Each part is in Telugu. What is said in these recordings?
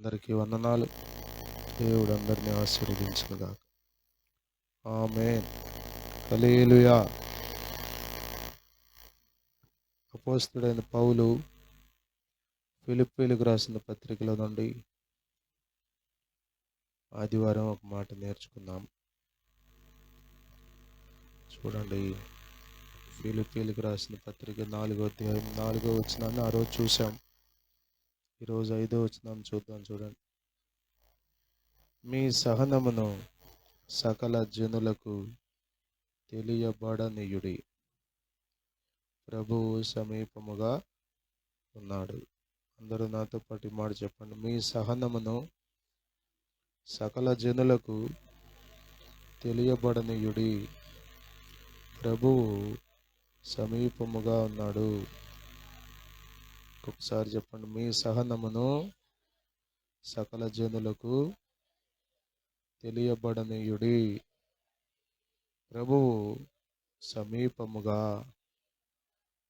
అందరికీ వందనాలు. దేవుడు అందరినీ ఆశీర్వదించునుగాక. ఆమేన్. హల్లెలూయా. అపోస్తలుడైన పౌలు ఫిలిప్పీయులకు రాసిన పత్రికలో నుండి ఆదివారం ఒక మాట నేర్చుకుందాం. చూడండి, ఫిలిప్పీయులకు రాసిన పత్రిక 4వ అధ్యాయం 4వ వచనాన్ని ఆ రోజు చూసాం. ఈరోజు 5వ వచనం చూద్దాం. చూడండి. మీ సహనమును సకల జనులకు తెలియబడనీయుడి, ప్రభువు సమీపముగా ఉన్నాడు. అందరూ నాతో పాటు ఈ మాట చెప్పండి. మీ సహనమును సకల జనులకు తెలియబడనీయుడి, ప్రభువు సమీపముగా ఉన్నాడు. ఒకసారి చెప్పండి. మీ సహనమును సకల జనులకు తెలియబడనీయుడి, ప్రభువు సమీపముగా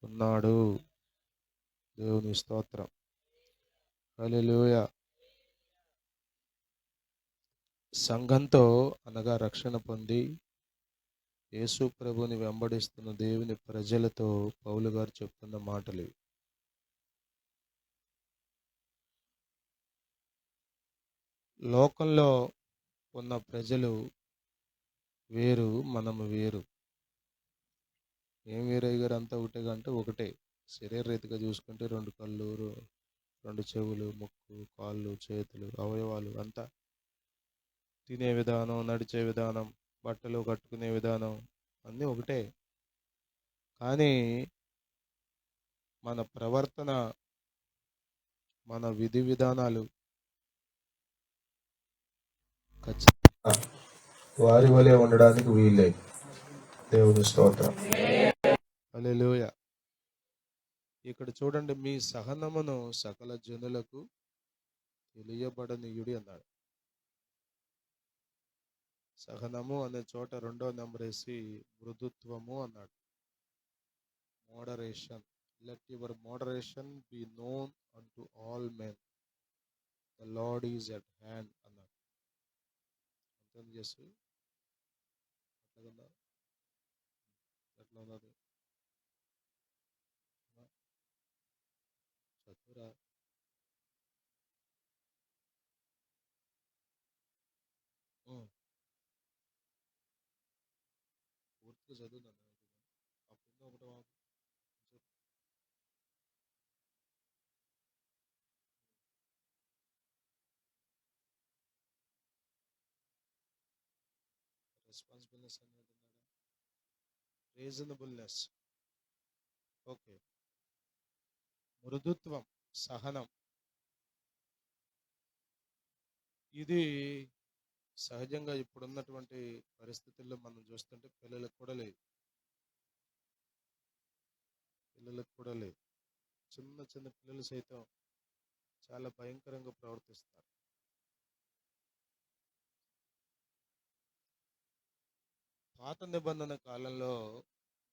ఉన్నాడు. దేవుని స్తోత్రం. హల్లెలూయా. సంఘంతో అనగా రక్షణ పొంది యేసు ప్రభుని వెంబడిస్తున్న దేవుని ప్రజలతో పౌలు గారు చెప్తున్న మాటలు. లోకంలో ఉన్న ప్రజలు వేరు, మనము వేరు. ఏం వేరే గారు? అంతా ఒకటే అంటే ఒకటే. శరీర రీతిగా చూసుకుంటే 2 కళ్ళు, 2 చెవులు, ముక్కు, కాళ్ళు, చేతులు, అవయవాలు అంతా. తినే విధానం, నడిచే విధానం, బట్టలు కట్టుకునే విధానం అన్నీ ఒకటే. కానీ మన ప్రవర్తన, మన విధి విధానాలు ఖచ్చితంగా వారి వలె ఉండడానికి వీలే. దేవుని స్తోత్రం. హల్లెలూయా. ఇక్కడ చూడండి, మీ సహనమును సకల జనులకు తెలియబడనీయుడి అన్నాడు. సహనము అనే చోట 2వ నెంబర్ వేసి మృదుత్వము అన్నాడు. Moderation. Let your moderation be known అంటు all men, the Lord is at hand అన్నాడు. అర్థం చేసి ఎట్లా ఉన్నది చదువురా. పూర్తిగా చదువున్నాను. అప్పుడు ఒకటి రెస్పాన్సిబిలినెస్ అనేది రీజనబుల్నెస్. ఓకే. మృదుత్వం, సహనం, ఇది సహజంగా ఇప్పుడున్నటువంటి పరిస్థితుల్లో మనం చూస్తుంటే పిల్లలకు కూడా లేదు. చిన్న చిన్న పిల్లలు సైతం చాలా భయంకరంగా ప్రవర్తిస్తారు. పాత నిబంధన కాలంలో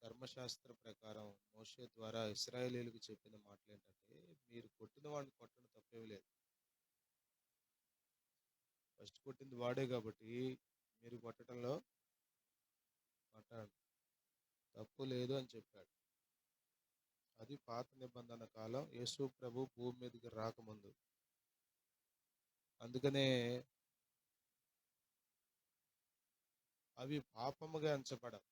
ధర్మశాస్త్ర ప్రకారం మోషే ద్వారా ఇశ్రాయేలీయులకు చెప్పిన మాటలు ఏంటంటే, మీరు కొట్టిన వాడిని కొట్టడం తప్పేమీ లేదు. ఫస్ట్ కొట్టింది వాడే కాబట్టి మీరు కొట్టడంలో తప్పు లేదు అని చెప్పాడు. అది పాత నిబంధన కాలం, యేసు ప్రభు భూమి మీదకి రాకముందు. అందుకనే అవి పాపముగా ఎంచబడవు,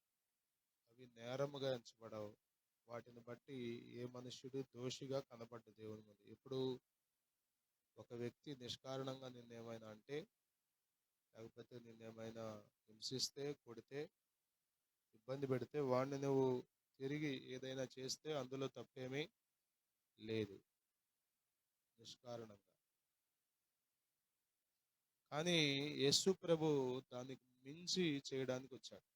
అవి నేరముగా ఎంచబడవు. వాటిని బట్టి ఏ మనుష్యుడు దోషిగా కనబడ్డ దేవుని ముందు. ఇప్పుడు ఒక వ్యక్తి నిష్కారణంగా నిన్నేమైనా అంటే, లేకపోతే నిన్నేమైనా హింసిస్తే, కొడితే, ఇబ్బంది పెడితే, వాడిని నువ్వు తిరిగి ఏదైనా చేస్తే అందులో తప్పేమీ లేదు, నిష్కారణంగా. కానీ యేసు ప్రభు దానికి మించి చేయడానికి వచ్చాడు.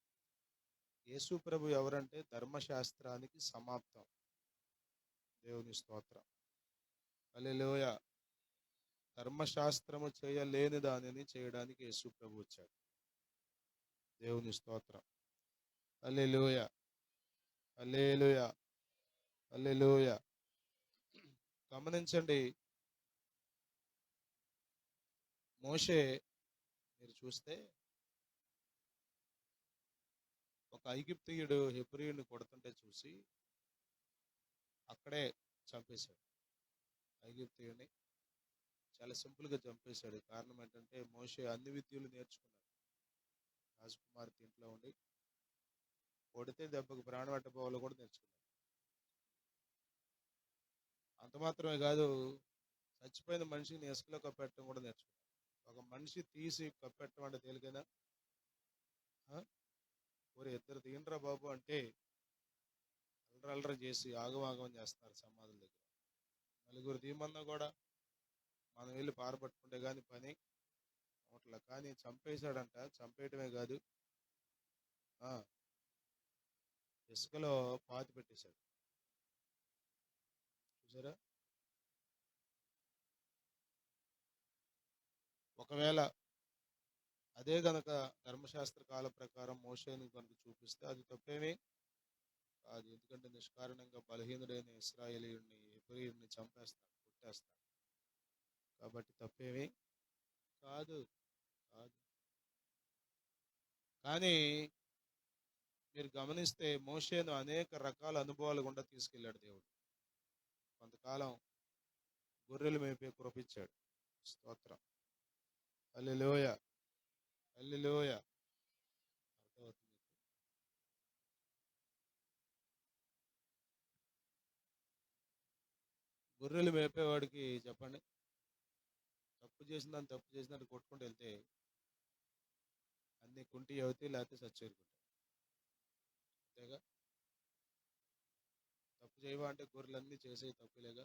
యేసు ప్రభు ఎవరంటే ధర్మశాస్త్రానికి సమాప్తం. దేవుని స్తోత్రం. హల్లెలూయా. ధర్మశాస్త్రము చేయలేని దానిని చేయడానికి యేసు ప్రభు వచ్చాడు. దేవుని స్తోత్రం. హల్లెలూయా. హల్లెలూయా. హల్లెలూయా. గమనించండి, మోషే మీరు చూస్తే ఒక ఐగుప్తీయుడు హెబ్రీయుడిని కొడుతుంటే చూసి అక్కడే చంపేశాడు. ఐగుప్తీయుడిని చాలా సింపుల్గా చంపేశాడు. కారణం ఏంటంటే మోషే అన్ని విద్యలు నేర్చుకున్నాడు. రాజకుమార్తె ఇంట్లో ఉండి కొడితే దెబ్బకు ప్రాణం అట్టపోవాలో కూడా నేర్చుకున్నాడు. అంత మాత్రమే కాదు, చచ్చిపోయిన మనిషిని ఇసుకలో కప్పెట్టడం కూడా నేర్చుకున్నాడు. ఒక మనిషి తీసి కప్పెట్టడం అంటే తేలికైనా, ఊరు ఇద్దరు తీయండిరా బాబు అంటే అల్లరల్లరి చేసి ఆగమాగం చేస్తున్నారు సమాధుల దగ్గర. నలుగురు తీయమన్నా కూడా మనం వెళ్ళి పారపట్టుకుంటే కానీ పని అవట్లా. కానీ చంపేశాడంట. చంపేయటమే కాదు, ఇసుకలో పాతి పెట్టేశాడు. చూసారా? ఒకవేళ అదే గనక ధర్మశాస్త్ర కాల ప్రకారం మోషేని కనుక చూపిస్తే అది తప్పేమీ కాదు. ఎందుకంటే నిష్కారణంగా బలహీనుడైన ఇశ్రాయేలీయుడిని హెబ్రీయుడిని చంపేస్తాడు, కొట్టేస్తాడు. కాబట్టి తప్పేమీ కాదు కాదు. కానీ మీరు గమనిస్తే మోషేను అనేక రకాల అనుభవాలు గుండా తీసుకెళ్ళాడు దేవుడు. కొంతకాలం గొర్రెలు మేపే కృపించాడు. స్తోత్రం. హల్లెలూయ, హల్లెలూయ. అర్థమవుతుంది. గొర్రెలు మేపేవాడికి చెప్పండి, తప్పు చేసినట్టు కొట్టుకుంటూ వెళ్తే అన్ని కుంటి అవుతాయి, లేకపోతే చచ్చేరుకుంటాయి. అంతేగా? తప్పు చేయవా అంటే గొర్రెలన్నీ చేసేవి తప్పులేగా.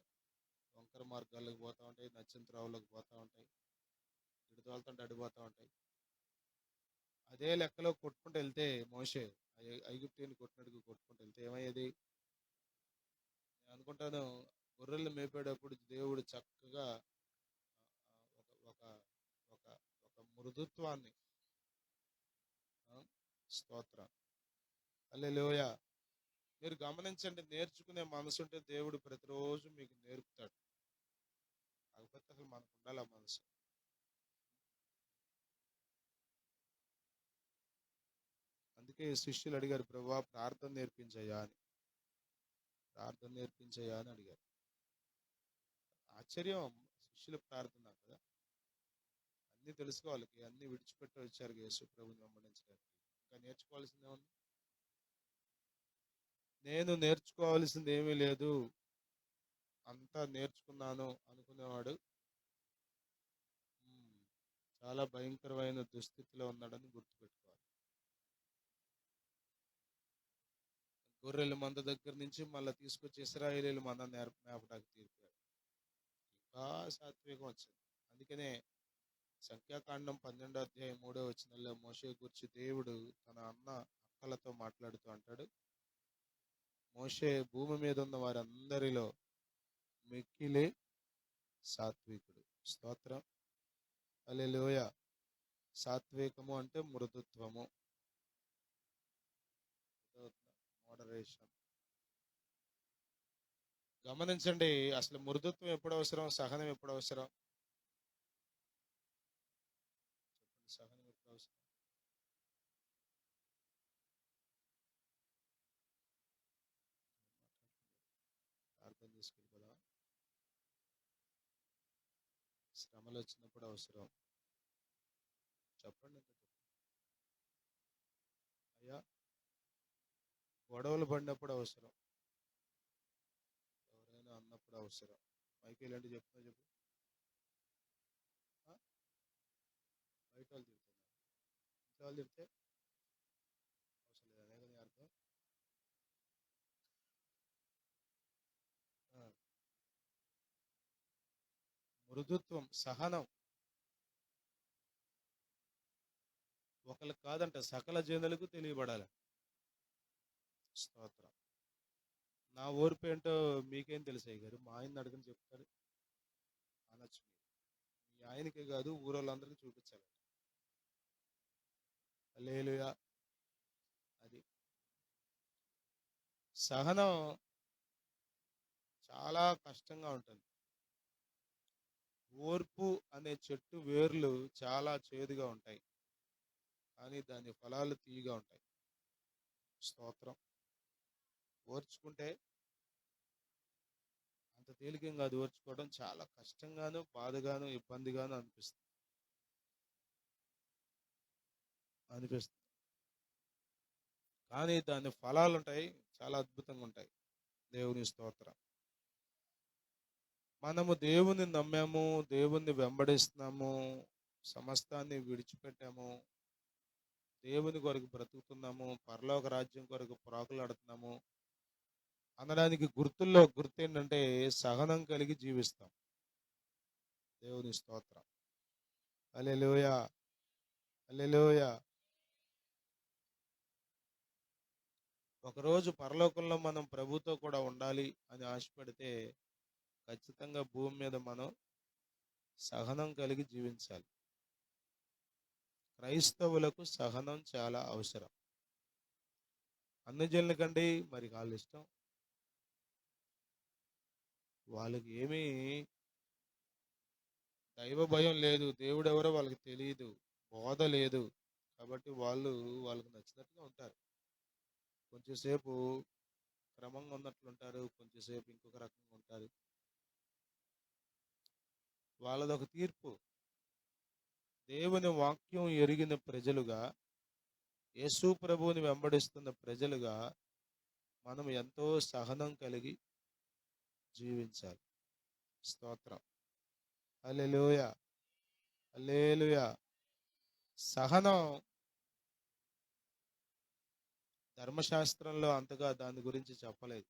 వంకర మార్గాల్లోకి పోతూ ఉంటాయి, నచ్చిన త్రావులోకి పోతూ ఉంటాయి, ఇడుదోలుతుంటే అడిపోతూ ఉంటాయి. అదే లెక్కలో కొట్టుకుంటూ వెళ్తే మోషే ఐగుప్తీయుని కొట్టినట్టుగా కొట్టుకుంటూ వెళ్తే ఏమయ్యేది? నేను అనుకుంటాను, గొర్రెలు మేపేటప్పుడు దేవుడు చక్కగా ఒక ఒక ఒక ఒక మృదుత్వాన్ని, స్తోత్రం, హల్లెలూయ. మీరు గమనించండి, నేర్చుకునే మనసు ఉంటే దేవుడు ప్రతిరోజు మీకు నేర్పుతాడు. కాకపోతే అసలు మనకు ఉండాలి ఆ మనసు. అందుకే శిష్యులు అడిగారు, ప్రభువా ప్రార్థన నేర్పించయ్యా అని. ప్రార్థన నేర్పించయ్యా అని అడిగారు. ఆశ్చర్యం, శిష్యుల ప్రార్థన కదా. అన్ని తెలుసుకోవాలి, అన్ని విడిచిపెట్టి వచ్చారు యేసు ప్రభుని వెంబడించడానికి. ఇంకా నేర్చుకోవాల్సిందే ఉంది. నేను నేర్చుకోవాల్సింది ఏమీ లేదు, అంతా నేర్చుకున్నాను అనుకునేవాడు చాలా భయంకరమైన దుస్థితిలో ఉన్నాడని గుర్తుపెట్టుకోవాలి. గొర్రెల మంద దగ్గర నుంచి మళ్ళీ తీసుకొచ్చి ఇశ్రాయేలీయుల మంద మేపడానికి తీర్పాడు. ఇంకా సాత్వికం వచ్చింది. అందుకనే సంఖ్యాకాండం 12:3 మోషే గురించి దేవుడు తన అక్కలతో మాట్లాడుతూ అంటాడు, మోషే భూమి మీద ఉన్న వారందరిలో మిక్కిలి సాత్వికుడు. స్తోత్రం, హల్లెలూయ. సాత్వికము అంటే మృదుత్వము, మోడరేషన్. గమనించండి, అసలు మృదుత్వం ఎప్పుడు అవసరం, సహనం ఎప్పుడు అవసరం? చెప్పండి, సహనం ఎప్పుడు అవసరం? అర్థం చేసుకెళ్ళిపోదా? శ్రమలు వచ్చినప్పుడు అవసరం. చెప్పండి, అయ్యా. గొడవలు పడినప్పుడు అవసరం. ఎవరైనా అన్నప్పుడు అవసరం. మైకి ఇలాంటి చెప్తున్నా చెప్పు. బయట వాళ్ళు తిడుతున్నారు, ఇంట్లో వాళ్ళు తిడితే అవసరం లేదు, అదే కదా అర్థం. మృదుత్వం, సహనం ఒకరికి కాదంట, సకల జనులకు తెలియబడాలి. స్తోత్రం. నా ఓర్పు ఏంటో మీకేం తెలుసు అయ్య గారు, మా ఆయన అడగని చెప్తారు అనొచ్చు. మీ ఆయనకే కాదు, ఊరోళ్ళందరికీ చూపించాలి. హల్లెలూయా. అది సహనం. చాలా కష్టంగా ఉంటుంది. ఓర్పు అనే చెట్టు వేర్లు చాలా చేదుగా ఉంటాయి, కానీ దాని ఫలాలు తీయగా ఉంటాయి. స్తోత్రం. ఓర్చుకుంటే అంత తేలికంగా అది ఓర్చుకోవడం చాలా కష్టంగాను, బాధగాను, ఇబ్బందిగాను అనిపిస్తుంది. కానీ దాని ఫలాలు ఉంటాయి, చాలా అద్భుతంగా ఉంటాయి. దేవుని స్తోత్రం. మనము దేవుని నమ్మాము, దేవుణ్ణి వెంబడిస్తున్నాము, సమస్తాన్ని విడిచిపెట్టాము, దేవుని కొరకు బ్రతుకుతున్నాము, పరలోక రాజ్యం కొరకు ప్రాకులాడుతున్నాము అనడానికి గుర్తుల్లో గుర్తు ఏంటంటే సహనం కలిగి జీవిస్తాం. దేవుని స్తోత్రం. హల్లెలూయా, హల్లెలూయా. ఒకరోజు పరలోకంలో మనం ప్రభుతో కూడా ఉండాలి అని ఆశపడితే ఖచ్చితంగా భూమి మీద మనం సహనం కలిగి జీవించాలి. క్రైస్తవులకు సహనం చాలా అవసరం. అన్ని కంటే మరి వాళ్ళ ఇష్టం, వాళ్ళకి ఏమీ దైవ భయం లేదు, దేవుడు ఎవరో వాళ్ళకి తెలియదు, బోధ లేదు, కాబట్టి వాళ్ళకి నచ్చినట్టుగా ఉంటారు. కొంచెంసేపు క్రమంగా ఉన్నట్లుంటారు, కొంచెంసేపు ఇంకొక రకంగా ఉంటారు. వాళ్ళదొక తీర్పు. దేవుని వాక్యం ఎరిగిన ప్రజలుగా, యేసు ప్రభువుని వెంబడిస్తున్న ప్రజలుగా మనం ఎంతో సహనం కలిగి జీవించాలి. స్తోత్రం. హల్లెలూయా, హల్లెలూయా. సహనం ధర్మశాస్త్రంలో అంతగా దాని గురించి చెప్పలేదు.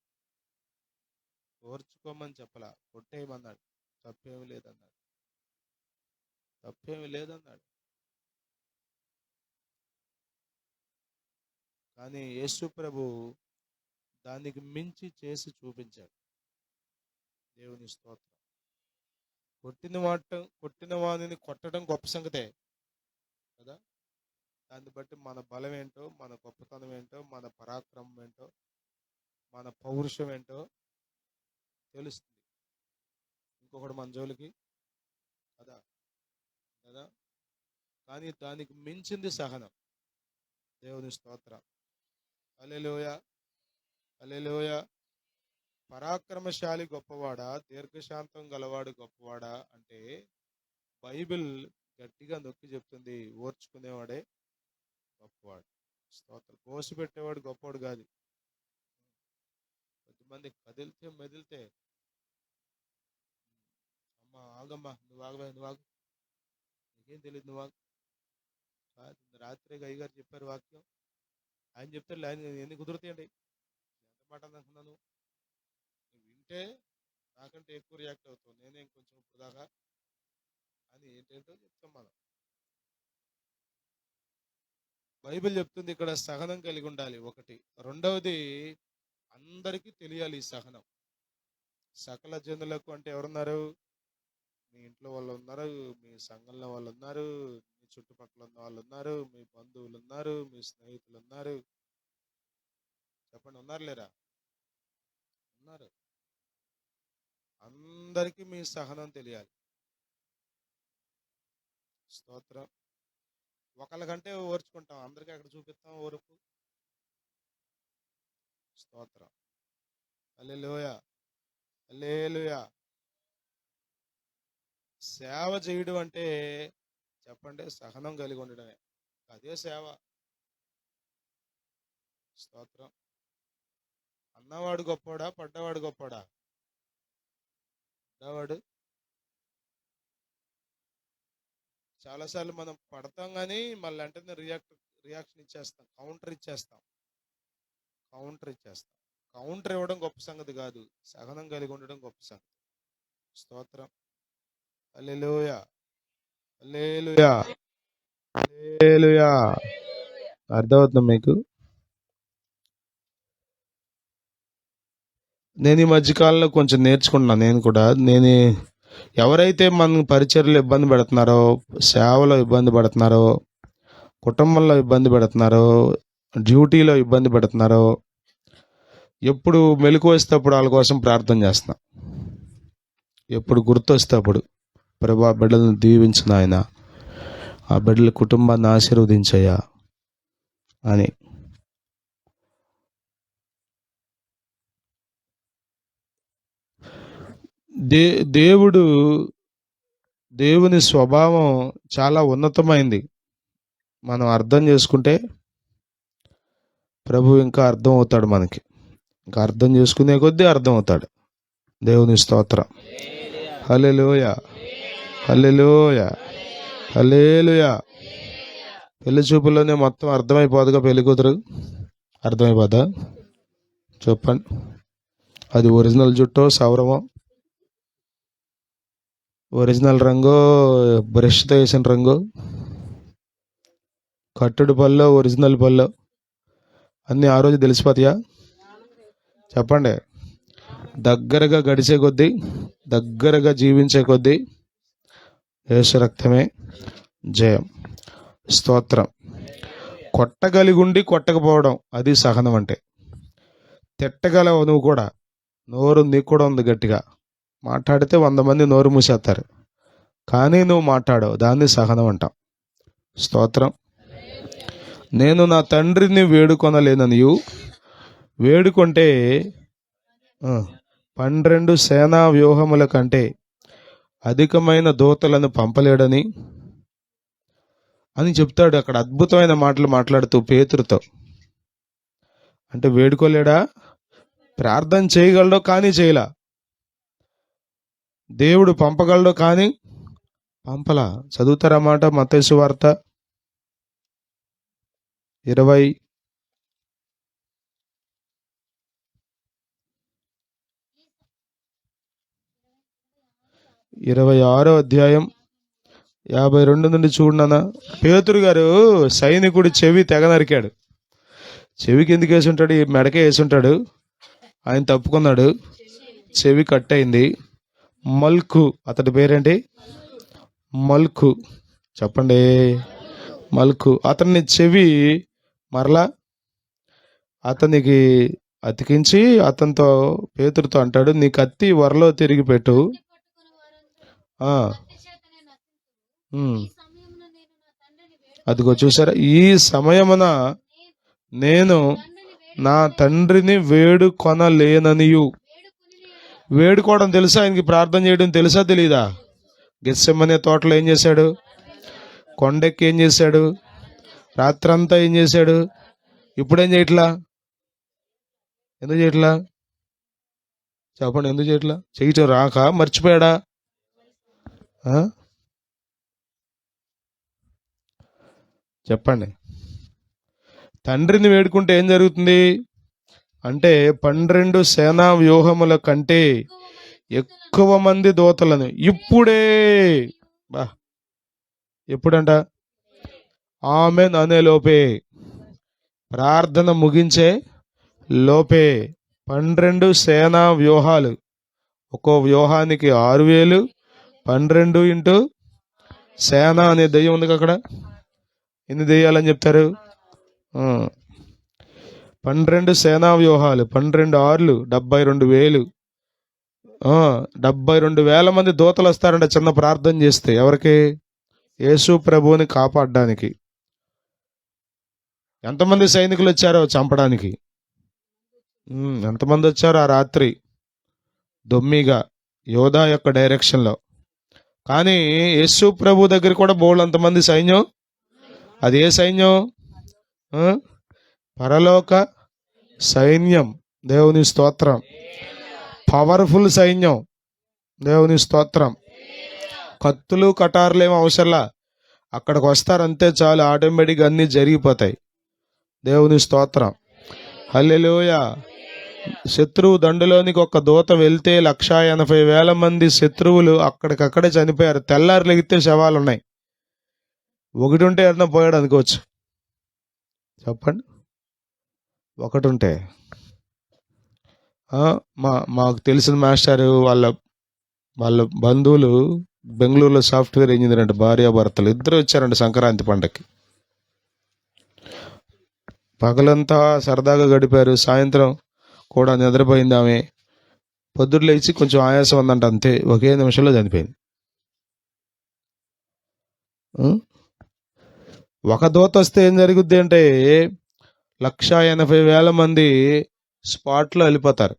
ఓర్చుకోమని చెప్పలా, కొట్టేయమన్నాడు, తప్పేమి లేదన్నాడు, తప్పేమి లేదన్నాడు. కానీ యేసు ప్రభు దానికి మించి చేసి చూపించాడు. దేవుని స్తోత్రం. కొట్టిన వాడిని కొట్టడం గొప్ప సంగతే కదా. దాన్ని బట్టి మన బలం ఏంటో, మన గొప్పతనం ఏంటో, మన పరాక్రమం ఏంటో, మన పౌరుషం ఏంటో తెలుస్తుంది. ఇంకొకటి మన జోలికి కదా కదా. కానీ దానికి మించింది సహనం. దేవుని స్తోత్రం. హల్లెలూయా, హల్లెలూయా. పరాక్రమశాలి గొప్పవాడా, దీర్ఘశాంతం గలవాడు గొప్పవాడా అంటే బైబిల్ గట్టిగా నొక్కి చెప్తుంది, ఓర్చుకునేవాడే గొప్పవాడు. స్తోత్రం. కోసిపెట్టేవాడు గొప్పవాడు కాదు. కొద్దిమంది కదిలితే మెదిలితే, అమ్మా ఆగమ్మా, నువ్వు ఆగవే, నువ్వు ఆగు, నీకేం తెలియదు, నువ్వు ఆగు. రాత్రి అయ్యగారు చెప్పారు వాక్యం, ఆయన చెప్తారు, ఆయన ఎన్ని కుదురుతాయండి, ఎంత మాట అనుకున్నాను. నువ్వు వింటే నాకంటే ఎక్కువ రియాక్ట్ అవుతావు, నేనే ఇంకొంచెం ఇప్పుడు దాకా అని ఏంటేంటో చెప్తాం మనం. బైబిల్ చెప్తుంది ఇక్కడ సహనం కలిగి ఉండాలి, ఒకటి. రెండవది, అందరికీ తెలియాలి ఈ సహనం. సకల జనులకు అంటే ఎవరున్నారు? మీ ఇంట్లో వాళ్ళు ఉన్నారు, మీ సంఘంలో వాళ్ళు ఉన్నారు, మీ చుట్టుపక్కల ఉన్న వాళ్ళు ఉన్నారు, మీ బంధువులు ఉన్నారు, మీ స్నేహితులు ఉన్నారు. చెప్పండి, ఉన్నారు లేరా? ఉన్నారు. అందరికీ మీ సహనం తెలియాలి. స్తోత్రం. ఒకళ్ళకంటే ఓర్చుకుంటాం, అందరికీ అక్కడ చూపిస్తాం ఓర్పు. స్తోత్రం. హల్లెలూయా, హల్లెలూయా. సేవ చేయడం అంటే చెప్పండి, సహనం కలిగి ఉండడమే, అదే సేవ. స్తోత్రం. అన్నవాడు గొప్పవాడా, పడ్డవాడు గొప్పవాడా? పడ్డవాడు. చాలాసార్లు మనం పడతాం, కానీ మళ్ళీ వెంటనే రియాక్షన్ ఇచ్చేస్తాం, కౌంటర్ ఇచ్చేస్తాం. కౌంటర్ ఇవ్వడం గొప్ప సంగతి కాదు, సహనం కలిగి ఉండడం గొప్ప సంగతి. స్తోత్రం. హల్లెలూయా, హల్లెలూయా, హల్లెలూయా. అర్థమవుతుంది మీకు? నేను ఈ మధ్యకాలంలో కొంచెం నేర్చుకుంటున్నాను. నేను కూడా ఎవరైతే మన పరిచర్యలో ఇబ్బంది పెడుతున్నారో, సేవలో ఇబ్బంది పెడుతున్నారో, కుటుంబంలో ఇబ్బంది పెడుతున్నారో, డ్యూటీలో ఇబ్బంది పెడుతున్నారో, ఎప్పుడు మెలకు వస్తే అప్పుడు వాళ్ళ కోసం ప్రార్థన చేస్తున్నా. ఎప్పుడు గుర్తొస్తే అప్పుడు ప్రభా బిడ్డలను దీవించు నాయన, ఆ బిడ్డల కుటుంబాన్ని ఆశీర్వదించయ్యా అని. దేవుని స్వభావం చాలా ఉన్నతమైంది. మనం అర్థం చేసుకుంటే ప్రభు ఇంకా అర్థం అవుతాడు మనకి. ఇంకా అర్థం చేసుకునే కొద్దీ అర్థం అవుతాడు. దేవుని స్తోత్రం. హల్లెలూయా, హల్లెలూయా, హల్లెలూయా. పెళ్లి చూపుల్లోనే మొత్తం అర్థమైపోదుగా పెళ్లి కూతురు. అర్థమైపోదా చెప్పండి? అది ఒరిజినల్ జుట్టో సౌరమో, ఒరిజినల్ రంగు, బ్రష్తో వేసిన రంగు, కట్టుడు పల్లో, ఒరిజినల్ పల్లో అన్నీ ఆ రోజు తెలిసిపోతాయా? చెప్పండి. దగ్గరగా గడిచే కొద్దీ, దగ్గరగా జీవించే కొద్దీ యేసు రక్తమే జయం. స్తోత్రం. కొట్టగలిగుండి కొట్టకపోవడం అది సహనం అంటే. తిట్టగలవు నువ్వు కూడా, నోరు నీకు కూడా ఉంది గట్టిగా, మాట్లాడితే 100 మంది నోరు మూసేస్తారు, కానీ నువ్వు మాట్లాడవు, దాన్ని సహనం అంటాం. స్తోత్రం. నేను నా తండ్రిని వేడుకొనలేననియు, వేడుకొంటే 12 సేనా వ్యూహముల కంటే అధికమైన దూతలను పంపలేడని అని చెప్తాడు అక్కడ. అద్భుతమైన మాటలు మాట్లాడుతూ పేతురుతో. అంటే వేడుకోలేడా? ప్రార్థన చేయగలడో కానీ చేయలా. దేవుడు పంపగలడో కానీ పంపలా. చదువుతారా మాట? మత్తయి సువార్త 26వ అధ్యాయం 52 నుండి చూడనా. పేతురు గారు సైనికుడి చెవి తెగ నరికాడు. చెవికి ఎందుకు వేసి ఉంటాడు? మెడకే వేసి ఉంటాడు. ఆయన తప్పుకున్నాడు, చెవి కట్ అయింది. మల్కు, అతడి పేరేంటి? మల్కు. చెప్పండి. మల్కు. అతన్ని చెవి మరలా అతనికి అతికించి అతనితో, పేతురుతో అంటాడు, నీ కత్తి వరలో తిరిగి పెట్టు. అదిగో చూసారా, ఈ సమయమున నేను నా తండ్రిని వేడుకొనలేననియు. వేడుకోవడం తెలుసా ఆయనకి? ప్రార్థన చేయడం తెలుసా తెలీదా? గెత్సెమనే తోటలో ఏం చేశాడు? కొండెక్కి ఏం చేశాడు? రాత్రంతా ఏం చేశాడు? ఇప్పుడేం చేయట్లా? ఎందుకు చేయట్లా? చెప్పండి, ఎందుకు చేయట్లా? చేయటం రాక మర్చిపోయాడా? చెప్పండి. తండ్రిని వేడుకుంటే ఏం జరుగుతుంది అంటే 12 సేనా వ్యూహముల కంటే ఎక్కువ మంది దూతలను ఇప్పుడే, ఎప్పుడంట? ఆమెన్ అనే లోపే, ప్రార్థన ముగించే లోపే 12 సేనా వ్యూహాలు. ఒక్కో వ్యూహానికి 6000. 12 ఇంటూ సేన అనే దెయ్యం ఉంది అక్కడ. ఎన్ని దెయ్యాలని చెప్తారు? 12 సేనా వ్యూహాలు, 12 6లు 72,000. 72,000 మంది దూతలు వస్తారంట చిన్న ప్రార్థన చేస్తే. ఎవరికి? యేసు ప్రభువుని కాపాడడానికి. ఎంతమంది సైనికులు వచ్చారో చంపడానికి? ఎంతమంది వచ్చారో ఆ రాత్రి దొమ్మిగా యోధా యొక్క డైరెక్షన్లో. కానీ యేసు ప్రభు దగ్గర కూడా బోళ్ళంతమంది సైన్యం. అది ఏ సైన్యం? పరలోక సైన్యం. దేవుని స్తోత్రం. పవర్ఫుల్ సైన్యం. దేవుని స్తోత్రం. కత్తులు కటార్లు ఏమో అవసరంలా, అక్కడికి వస్తారంతే చాలు, ఆటోమేటిక్గా అన్నీ జరిగిపోతాయి. దేవుని స్తోత్రం. హల్లెలూయా. శత్రువు దండులోనికి ఒక దూత వెళ్తే 180,000 మంది శత్రువులు అక్కడికక్కడే చనిపోయారు. తెల్లారు లెగితే శవాలు ఉన్నాయి. ఒకటి ఉంటే ఎవరన్నా పోయాడు అనుకోవచ్చు. చెప్పండి. ఒకటి ఉంటే. మాకు తెలిసిన మాస్టారు వాళ్ళ బంధువులు బెంగళూరులో సాఫ్ట్వేర్ ఇంజనీర్ అంటే, భార్యాభర్తలు ఇద్దరు వచ్చారంట సంక్రాంతి పండగకి. పగలంతా సరదాగా గడిపారు, సాయంత్రం కూడా నిద్రపోయింది ఆమె. పొద్దున్న లేచి కొంచెం ఆయాసం ఉందంట, అంతే, ఒకే నిమిషంలో చనిపోయింది. ఉం? ఒక దూత వస్తే ఏం జరుగుద్ది అంటే 1,80,000 మంది స్పాట్లో వెళ్ళిపోతారు.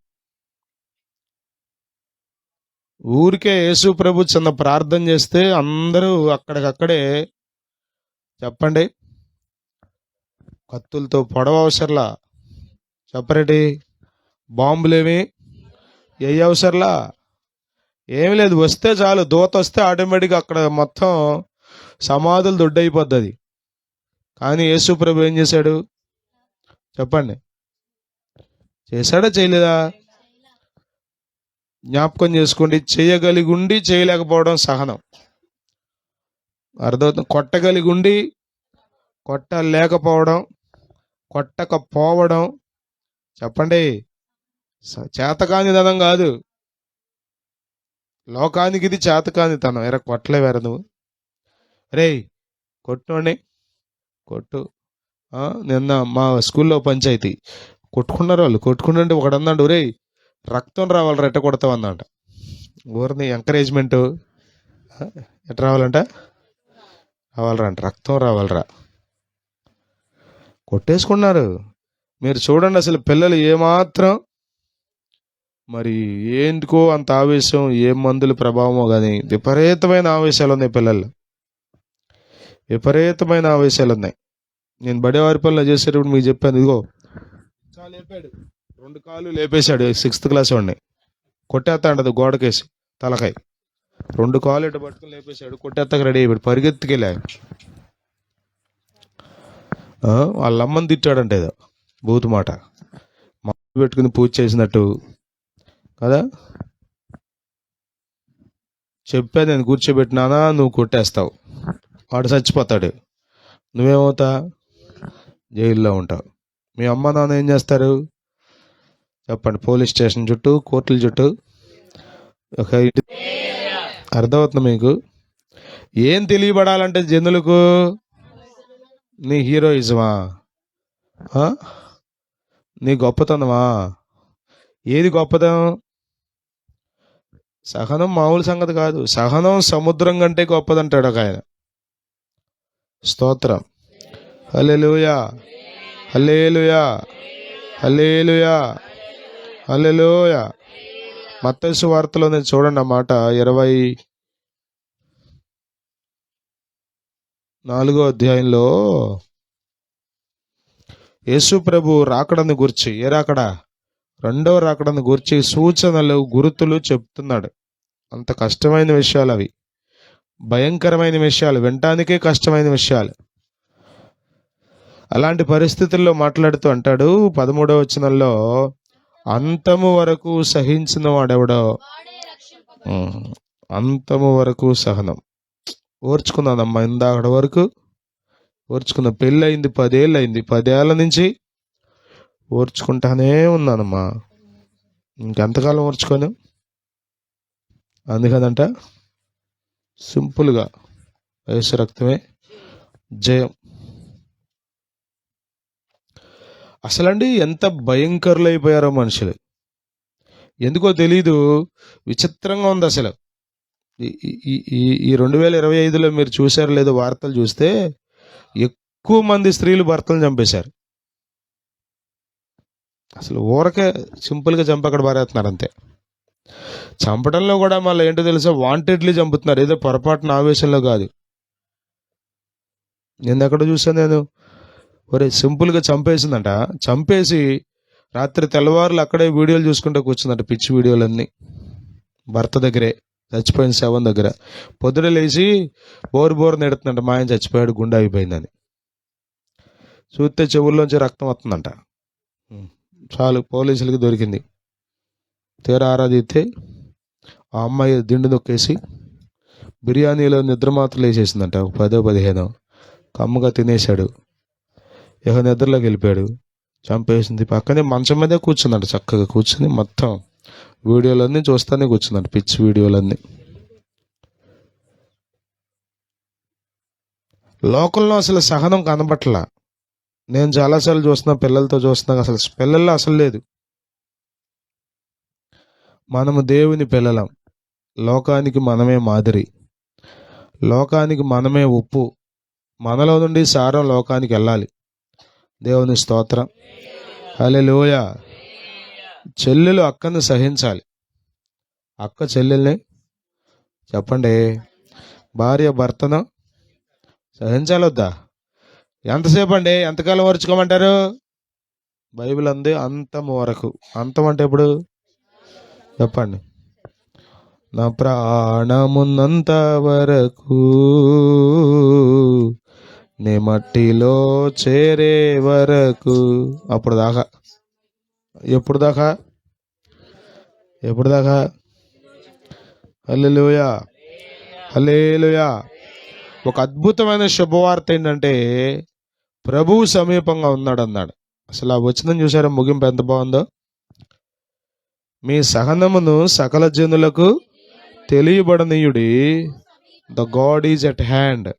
ఊరికే యేసు ప్రభు చిన్న ప్రార్థన చేస్తే అందరూ అక్కడికక్కడే, చెప్పండి, కత్తులతో పొడవ అవసరంలా, చెప్పరేటి, బాంబులేమి ఏ అవసరంలా, ఏమి లేదు, వస్తే చాలు, దూత వస్తే ఆటోమేటిక్గా అక్కడ మొత్తం సమాధులు దొడ్డైపోద్ది. కానీ యేసు ప్రభు ఏం చేశాడు చెప్పండి? చేశాడా చేయలేదా? జ్ఞాపకం చేసుకోండి. చేయగలిగి ఉండి చేయలేకపోవడం సహనం. అర్థమవుతుంది? కొట్టగలిగి ఉండి కొట్టలేకపోవడం, కొట్టకపోవడం, చెప్పండి, చేతకానితనం కాదు. లోకానికి ఇది చేతకానితనం. ఎరా కొట్టలేవారా నువ్వు? రేయ్ కొట్టుని కొట్టు. నిన్న మా స్కూల్లో పంచాయతీ కొట్టుకున్నారు వాళ్ళు. కొట్టుకుంటుంటే ఒకడు అన్నాడు, రే రక్తం రావాలి రెట్ట కొడతావు అన్నమాట. ఊరిని ఎంకరేజ్మెంట్ ఎట్లా రావాలంట? రావాలరా, రక్తం రావాలరా. కొట్టేసుకున్నారు. మీరు చూడండి అసలు పిల్లలు ఏమాత్రం మరి ఎందుకో అంత ఆవేశం, ఏ మందుల ప్రభావమో కానీ విపరీతమైన ఆవేశాలు ఉన్నాయి పిల్లలు, విపరీతమైన ఆవేశాలు ఉన్నాయి. నేను బడేవారి పనులు చేసేటప్పుడు మీకు చెప్పాను, ఇదిగో లేపాడు, 2 కాళ్ళు లేపేశాడు 6th క్లాస్ వాడిని. కొట్టేస్తాడు గోడకేసి తలకాయ, 2 కాళ్ళు ఇటు పట్టుకుని లేపేశాడు. కొట్టేస్తాక రెడీ అయిపోయాడు, పరిగెత్తుకెళ్ళా. వాళ్ళ అమ్మని తిట్టాడంటే ఏదో బూతు మాట, మా పెట్టుకుని పూజ చేసినట్టు కదా. చెప్పా నేను, కూర్చోబెట్టినానా, నువ్వు కొట్టేస్తావు, వాడు చచ్చిపోతాడు, నువ్వేమవుతా? జైల్లో ఉంటావు. మీ అమ్మ నాన్న ఏం చేస్తారు చెప్పండి? పోలీస్ స్టేషన్ చుట్టూ, కోర్టుల చుట్టూ. ఒక అర్థమవుతుంది మీకు? ఏం తెలియబడాలంటే జనులకు? నీ హీరోయిజమా? నీ గొప్పతనమా? ఏది గొప్పతనం? సహనం మామూలు సంగతి కాదు. సహనం సముద్రం కంటే గొప్పదంటాడు ఒక ఆయన. స్తోత్రం. హల్లెలూయా, హల్లెలూయా, హల్లెలూయా, హల్లెలూయా. మత్తయి సువార్తలో నేను చూడండి అన్నమాట, 24వ అధ్యాయంలో యేసు ప్రభు రాకడని గురించి, ఏ రాకడా? 2వ రాకడని గురించి సూచనలు, గుర్తులు చెప్తున్నాడు. అంత కష్టమైన విషయాలు అవి, భయంకరమైన విషయాలు, వినటానికే కష్టమైన విషయాలు. అలాంటి పరిస్థితుల్లో మాట్లాడుతూ అంటాడు 13వ వచనంలో, అంతము వరకు సహించిన వాడెవడో. అంతము వరకు సహనం ఓర్చుకున్నానమ్మా. ఇందాకడ వరకు ఓర్చుకున్నా. పెళ్ళి అయింది 10 ఏళ్ళు అయింది, 10 ఏళ్ళ నుంచి ఓర్చుకుంటానే ఉన్నానమ్మా. ఇంకెంతకాలం ఓర్చుకోను? అందుకదంట సింపుల్గా యేసు రక్తమే జయం. అసలండి ఎంత భయంకరులు అయిపోయారో మనుషులు, ఎందుకో తెలీదు, విచిత్రంగా ఉంది అసలు. ఈ 2025లో మీరు చూసారు లేదో వార్తలు చూస్తే, ఎక్కువ మంది స్త్రీలు భర్తలు చంపేశారు. అసలు ఊరకే సింపుల్గా చంపి అక్కడ పారేస్తున్నారు అంతే. చంపడంలో కూడా మళ్ళీ ఏంటో తెలుసా, వాంటెడ్లీ చంపుతున్నారు, ఏదో పొరపాటున ఆవేశంలో కాదు. నేను ఎక్కడ చూసాను, నేను ఒరే సింపుల్గా చంపేసిందంట. చంపేసి రాత్రి తెల్లవారులు అక్కడే వీడియోలు చూసుకుంటూ కూర్చుందంట, పిచ్చి వీడియోలన్నీ, భర్త దగ్గరే, చచ్చిపోయిన శవం దగ్గర. పొద్దున లేచి బోరు నెడుతుందంట, మా ఆయన చచ్చిపోయాడు, గుండె అయిపోయిందని. చూస్తే చెవుల్లోంచి రక్తం వస్తుందంట. చాలు, పోలీసులకి దొరికింది. తీరా ఆరాధిస్తే ఆ అమ్మాయి దిండు నొక్కేసి బిర్యానీలో నిద్రమాత్రలు వేసేసిందంట, 10-15 కమ్ముగా తినేశాడు. ఇక నిద్రలోకి వెళ్ళిపోయాడు, చంపేసింది. పక్కనే మంచం మీదే కూర్చుందంట, చక్కగా కూర్చుని మొత్తం వీడియోలన్నీ చూస్తానే కూర్చుందంట, పిచ్చి వీడియోలన్నీ. లోకంలో అసలు సహనం కనబట్లా. నేను చాలాసార్లు చూస్తున్నా, పిల్లలతో చూస్తున్నా, అసలు పిల్లల్లో అసలు లేదు. మనము దేవుని పిల్లలం, లోకానికి మనమే మాదిరి. లోకానికి మనమే ఉప్పు. మనలో నుండి సారం లోకానికి వెళ్ళాలి. దేవుని స్తోత్రం. హల్లెలూయా. చెల్లెలు అక్కని సహించాలి. అక్క చెల్లెల్ని, చెప్పండి, భార్య భర్తను సహించాలొద్దా? ఎంతసేపు అండి? ఎంతకాలం వరుచుకోమంటారు? బైబిల్ అంది అంతం వరకు. అంతం అంటే ఎప్పుడు చెప్పండి? నా ప్రాణమున్నంత వరకు, నీ మట్టిలో చేరే వరకు. అప్పుడు దాకా. ఎప్పుడు దాకా? ఎప్పుడు దాకా? హల్లెలూయా, హల్లెలూయా. ఒక అద్భుతమైన శుభవార్త ఏంటంటే ప్రభువు సమీపంగా ఉన్నాడు అన్నాడు. అసలు ఆ వచనం చూసారా? ముగింపు ఎంత బాగుందో. మీ సహనమును సకల జనులకు తెలియబడనీయుడి, the God is at hand.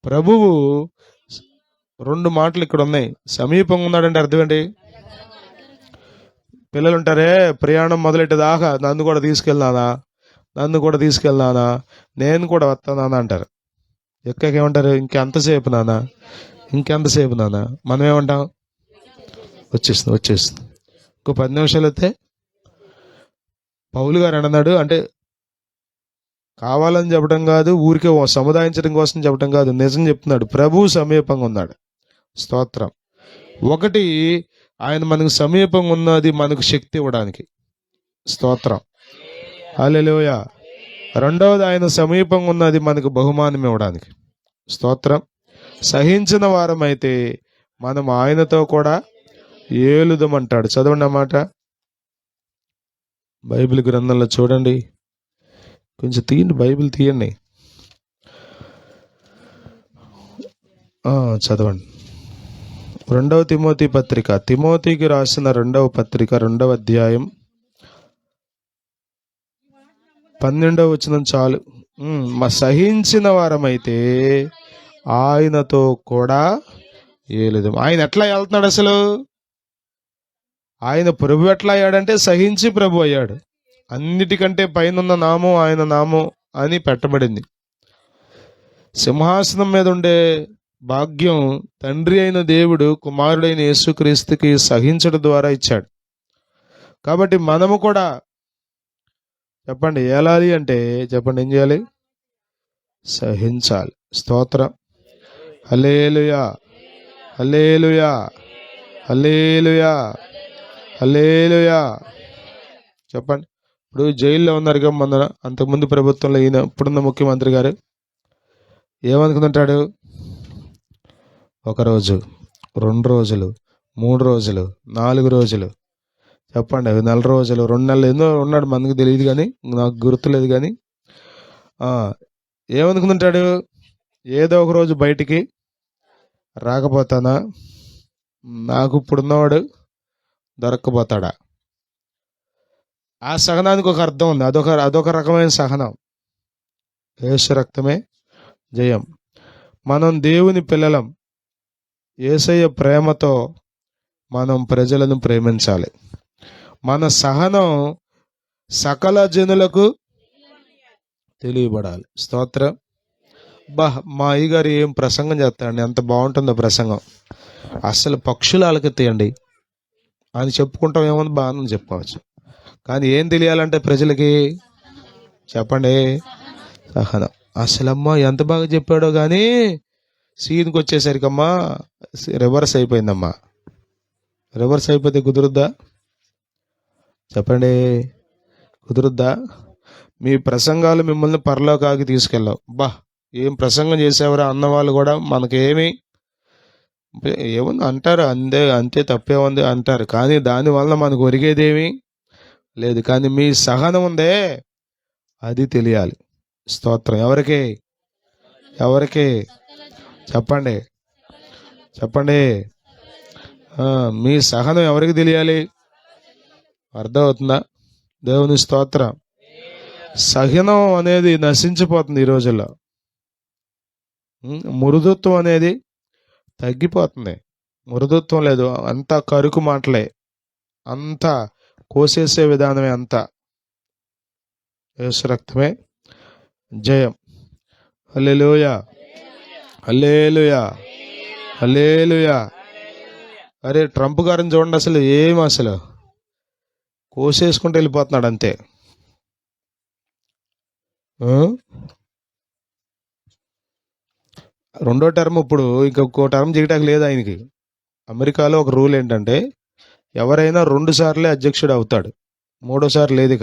ప్రభువు, రెండు మాటలు ఇక్కడ ఉన్నాయి. సమీపంగా ఉన్నాడంటే అర్థం ఏంటి? పిల్లలు ఉంటారే, ప్రయాణం మొదలెట్టేదాకా నన్ను కూడా తీసుకెళ్ళినానా, నన్ను కూడా తీసుకెళ్ళినానా, నేను కూడా వస్తానా అంటారు. ఎక్కకేమంటారు? ఇంకెంతసేపు నానా, ఇంకెంతసేపు నానా. మనం ఏమంటాం? వచ్చేస్తుంది, వచ్చేస్తుంది, ఇంకో 10 నిమిషాలు వస్తే. పౌలు గారు అన్నాడు, అంటే కావాలని చెప్పడం కాదు, ఊరికే సముదాయించడం కోసం చెప్పడం కాదు, నిజం చెప్తున్నాడు. ప్రభువు సమీపంగా ఉన్నాడు. స్తోత్రం. ఒకటి, ఆయన మనకు సమీపంగా ఉన్నది మనకు శక్తి ఇవ్వడానికి. స్తోత్రం. హల్లెలూయా. రెండవది, ఆయన సమీపంగా ఉన్నది మనకు బహుమానం ఇవ్వడానికి. స్తోత్రం. సహించిన వారమైతే మనం ఆయనతో కూడా ఏలుదమంటాడు. చదవండి అన్నమాట. బైబిల్ గ్రంథంలో చూడండి, కొంచెం తీయండి, బైబిల్ తీయండి, చదవండి. 2వ తిమోతి పత్రిక, తిమోతికి రాసిన 2వ పత్రిక 2వ అధ్యాయం 12వ వచనం చాలు. సహించిన వారమైతే ఆయనతో కూడా ఏలుదాం. ఆయన ఎట్లా వెళ్తున్నాడు అసలు? ఆయన ప్రభు ఎట్లా అయ్యాడంటే సహించి ప్రభు అయ్యాడు. అన్నిటికంటే పైన నామం ఆయన నామం అని పెట్టబడింది. సింహాసనం మీద ఉండే భాగ్యం తండ్రి అయిన దేవుడు కుమారుడైన యేసుక్రీస్తుకి సహించడం ద్వారా ఇచ్చాడు. కాబట్టి మనము కూడా, చెప్పండి, ఏలాలి అంటే, చెప్పండి, ఏం చేయాలి? సహించాలి. స్తోత్రం. హల్లెలూయా, హల్లెలూయా, హల్లెలూయా, హల్లెలూయా. చెప్పండి. ఇప్పుడు జైల్లో ఉన్నారుగా మన అంతకుముందు ప్రభుత్వంలో ఈయన ఇప్పుడున్న ముఖ్యమంత్రి గారు. ఏమనుకుంటుంటాడు? 1 రోజు, 2 రోజులు, 3 రోజులు, 4 రోజులు, చెప్పండి, 4 రోజులు, 2 నెలలు, ఎన్నో ఉన్నాడు, మనకు తెలియదు కానీ, నాకు గుర్తులేదు కానీ. ఏమనుకుంటుంటాడు? ఏదో ఒక రోజు బయటికి రాకపోతానా, నాకు ఇప్పుడున్నవాడు దొరక్కపోతాడా? ఆ సహనానికి ఒక అర్థం ఉంది. అదొక రకమైన సహనం. యేసు రక్తమే జయం. మనం దేవుని పిల్లలం. యేసయ్య ప్రేమతో మనం ప్రజలను ప్రేమించాలి. మన సహనం సకల జనులకు తెలియబడాలి. స్తోత్రం. మా అయ్యగారు ఏం ప్రసంగం చేస్తాడండి, ఎంత బాగుంటుందో ప్రసంగం. అసలు పక్షులు అలకెత్తాయండి అని చెప్పుకుంటాం. ఏముంది, బాగానే చెప్పుకోవచ్చు. కానీ ఏం తెలియాలంటే ప్రజలకి, చెప్పండి, సహనం. అసలమ్మా ఎంత బాగా చెప్పాడో కానీ సీన్కి వచ్చేసరికమ్మా రివర్స్ అయిపోయిందమ్మా. రివర్స్ అయిపోతే కుదురుద్దా? చెప్పండి, కుదురుద్దా? మీ ప్రసంగాలు మిమ్మల్ని పరలోకానికి తీసుకెళ్ళావు. ఏం ప్రసంగం చేసేవారా అన్నవాళ్ళు కూడా మనకేమి ఏముంది అంటారు, అంతే తప్పే ఉంది అంటారు. కానీ దానివల్ల మనకు ఒరిగేదేమీ లేదు. కానీ మీ సహనం ఉందే, అది తెలియాలి. స్తోత్రం. ఎవరికి? చెప్పండి, చెప్పండి. మీ సహనం ఎవరికి తెలియాలి? అర్థమవుతుందా? దేవుని స్తోత్రం. సహనం అనేది నశించిపోతుంది ఈ రోజుల్లో. మృదుత్వం అనేది తగ్గిపోతుంది. మృదుత్వం లేదు, అంతా కరుకు మాటలే, అంతా కోసేసే విధానమే, అంతా యేసు రక్తమే జయం. హల్లెలూయా, హల్లెలూయా, హల్లెలూయా. అరే ట్రంప్ గారిని చూడండి, అసలు కోసేసుకుంటూ వెళ్ళిపోతున్నాడు అంతే. రెండో టర్మ్ ఇప్పుడు ఇంకొక టర్మ్ చేయటానికి లేదు ఆయనకి. అమెరికాలో ఒక రూల్ ఏంటంటే ఎవరైనా 2 సార్లే అధ్యక్షుడు అవుతాడు, మూడోసారి లేదు.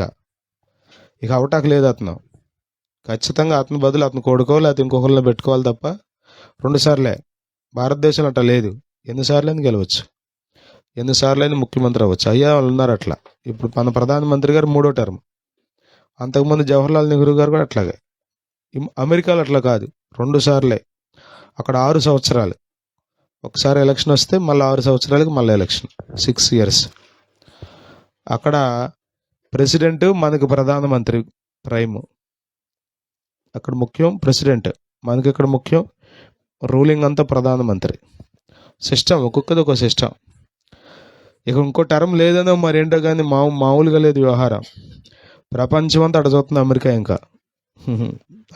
ఇక అవటానికి లేదు అతను. ఖచ్చితంగా అతని బదులు అతను కొడుకో లేకపోతే ఇంకొకరిని పెట్టుకోవాలి తప్ప 2 సార్లే. భారతదేశంలో అట్లా లేదు. ఎన్నిసార్లైనా గెలవచ్చు, ఎన్నిసార్లైనా ముఖ్యమంత్రి అవ్వచ్చు. అయ్యా వాళ్ళు ఉన్నారు అట్లా. ఇప్పుడు మన ప్రధానమంత్రి గారు 3వ టర్మ్. అంతకుముందు జవహర్లాల్ నెహ్రూ గారు కూడా అట్లాగే. అమెరికాలో అట్లా కాదు, 2 సార్లే. అక్కడ 6 సంవత్సరాలు. ఒకసారి ఎలక్షన్ వస్తే మళ్ళీ 6 సంవత్సరాలకి మళ్ళీ ఎలక్షన్, 6 years. అక్కడ ప్రెసిడెంట్, మనకి ప్రధానమంత్రి ప్రైమ్. అక్కడ ముఖ్యం ప్రెసిడెంట్, మనకి ఇక్కడ ముఖ్యం రూలింగ్ అంతా ప్రధానమంత్రి. సిస్టమ్ ఒక్కొక్కది ఒక సిస్టమ్. ఇక ఇంకో టర్మ్ లేదనో మరేంటో కానీ మామూలుగా లేదు వ్యవహారం. ప్రపంచం అంతా అడచూతుంది అమెరికా. ఇంకా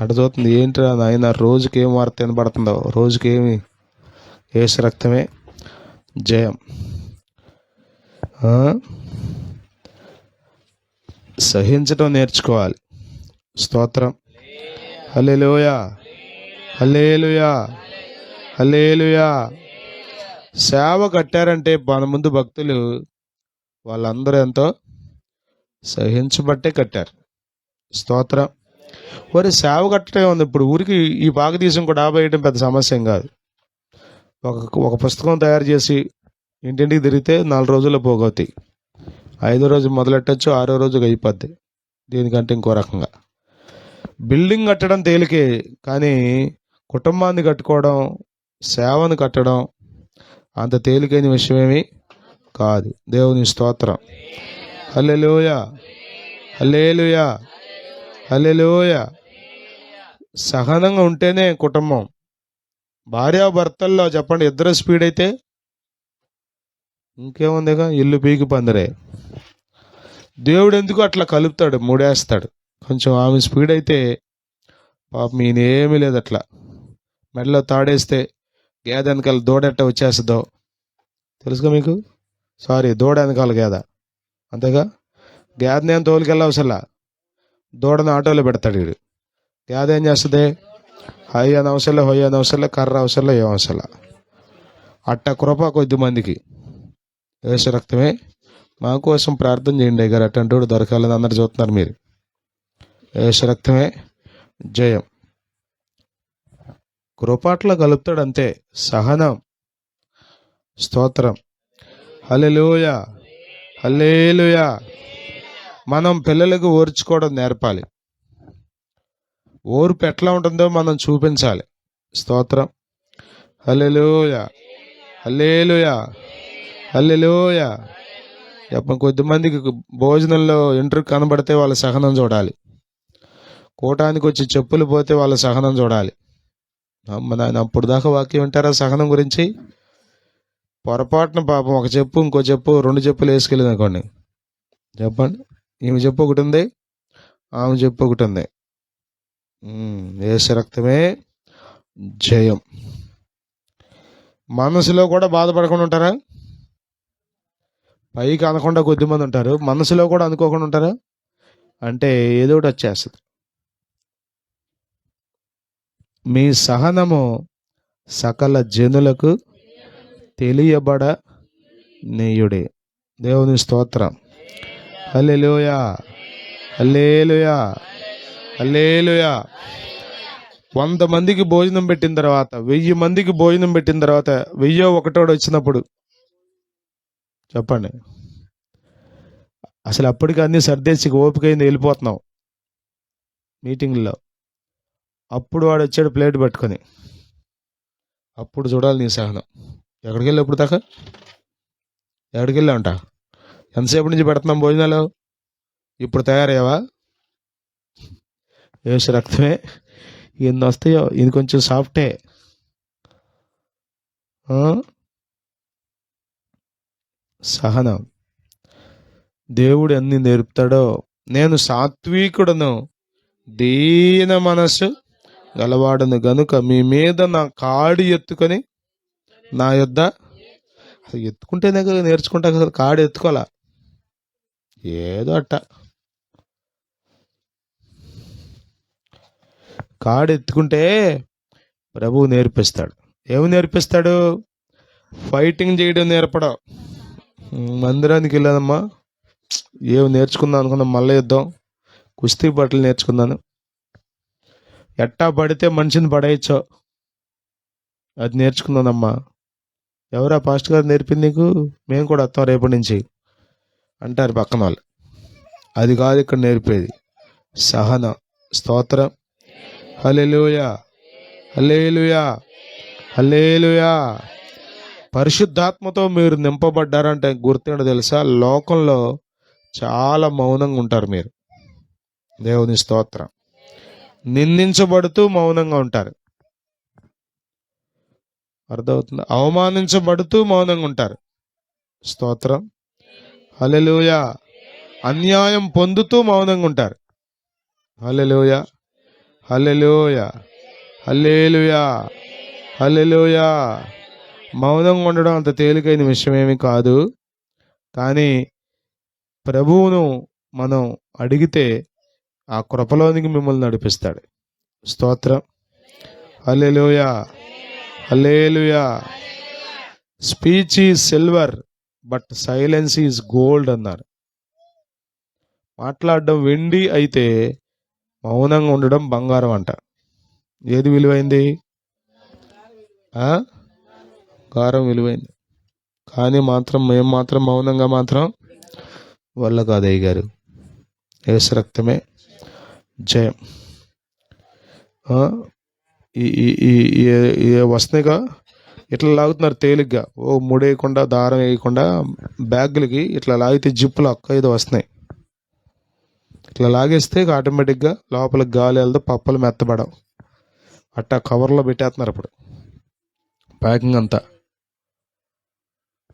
అడచూతుంది. ఏంటి ఆయన రోజుకి ఏం వార్త వినబడుతుందో, రోజుకి ఏమి. యేసు రక్తమే జయం. సహించటం నేర్చుకోవాలి. స్తోత్రం. హల్లెలూయా, హల్లెలూయా, హల్లెలూయా. సేవ కట్టారంటే మన ముందు భక్తులు వాళ్ళందరూ ఎంతో సహించబట్టే కట్టారు. స్తోత్రం. మరి సేవ కట్టడం ఉంది. ఇప్పుడు ఊరికి ఈ పాకదీసం కూడా వేయడం పెద్ద సమస్య ఏం కాదు. ఒక పుస్తకం తయారు చేసి ఇంటింటికి తిరిగితే 4 రోజుల్లో పోగవుతాయి. 5వ రోజు మొదలెట్టచ్చు, 6వ రోజుకి అయిపోద్ది. దీనికంటే ఇంకో రకంగా బిల్డింగ్ కట్టడం తేలికే, కానీ కుటుంబాన్ని కట్టుకోవడం, సేవను కట్టడం అంత తేలికైన విషయమేమి కాదు. దేవుని స్తోత్రం. హల్లెలూయా, హల్లెలూయా, హల్లెలూయా. సహనంగా ఉంటేనే కుటుంబం. భార్యాభర్తల్లో చెప్పండి, ఇద్దరు స్పీడ్ అయితే ఇంకేముందిగా, ఇల్లు పీకి పందిరే. దేవుడు ఎందుకు అట్లా కలుపుతాడు, మూడేస్తాడు. కొంచెం ఆమె స్పీడ్ అయితే పాపం ఈయనేమీ లేదు. అట్లా మెడలో తాడేస్తే గేదె వెనకాల దూడెట్ట వచ్చేస్తుందో తెలుసుగా మీకు. దూడ వెనకాల గేద, అంతేగా. గేదెని ఏం తోలుకెళ్ళవసలా, దూడని ఆటోలో పెడతాడు వీడు. గేదె ఏం చేస్తుంది, హై అని అవసరంలో, హొయ్యి అని అవసరంలో, కర్ర అవసరంలో, ఏం అవసరంలా. అట్ట కృప కొద్ది మందికి. యేసు రక్తమే. మా కోసం ప్రార్థన చేయండి గారు, అట్టంటూ దొరకాలని అందరు చూస్తున్నారు మీరు. యేసు రక్తమే జయం. కృపాట్లో కలుపుతాడు అంతే. సహనం. స్తోత్రం. హల్లెలూయా, హల్లెలూయా. మనం పిల్లలకు ఓర్చుకోవడం నేర్పాలి. ఓర్పు ఎట్లా ఉంటుందో మనం చూపించాలి. స్తోత్రం. హల్లెలూయా, హల్లెలూయా, హల్లెలూయా. కొద్దిమందికి భోజనంలో ఇంటర్వ్యూ కనబడితే వాళ్ళ సహనం చూడాలి. కూటానికి వచ్చి చెప్పులు పోతే వాళ్ళ సహనం చూడాలి. అమ్మ నాయన, అప్పుడు దాకా వాక్యం వింటారా సహనం గురించి? పొరపాటున పాపం ఒక చెప్పు, ఇంకో చెప్పు, 2 చెప్పులు వేసుకెళ్ళింది అనుకోండి. చెప్పండి, ఈమె చెప్పు ఒకటి ఉంది, ఆమె చెప్పు ఒకటి ఉంది. యేసు రక్తమే జయం. మనసులో కూడా బాధపడకుండా ఉంటారా? పైకి అనకుండా కొద్దిమంది ఉంటారు, మనసులో కూడా అనుకోకుండా ఉంటారా? అంటే ఏదో ఒకటి వచ్చేస్తుంది. మీ సహనము సకల జనులకు తెలియబడ నీయుడే. దేవుని స్తోత్రం. హల్లెలూయా, హల్లెలూయా, హల్లెలూయా. 100 మందికి భోజనం పెట్టిన తర్వాత, 1000 మందికి భోజనం పెట్టిన తర్వాత 1001 వచ్చినప్పుడు చెప్పండి, అసలు అప్పటికి అన్ని సర్దేసి ఓపిక అయింది, వెళ్ళిపోతున్నాం మీటింగ్లో. అప్పుడు వాడు వచ్చాడు ప్లేట్ పట్టుకొని. అప్పుడు చూడాలి నీ సహనం. ఎక్కడికి వెళ్ళి ఎప్పుడు దాకా, ఎక్కడికి వెళ్ళా ఉంటా? ఎంతసేపు నుంచి పెడుతున్నాం భోజనాలు? ఇప్పుడు తయారయ్యావా? యేసు రక్తమే. ఎన్ని వస్తాయో, ఇది కొంచెం సాఫ్టే. సహనం. దేవుడు ఎన్ని నేర్పుతాడో. నేను సాత్వికుడను, దీన మనస్సు గలవాడను గనుక మీ మీద నా కాడి ఎత్తుకొని నా యొద్ద, అసలు ఎత్తుకుంటేనే కదా నేర్చుకుంటా, అసలు కాడి ఎత్తుకోవాలా, ఏదో అట్ట కాడి ఎత్తుకుంటే ప్రభువు నేర్పిస్తాడు. ఏమి నేర్పిస్తాడు? ఫైటింగ్ చేయడం నేర్పడం. మందిరానికి వెళ్ళానమ్మా, ఏమి నేర్చుకుందాం అనుకున్నా, మళ్ళీ యుద్ధం, కుస్తీ బట్టలు నేర్చుకున్నాను. ఎట్టా పడితే మనిషిని పడేయచ్చో అది నేర్చుకున్నానమ్మా. ఎవరా పాస్ట్ గారు నేర్పింది నీకు? మేము కూడా వస్తాం రేపటి నుంచి అంటారు పక్కన వాళ్ళు. అది కాదు ఇక్కడ నేర్పేది, సహన. స్తోత్రం. హల్లెలూయా, హల్లెలూయా, హల్లెలూయా. పరిశుద్ధాత్మతో మీరు నింపబడ్డారంటే గుర్తేంటో తెలుసా? లోకంలో చాలా మౌనంగా ఉంటారు మీరు. దేవుని స్తోత్రం. నిందించబడుతూ మౌనంగా ఉంటారు. అర్థమవుతుంది? అవమానించబడుతూ మౌనంగా ఉంటారు. స్తోత్రం. హల్లెలూయా. అన్యాయం పొందుతూ మౌనంగా ఉంటారు. హల్లెలూయా, హల్లెలూయా, హల్లెలూయా, హల్లెలూయా. మౌనంగా ఉండడం అంత తేలికైన విషయమేమి కాదు. కానీ ప్రభువును మనం అడిగితే ఆ కృపలోనికి మిమ్మల్ని నడిపిస్తాడు. స్తోత్రం. Hallelujah, hallelujah. Speech is silver but silence is gold అన్నారు. మాట్లాడడం వెండి అయితే మౌనంగా ఉండడం బంగారం అంట. ఏది విలువైంది? బంగారం విలువైంది. కానీ మేము మాత్రం మౌనంగా మాత్రం వల్ల కాదు. అయ్య గారు, యేసు రక్తమే జయం. వస్తున్నాయిగా, ఇట్లా లాగుతున్నారు తేలిగ్గా. ముడేయకుండా, దారం వేయకుండా బ్యాగులకి ఇట్లా లాగితే జిప్పులు ఏదో వస్తున్నాయి. ఇట్లా లాగేస్తే ఆటోమేటిక్గా లోపలికి గాలి వెళ్తే పప్పలు మెత్తబడవు. అట్టా కవర్లో పెట్టేస్తున్నారు ఇప్పుడు ప్యాకింగ్ అంతా.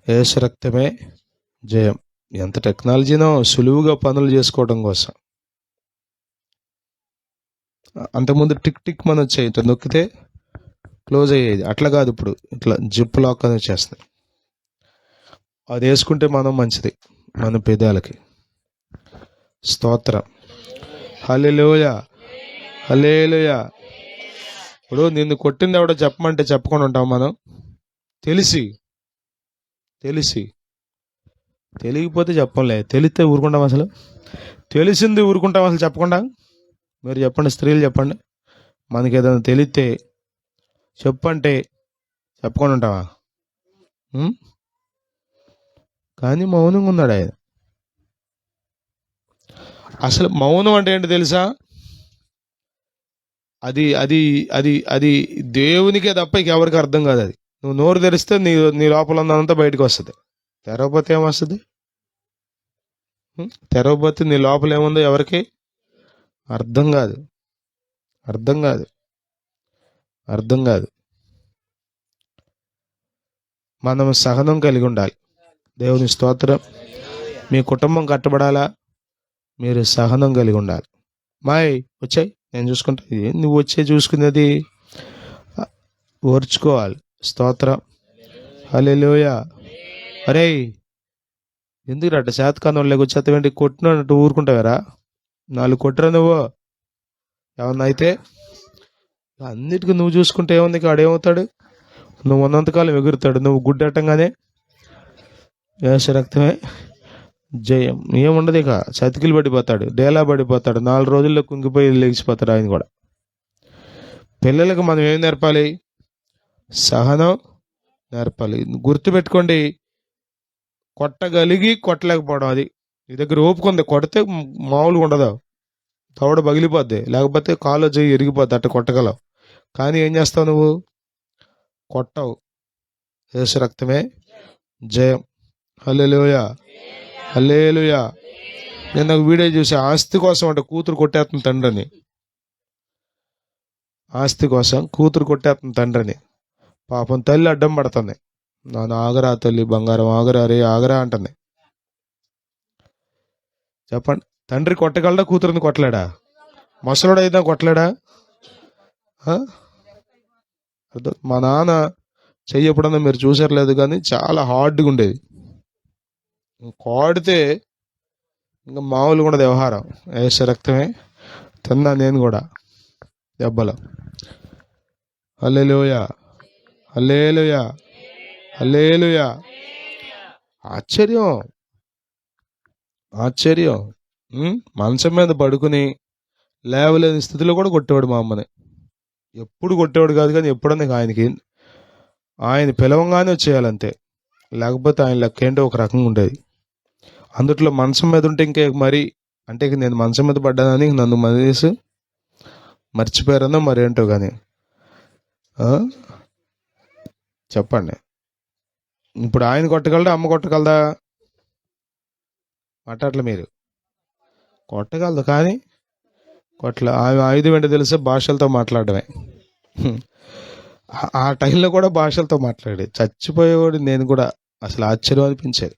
యేసు రక్తమే జయం. ఎంత టెక్నాలజీనో సులువుగా పనులు చేసుకోవడం కోసం. అంతకుముందు టిక్ టిక్ మనం వచ్చాయి, ఇట్లా నొక్కితే క్లోజ్ అయ్యేది. అట్లా కాదు, ఇప్పుడు ఇట్లా జిప్ లాక్ అని వచ్చేస్తుంది. అది వేసుకుంటే మనం మంచిది మన పెదాలకి. స్తోత్రం. హల్లెలూయా, హల్లెలూయా. ఇప్పుడు నిన్ను కొట్టింది ఎవడో చెప్పమంటే చెప్పకుండా ఉంటాం మనం? తెలియకపోతే చెప్పంలే, తెలిస్తే ఊరుకుంటాం అసలు? తెలిసింది ఊరుకుంటాం అసలు చెప్పకుండా? మీరు చెప్పండి, స్త్రీలు చెప్పండి. మనకి ఏదైనా తెలిస్తే చెప్పంటే చెప్పకుండా ఉంటావా? కానీ మౌనంగా ఉన్నాడు ఆయన. అసలు మౌనం అంటే ఏంటి తెలుసా? అది అది అది అది దేవునికే తప్ప ఎవరికి అర్థం కాదు. అది నువ్వు నోరు తెరిస్తే నీ లోపల ఉన్నదంతా బయటకు వస్తుంది. తెరవపోతే ఏమొస్తుంది? తెరవపోతే నీ లోపల ఏముందో ఎవరికి అర్థం కాదు. మనం సహనం కలిగి ఉండాలి. దేవుని స్తోత్రం. మీ కుటుంబం కట్టబడాలా? మీరు సహనం కలిగి ఉండాలి. మాయ్ వచ్చాయి, నేను చూసుకుంటా. నువ్వు వచ్చే చూసుకునేది ఓర్చుకోవాలి. స్తోత్రం. హల్లెలూయా. అరే, ఎందుకు రట్ట శాతకాన్ని వాళ్ళకి వచ్చేంటి? కొట్టినట్టు ఊరుకుంటావారా? 4 కొట్టరా నువ్వు? ఏమన్నా అయితే అన్నిటికీ నువ్వు చూసుకుంటే ఏముంది? ఆడేమవుతాడు? నువ్వు ఉన్నంతకాలం ఎగురుతాడు. నువ్వు గుడ్డట్టంగానే యేసు రక్తమే జయం. ఏముండదు ఇక. చతికిలు పడిపోతాడు, డేలా పడిపోతాడు. 4 రోజుల్లో కుంగిపోయి లేచిపోతాడు ఆయన కూడా. పిల్లలకు మనం ఏం నేర్పాలి? సహనం నేర్పాలి. గుర్తుపెట్టుకోండి, కొట్టగలిగి కొట్టలేకపోవడం అది. నీ దగ్గర ఓపుకుంది, కొడితే మామూలుగా ఉండదు, తవడ పగిలిపోద్ది, లేకపోతే కాలో చేయి ఎరిగిపోద్ది. అట్ట కొట్టగలవు. కానీ ఏం చేస్తావు నువ్వు? కొట్టవు. యేసు రక్తమే జయం. హల్లెలూయా, హల్లెలూయా. నేను నాకు వీడియో చూసి, ఆస్తి కోసం అంటే కూతురు కొట్టేస్తుంది తండ్రిని. ఆస్తి కోసం కూతురు కొట్టేస్తుంది తండ్రిని. పాపం తల్లి అడ్డం పడుతుంది. నాన్న ఆగరా తల్లి, బంగారం ఆగరా, రే ఆగరా అంటుంది. చెప్పండి, తండ్రి కొట్టగలడా? కూతురుని కొట్టలేడా? ముసలోడు అయినా కొట్టలేడా? అర్థం. మా నాన్న చెయ్యి ఎప్పుడన్నా మీరు చూసారు లేదు, కానీ చాలా హార్డ్గా ఉండేది. కోడితే ఇంకా మామూలుగా ఉండదు వ్యవహారం. వేసే రక్తమే తిన్నా నేను కూడా దెబ్బలు. హల్లెలూయా, హల్లెలూయా, హల్లెలూయా. ఆశ్చర్యం, ఆశ్చర్యం. మంచం మీద పడుకుని లేవలేని స్థితిలో కూడా కొట్టేవాడు మా అమ్మని. ఎప్పుడు కొట్టేవాడు కాదు, కానీ ఎప్పుడన్నా ఆయన పిలవంగానే వచ్చేయాలంతే, లేకపోతే ఆయన లెక్క ఏంటో ఒక రకంగా ఉండేది. అందుట్లో మంచం మీద ఉంటే ఇంకా మరి అంటే నేను మంచం మీద పడ్డానని నన్ను మనిషి మర్చిపోయారన్నా మరేంటో కానీ చెప్పండి. ఇప్పుడు ఆయన కొట్టగలడా, అమ్మ కొట్టగలదా? మాట్లాడలే మీరు. కొట్టగలదు, కానీ ఆమె ఆయుధం ఏంటో తెలిసే భాషలతో మాట్లాడమే. ఆ టైంలో కూడా భాషలతో మాట్లాడే చచ్చిపోయేవాడు నేను కూడా. అసలు ఆశ్చర్యం అనిపించేది.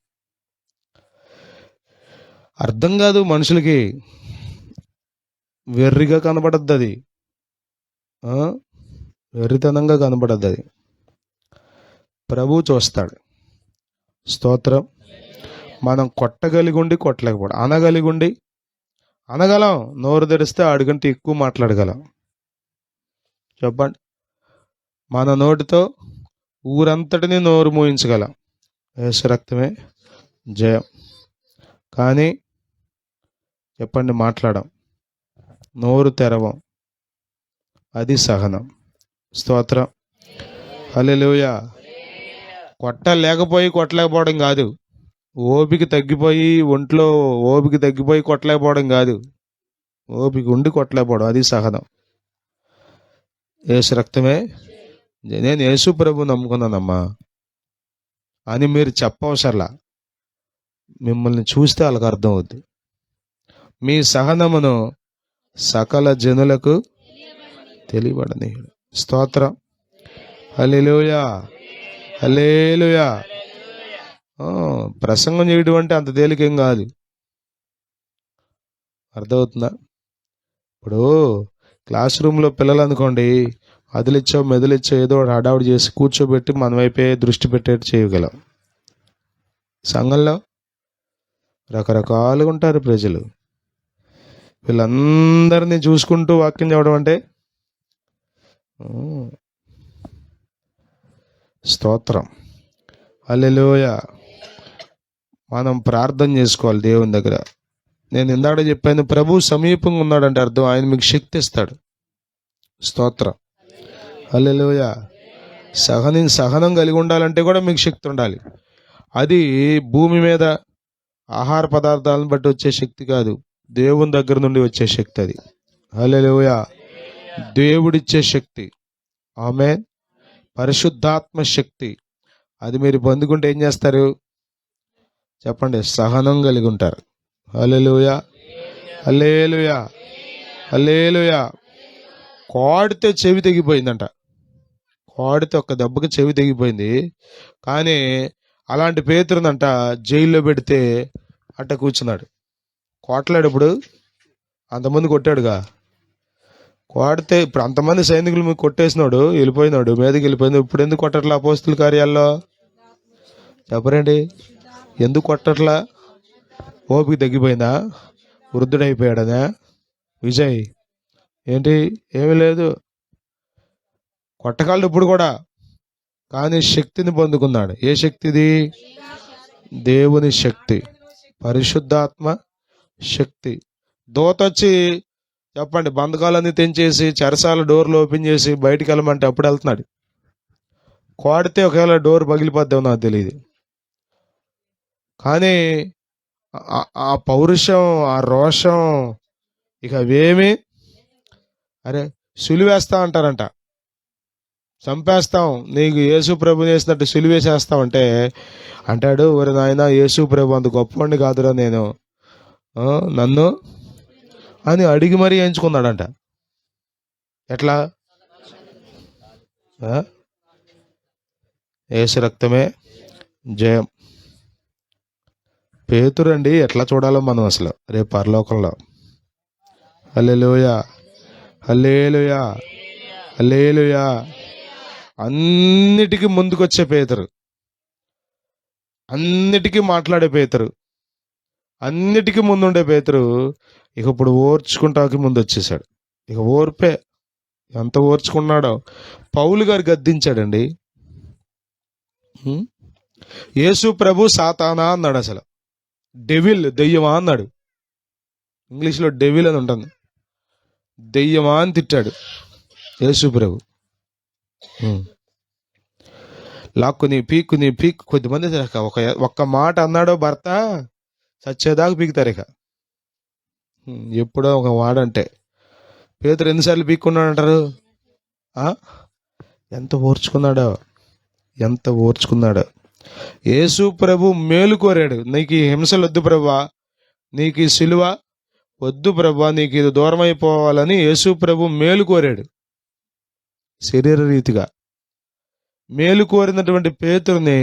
అర్థం కాదు మనుషులకి, వెర్రిగా కనబడద్దు అది, వెర్రితనంగా కనబడద్దు అది. ప్రభువు చూస్తాడు. స్తోత్రం. మనం కొట్టగలిగి ఉండి కొట్టలేకపోవడం, అనగలం. నోరు తెరిస్తే ఆడికంటే ఎక్కువ మాట్లాడగలం. చెప్పండి. మన నోటితో ఊరంతటిని నోరు మూయించగలం. యేసు రక్తమే జయం. కానీ చెప్పండి, మాట్లాడం, నోరు తెరవం, అది సహనం. స్తోత్రం. హల్లెలూయా. కొట్టలేకపోవడం కాదు, ఓపిక తగ్గిపోయి ఒంట్లో ఓపిక తగ్గిపోయి కొట్టలేకపోవడం కాదు, ఓపిక ఉండి కొట్టలేకపోవడం, అది సహనం. యేసు రక్తమే. నేను యేసు ప్రభు నమ్ముకున్నానమ్మా అని మీరు చెప్పవసరలా, మిమ్మల్ని చూస్తే వాళ్ళకి అర్థం అవుద్ది. మీ సహనమును సకల జనులకు తెలియబడని. స్తోత్రం. హల్లెలూయా, హల్లెలూయా. ప్రసంగం చేయడం అంటే అంత తేలికేం కాదు. అర్థమవుతుందా? ఇప్పుడు క్లాస్ రూమ్లో పిల్లలు అనుకోండి, అదిలిచ్చావు మెదిలిచ్చావు ఏదో హడావుడి చేసి కూర్చోబెట్టి మన వైపే దృష్టి పెట్టేట్టు చేయగలం. సంఘంలో రకరకాలుగా ఉంటారు ప్రజలు. వీళ్ళందరినీ చూసుకుంటూ వాక్యం చెప్పడం అంటే స్తోత్రం. హల్లెలూయా. మనం ప్రార్థన చేసుకోవాలి దేవుని దగ్గర. నేను ఇందాక చెప్పాను, ప్రభు సమీపంగా ఉన్నాడంటే అర్థం ఆయన మీకు శక్తి ఇస్తాడు. స్తోత్రం. హల్లెలూయా. సహనం కలిగి ఉండాలంటే కూడా మీకు శక్తి ఉండాలి. అది భూమి మీద ఆహార పదార్థాలను బట్టి వచ్చే శక్తి కాదు, దేవుని దగ్గర నుండి వచ్చే శక్తి అది. హల్లెలూయా. దేవుడిచ్చే శక్తి. ఆమేన్. పరిశుద్ధాత్మ శక్తి. అది మీరు పొందుకుంటే ఏం చేస్తారు చెప్పండి? సహనం కలిగి ఉంటారు. హల్లెలూయా, హల్లెలూయా, హల్లెలూయా. కోడితే చెవి తెగిపోయిందంట. కోడితే ఒక్క దెబ్బకి చెవి తెగిపోయింది. కానీ అలాంటి పేతురునంట జైల్లో పెడితే అట్ట కూర్చున్నాడు. కొట్టలేడు. ఇప్పుడు అంతమంది కొట్టాడుగా. కొడితే ఇప్పుడు అంతమంది సైనికులు మీకు కొట్టేసినాడు, వెళ్ళిపోయినాడు, మీదకి వెళ్ళిపోయింది. ఇప్పుడు ఎందుకు కొట్టట్లా అపోస్తుల కార్యాల్లో? చెప్పరండి, ఎందుకు కొట్టట్లా? ఓపిక తగ్గిపోయిందా? వృద్ధుడైపోయాడనా? విజయ్ ఏంటి? ఏమీ లేదు, కొట్టగలడు ఇప్పుడు కూడా, కానీ శక్తిని పొందుకున్నాడు. ఏ శక్తిది? దేవుని శక్తి, పరిశుద్ధాత్మ శక్తి. దూత వచ్చి చెప్పండి బంధకాలన్నీ తెంచేసి చెరసాల డోర్లు ఓపెన్ చేసి బయటికి వెళ్ళమంటే అప్పుడు వెళ్తున్నాడు. కోడితే ఒకవేళ డోర్ పగిలిపోద్దాం నాకు తెలియదు. కానీ ఆ పౌరుషం, ఆ రోషం, ఇక అవేమి, అరే సులివేస్తా అంటారంట, చంపేస్తాం, నీకు యేసు ప్రభు చేసినట్టు సులివేసేస్తామంటే అంటాడు, ఒరి నాయన యేసు ప్రభు అంత గొప్పవాడిని కాదురా నేను, నన్ను అని అడిగి మరీ ఎంచుకున్నాడంట. ఎట్లా? యేసు రక్తమే జయం. పేతురండి ఎట్లా చూడాలో మనం అసలు రేపు పరలోకంలో. హల్లెలూయా. హల్లెలూయా, హల్లెలూయా. అన్నిటికీ ముందుకొచ్చే పేతురు, అన్నిటికీ మాట్లాడే పేతురు, అన్నిటికీ ముందుండే పేతురు ఇక ఇప్పుడు ఓర్చుకుంటాకి ముందు వచ్చేసాడు. ఇక ఓర్పే, ఎంత ఓర్చుకున్నాడో. పౌలు గారు గద్దించాడండి. యేసు ప్రభు సాతానా అన్నాడు. అసలు డెవిల్, దెయ్యమా అన్నాడు. ఇంగ్లీష్లో డెవిల్ అని ఉంటుంది. దెయ్యమా అని తిట్టాడు యేసు ప్రభు. లాక్కుని పీక్కుని కొద్దిమంది ఒక్క మాట అన్నాడో భర్త చచ్చేదాకా పీకుతారు. ఇక ఎప్పుడో ఒక వాడంటే పేతురు ఎన్నిసార్లు పీక్కున్నాడు అంటారు. ఎంత ఓర్చుకున్నాడో, ఎంత ఓర్చుకున్నాడో. యేసు ప్రభు మేలు కోరాడు. నీకు ఈ హింసలు వద్దు ప్రభా, నీకు ఈ సిలువ వద్దు ప్రభా, నీకు ఇది దూరం అయిపోవాలని యేసు ప్రభు మేలు కోరాడు. శరీర రీతిగా మేలు కోరినటువంటి పేతురుని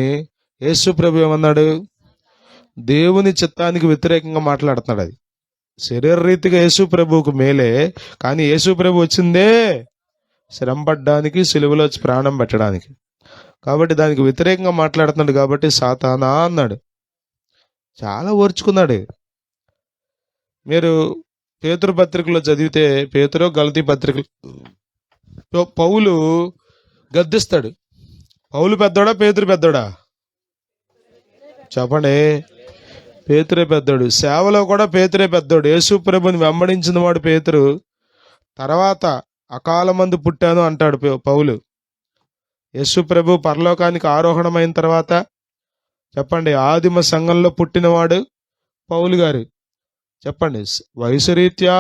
యేసు ప్రభు ఏమన్నాడు? దేవుని చిత్తానికి వ్యతిరేకంగా మాట్లాడుతున్నాడు. అది శరీర రీతిగా యేసు ప్రభువుకు మేలే, కానీ యేసు ప్రభు వచ్చిందే శ్రమపడ్డానికి, సిలువలో ప్రాణం పెట్టడానికి. కాబట్టి దానికి వ్యతిరేకంగా మాట్లాడుతున్నాడు. కాబట్టి సాతానా అన్నాడు. చాలా ఓర్చుకున్నాడు. మీరు పేతురు పత్రికలో చదివితే, పేతురు గలతీ పత్రికలు పౌలు గద్దిస్తాడు. పౌలు పెద్దోడా పేతురు పెద్దోడా? చెప్పండి. పేతురే పెద్దోడు. సేవలో కూడా పేతురే పెద్దోడు. యేసు ప్రభుని వెంబడించిన వాడు పేతురు. తర్వాత అకాలమందు పుట్టాను అంటాడు పౌలు. యేసు ప్రభు పరలోకానికి ఆరోహణమైన తర్వాత చెప్పండి, ఆదిమ సంఘంలో పుట్టినవాడు పౌలు గారు. చెప్పండి, వయసు రీత్యా,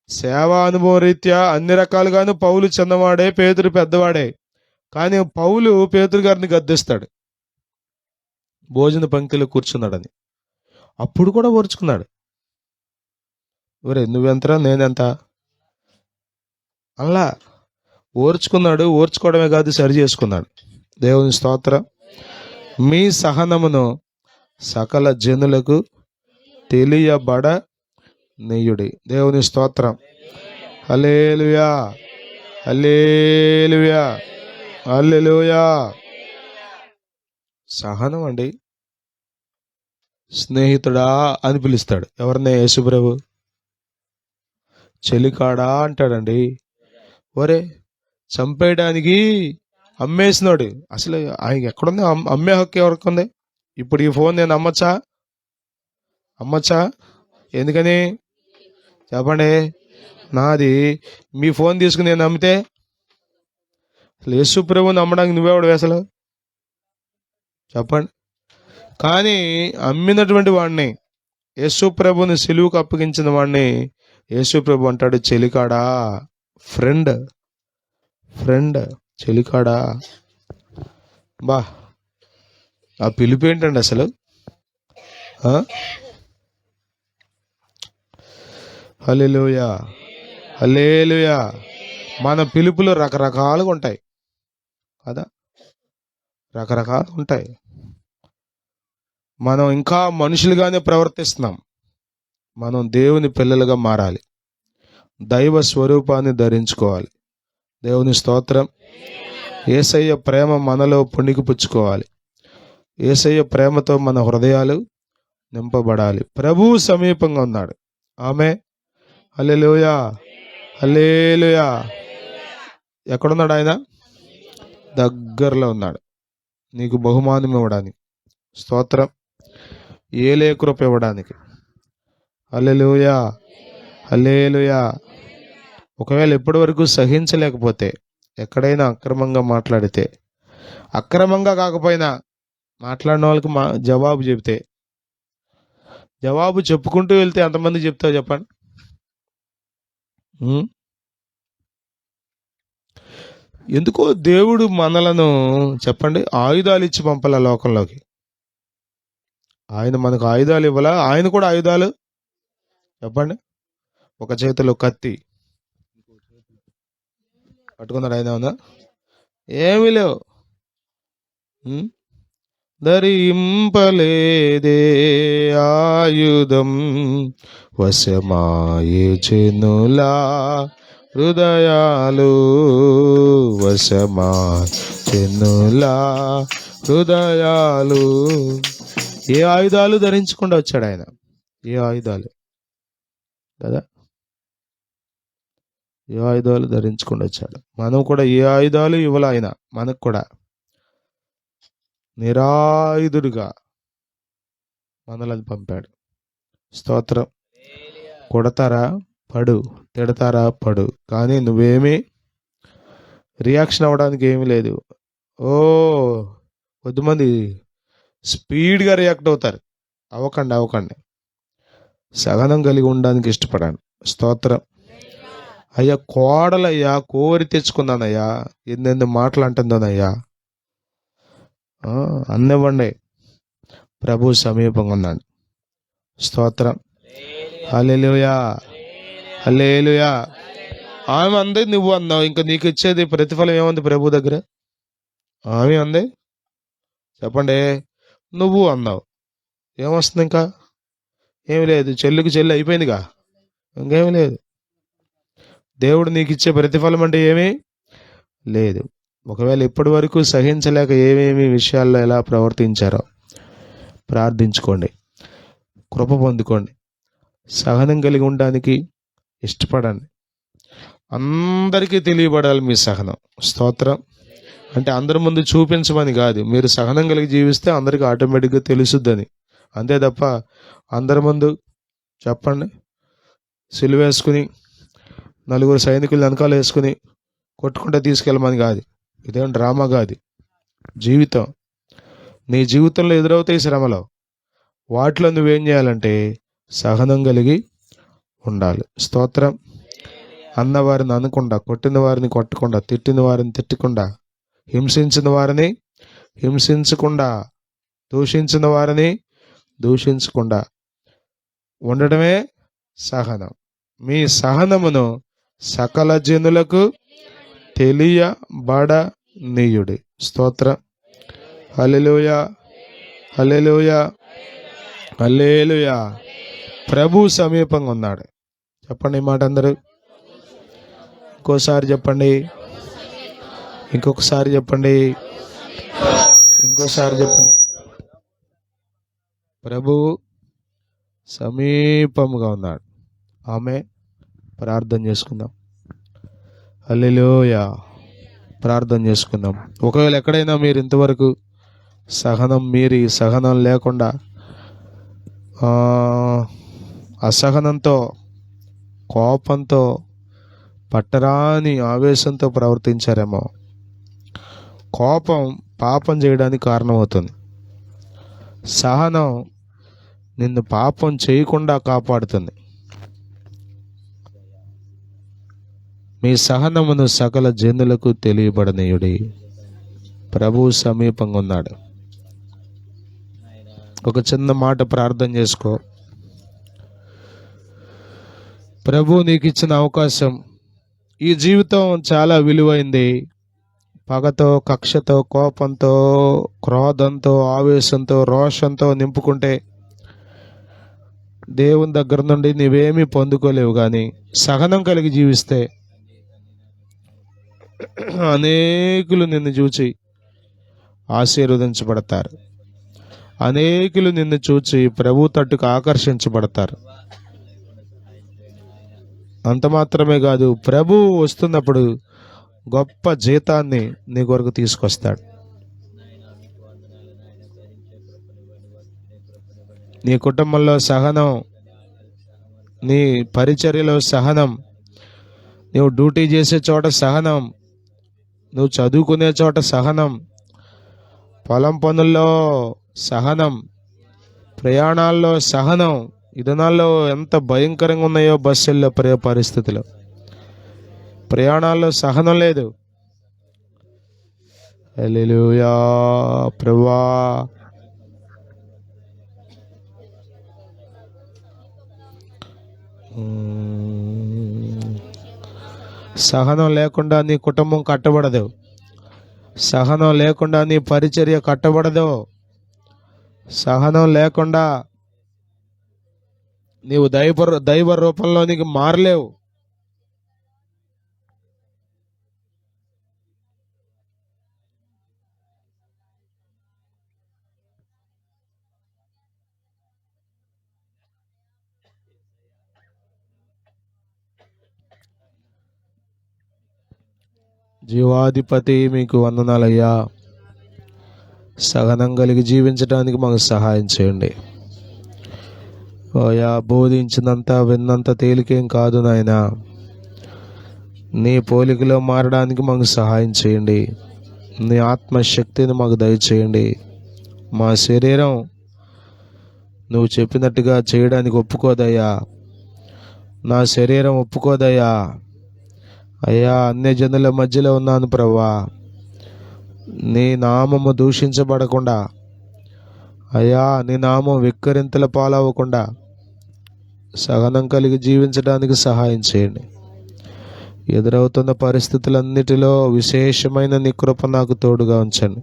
సేవా అనుభవ రీత్యా అన్ని రకాలుగాను పౌలు చిన్నవాడే, పేతురు పెద్దవాడే. కానీ పౌలు పేతురు గారిని గద్దిస్తాడు, భోజన పంక్తిలో కూర్చున్నాడని. అప్పుడు కూడా ఓర్చుకున్నాడు. నువ్వెంతరా నేనెంత అలా ఓర్చుకున్నాడు. ఓర్చుకోవడమే కాదు, సరి చేసుకున్నాడు. దేవుని స్తోత్రం. మీ సహనమును సకల జనులకు తెలియబడ నెయ్యుడి. దేవుని స్తోత్రం. హల్లెలూయా, హల్లెలూయా, హల్లెలూయా. సహనం అండి. స్నేహితుడా అని పిలుస్తాడు ఎవరినే? యేసుప్రభు. చెలికాడా అంటాడండి. ఒరే, చంపేయడానికి అమ్మేసినాడు. అసలు ఆయనకి ఎక్కడుంది అమ్మే హక్కు? ఎవరికి ఉంది? ఇప్పుడు ఈ ఫోన్ నేను అమ్మచ్చా? ఎందుకని చెప్పండి. నాది. మీ ఫోన్ తీసుకుని నేను అమ్మితే అసలు యేసు ప్రభువుని అమ్మడానికి నువ్వెవడు అసలు? చెప్పండి. కానీ అమ్మినటువంటి వాడిని, యేసు ప్రభుని సిలువుకు అప్పగించిన వాడిని యేసు ప్రభు అంటాడు చెలికాడా. ఫ్రెండ్, చెలికాడా. బా, ఆ పిలుపు ఏంటండి అసలు? హల్లెలూయా, హల్లెలూయా. మన పిలుపులు రకరకాలుగా ఉంటాయి కదా, రకరకాలుగా ఉంటాయి. మనం ఇంకా మనుషులుగానే ప్రవర్తిస్తున్నాం. మనం దేవుని పిల్లలుగా మారాలి. దైవ స్వరూపాన్ని ధరించుకోవాలి. దేవుని స్తోత్రం. యేసయ్య ప్రేమ మనలో పుణికిపుచ్చుకోవాలి. యేసయ్య ప్రేమతో మన హృదయాలు నింపబడాలి. ప్రభువు సమీపంగా ఉన్నాడు. ఆమె హల్లెలూయా, హల్లెలూయా. ఎక్కడున్నాడు ఆయన? దగ్గరలో ఉన్నాడు, నీకు బహుమానం ఇవ్వడానికి. స్తోత్రం. ఏలే కృప ఇవ్వడానికి. హల్లెలూయా, హల్లెలూయా. ఒకవేళ ఎప్పటి వరకు సహించలేకపోతే, ఎక్కడైనా అక్రమంగా మాట్లాడితే, అక్రమంగా కాకపోయినా మాట్లాడిన వాళ్ళకి జవాబు చెబితే, జవాబు చెప్పుకుంటూ వెళ్తే ఎంతమంది చెప్తావు చెప్పండి? ఎందుకో దేవుడు మనలను చెప్పండి ఆయుధాలు ఇచ్చి పంపాల లోకంలోకి. ఆయన మనకు ఆయుధాలు ఇవ్వాలా? ఆయన కూడా ఆయుధాలు చెప్పండి. ఒక చేతిలో కత్తి పట్టుకున్నాడు ఆయన. ఏమీ లేవు. ధరింపలేదే ఆయుధం, వశమాయే జనులా హృదయాలు, వశమాయనులా హృదయాలు. ఏ ఆయుధాలు ధరించకుండా వచ్చాడు ఆయన? ఏ ఆయుధాలు కదా, ఏ ఆయుధాలు ధరించకుండా వచ్చాడు? మనం కూడా ఏ ఆయుధాలు ఇవ్వాలి ఆయన మనకు కూడా. నిరాయుధుడిగా మనల్ని పంపాడు. స్తోత్రం. కొడతారా పడు, తిడతారా పడు, కానీ నువ్వేమీ రియాక్షన్ అవ్వడానికి ఏమీ లేదు. కొద్దిమంది స్పీడ్గా రియాక్ట్ అవుతారు. అవ్వకండి. సహనం కలిగి ఉండడానికి ఇష్టపడాను. స్తోత్రం. అయ్యా కోడలయ్యా, కోరి తెచ్చుకున్నానయ్యా, ఎన్నెన్ని మాటలు అంటుందోనయ్యా, అన్నివ్వండి. ప్రభు సమీపంగా ఉన్నాడు. స్తోత్రం. హల్లెలూయా, హల్లెలూయా. ఆమె అంది, నువ్వు అన్నావు, ఇంకా నీకు ఇచ్చేది ప్రతిఫలం ఏముంది ప్రభు దగ్గర? ఆమె అంది, చెప్పండి, నువ్వు అన్నావు, ఏమొస్తుంది? ఇంకా ఏమి లేదు. చెల్లికి చెల్లి అయిపోయిందిగా, ఇంకేమీ లేదు. దేవుడు నీకు ఇచ్చే ప్రతిఫలం అంటే ఏమీ లేదు. ఒకవేళ ఇప్పటి వరకు సహించలేక ఏమేమి విషయాల్లో ఎలా ప్రవర్తించారో ప్రార్థించుకోండి, కృప పొందుకోండి, సహనం కలిగి ఉండడానికి ఇష్టపడండి. అందరికీ తెలియబడాలి మీ సహనం. స్తోత్రం. అంటే అందరి ముందు చూపించమని కాదు, మీరు సహనం కలిగి జీవిస్తే అందరికీ ఆటోమేటిక్గా తెలుసుద్దని, అంతే తప్ప అందరి ముందు చెప్పండి సిలువేసుకుని నలుగురు సైనికులు వెనకాల వేసుకుని కొట్టుకుంటే తీసుకెళ్ళమని కాదు. ఇదేం డ్రామా కాదు, జీవితం. నీ జీవితంలో ఎదురవుతాయి శ్రమలో, వాటిలో నువ్వేం చేయాలంటే సహనం కలిగి ఉండాలి. స్తోత్రం. అన్నవారిని అనకుండా, కొట్టిన వారిని కొట్టకుండా, తిట్టిన వారిని తిట్టకుండా, హింసించిన వారిని హింసించకుండా, దూషించిన వారిని దూషించకుండా ఉండడమే సహనం. మీ సహనమును సకల జనులకు తెలియబడనీయుడి. స్తోత్రం. హల్లెలూయా, హల్లెలూయా, హల్లెలూయా. ప్రభు సమీపంగా ఉన్నాడు. చెప్పండి ఈ మాట అందరూ. ఇంకోసారి చెప్పండి, ఇంకొకసారి చెప్పండి, ఇంకోసారి చెప్పండి. ప్రభువు సమీపంగా ఉన్నాడు. ఆమె ప్రార్థన చేసుకుందాం. హల్లెలూయా. ప్రార్థన చేసుకుందాం. ఒకవేళ ఎక్కడైనా మీరు ఇంతవరకు సహనం మీరి, సహనం లేకుండా అసహనంతో, కోపంతో, పట్టరాని ఆవేశంతో ప్రవర్తించారేమో. కోపం పాపం చేయడానికి కారణమవుతుంది. సహనం నిన్ను పాపం చేయకుండా కాపాడుతుంది. మీ సహనమును సకల జనులకు తెలియబడనీయుడి. ప్రభు సమీపంగా ఉన్నాడు. ఒక చిన్న మాట ప్రార్థన చేసుకో. ప్రభు నీకు ఇచ్చిన అవకాశం. ఈ జీవితం చాలా విలువైంది. పగతో, కక్షతో, కోపంతో, క్రోధంతో, ఆవేశంతో, రోషంతో నింపుకుంటే దేవుని దగ్గర నుండి నీవేమీ పొందుకోలేవు. కానీ సహనం కలిగి జీవిస్తే అనేకులు నిన్ను చూచి ఆశీర్వదించబడతారు. అనేకులు నిన్ను చూచి ప్రభు తట్టుకు ఆకర్షించబడతారు. అంత మాత్రమే కాదు, ప్రభు వస్తున్నప్పుడు గొప్ప జీతాన్ని నీ కొరకు తీసుకొస్తాడు. నీ కుటుంబంలో సహనం, నీ పరిచర్యలో సహనం, నువ్వు డ్యూటీ చేసే చోట సహనం, నువ్వు చదువుకునే చోట సహనం, పొలం పనుల్లో సహనం, ప్రయాణాల్లో సహనం. ఈ దినాల్లో ఎంత భయంకరంగా ఉన్నాయో బస్సుల్లో పరిస్థితులు. ప్రయాణాల్లో సహనం లేదు. హల్లెలూయా. ప్రభువా సహనం లేకుండా నీ కుటుంబం కట్టబడదు. సహనం లేకుండా నీ పరిచర్య కట్టబడదు. సహనం లేకుండా నీవు దైవ రూపంలోనికి మారలేవు. జీవాధిపతి మీకు వందనాలయ్యా. సహనం కలిగి జీవించడానికి మాకు సహాయం చేయండి. ఓయా, బోధించినంత విన్నంత తేలికేం కాదు నాయనా. నీ పోలికలో మారడానికి మాకు సహాయం చేయండి. నీ ఆత్మశక్తిని మాకు దయచేయండి. మా శరీరం నువ్వు చెప్పినట్టుగా చేయడానికి ఒప్పుకోదయ్యా. నా శరీరం ఒప్పుకోదయ్యా. అయ్యా, అన్యజనుల మధ్యలో ఉన్నాను ప్రభువా. నీ నామము దూషించబడకుండా, అయ్యా నీ నామం విక్కరింతల పాలవ్వకుండా సహనం కలిగి జీవించడానికి సహాయం చేయండి. ఎదురవుతున్న పరిస్థితులన్నిటిలో విశేషమైన నీ కృప నాకు తోడుగా ఉంచండి.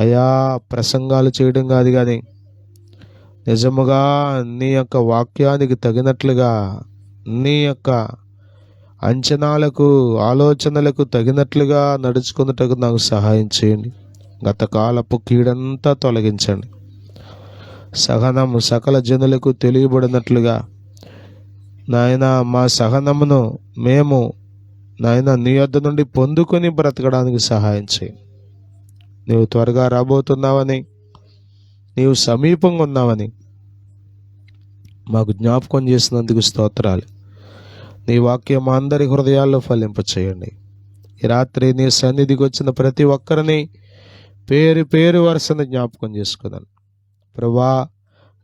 అయ్యా, ప్రసంగాలు చేయడం కాదు కానీ నిజముగా నీ యొక్క వాక్యానికి తగినట్లుగా, నీ యొక్క అంచనాలకు ఆలోచనలకు తగినట్లుగా నడుచుకున్నట్టుకు నాకు సహాయం చేయండి. గతకాలపు కీడంతా తొలగించండి. సహనము సకల జనులకు తెలియబడినట్లుగా నాయన మా సహనమును మేము నాయన నీ యొద్ద నుండి పొందుకొని బ్రతకడానికి సహాయం చేయండి. నీవు త్వరగా రాబోతున్నావని, నీవు సమీపంగా ఉన్నావని మాకు జ్ఞాపకం చేసినందుకు స్తోత్రాలు. నీ వాక్యం మా అందరి హృదయాల్లో ఫలింపచేయండి. ఈ రాత్రి నీ సన్నిధికి వచ్చిన ప్రతి ఒక్కరిని పేరు పేరు వరుసను జ్ఞాపకం చేసుకున్నాను ప్రభా.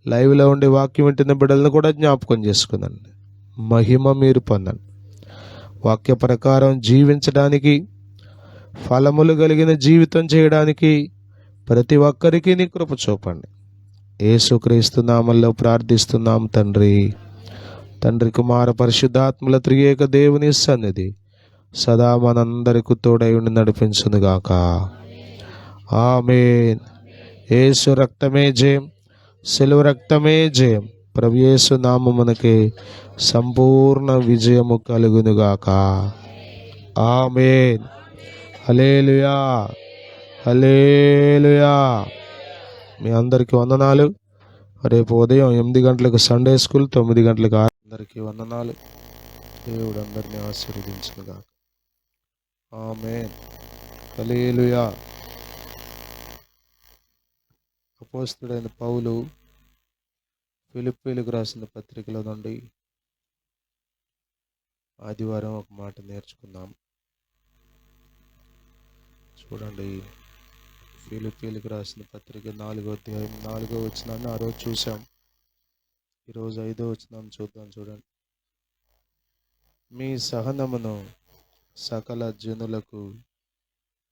లైవ్లో ఉండి వాక్యం వింటున్న బిడ్డలను కూడా జ్ఞాపకం చేసుకున్నాను. మహిమ మీరు పొందండి. వాక్య ప్రకారం జీవించడానికి, ఫలములు కలిగిన జీవితం చేయడానికి ప్రతి ఒక్కరికి నీ కృప చూపండి. యేసుక్రీస్తు నామములో ప్రార్థిస్తున్నాం తండ్రి. తండ్రి, కుమార, పరిశుద్ధాత్మల త్రియేక దేవుని సన్నిధి సదా మనందరికి తోడై ఉండి నడిపించునుగాక. ఆమేన్. యేసు రక్తమే జయం, సిలువ రక్తమే జయం. ప్రభు యేసు నామమునకే సంపూర్ణ విజయము కలుగునుగాక. ఆమేన్. హల్లెలూయా, హల్లెలూయా. మీ అందరికీ వందనాలు. రేపు ఉదయం 8 గంటలకు సండే స్కూల్, 9 గంటలకు అందరికీ వందనాలు. దేవుడు అందరినీ ఆశీర్వదించునుగాక. ఆమేన్. హల్లెలూయా. అపోస్తలుడైన పౌలు ఫిలిప్పీలకు రాసిన పత్రికలో నుండి ఆదివారం ఒక మాట నేర్చుకుందాం. చూడండి, ఫిలిప్పీలకు రాసిన పత్రిక 4వ అధ్యాయం 4వ వచనాన్ని ఆ రోజు చూసాం. ఈరోజు 5వ వచనాన్ని చూద్దాం. చూడండి. మీ సహనమును సకల జనులకు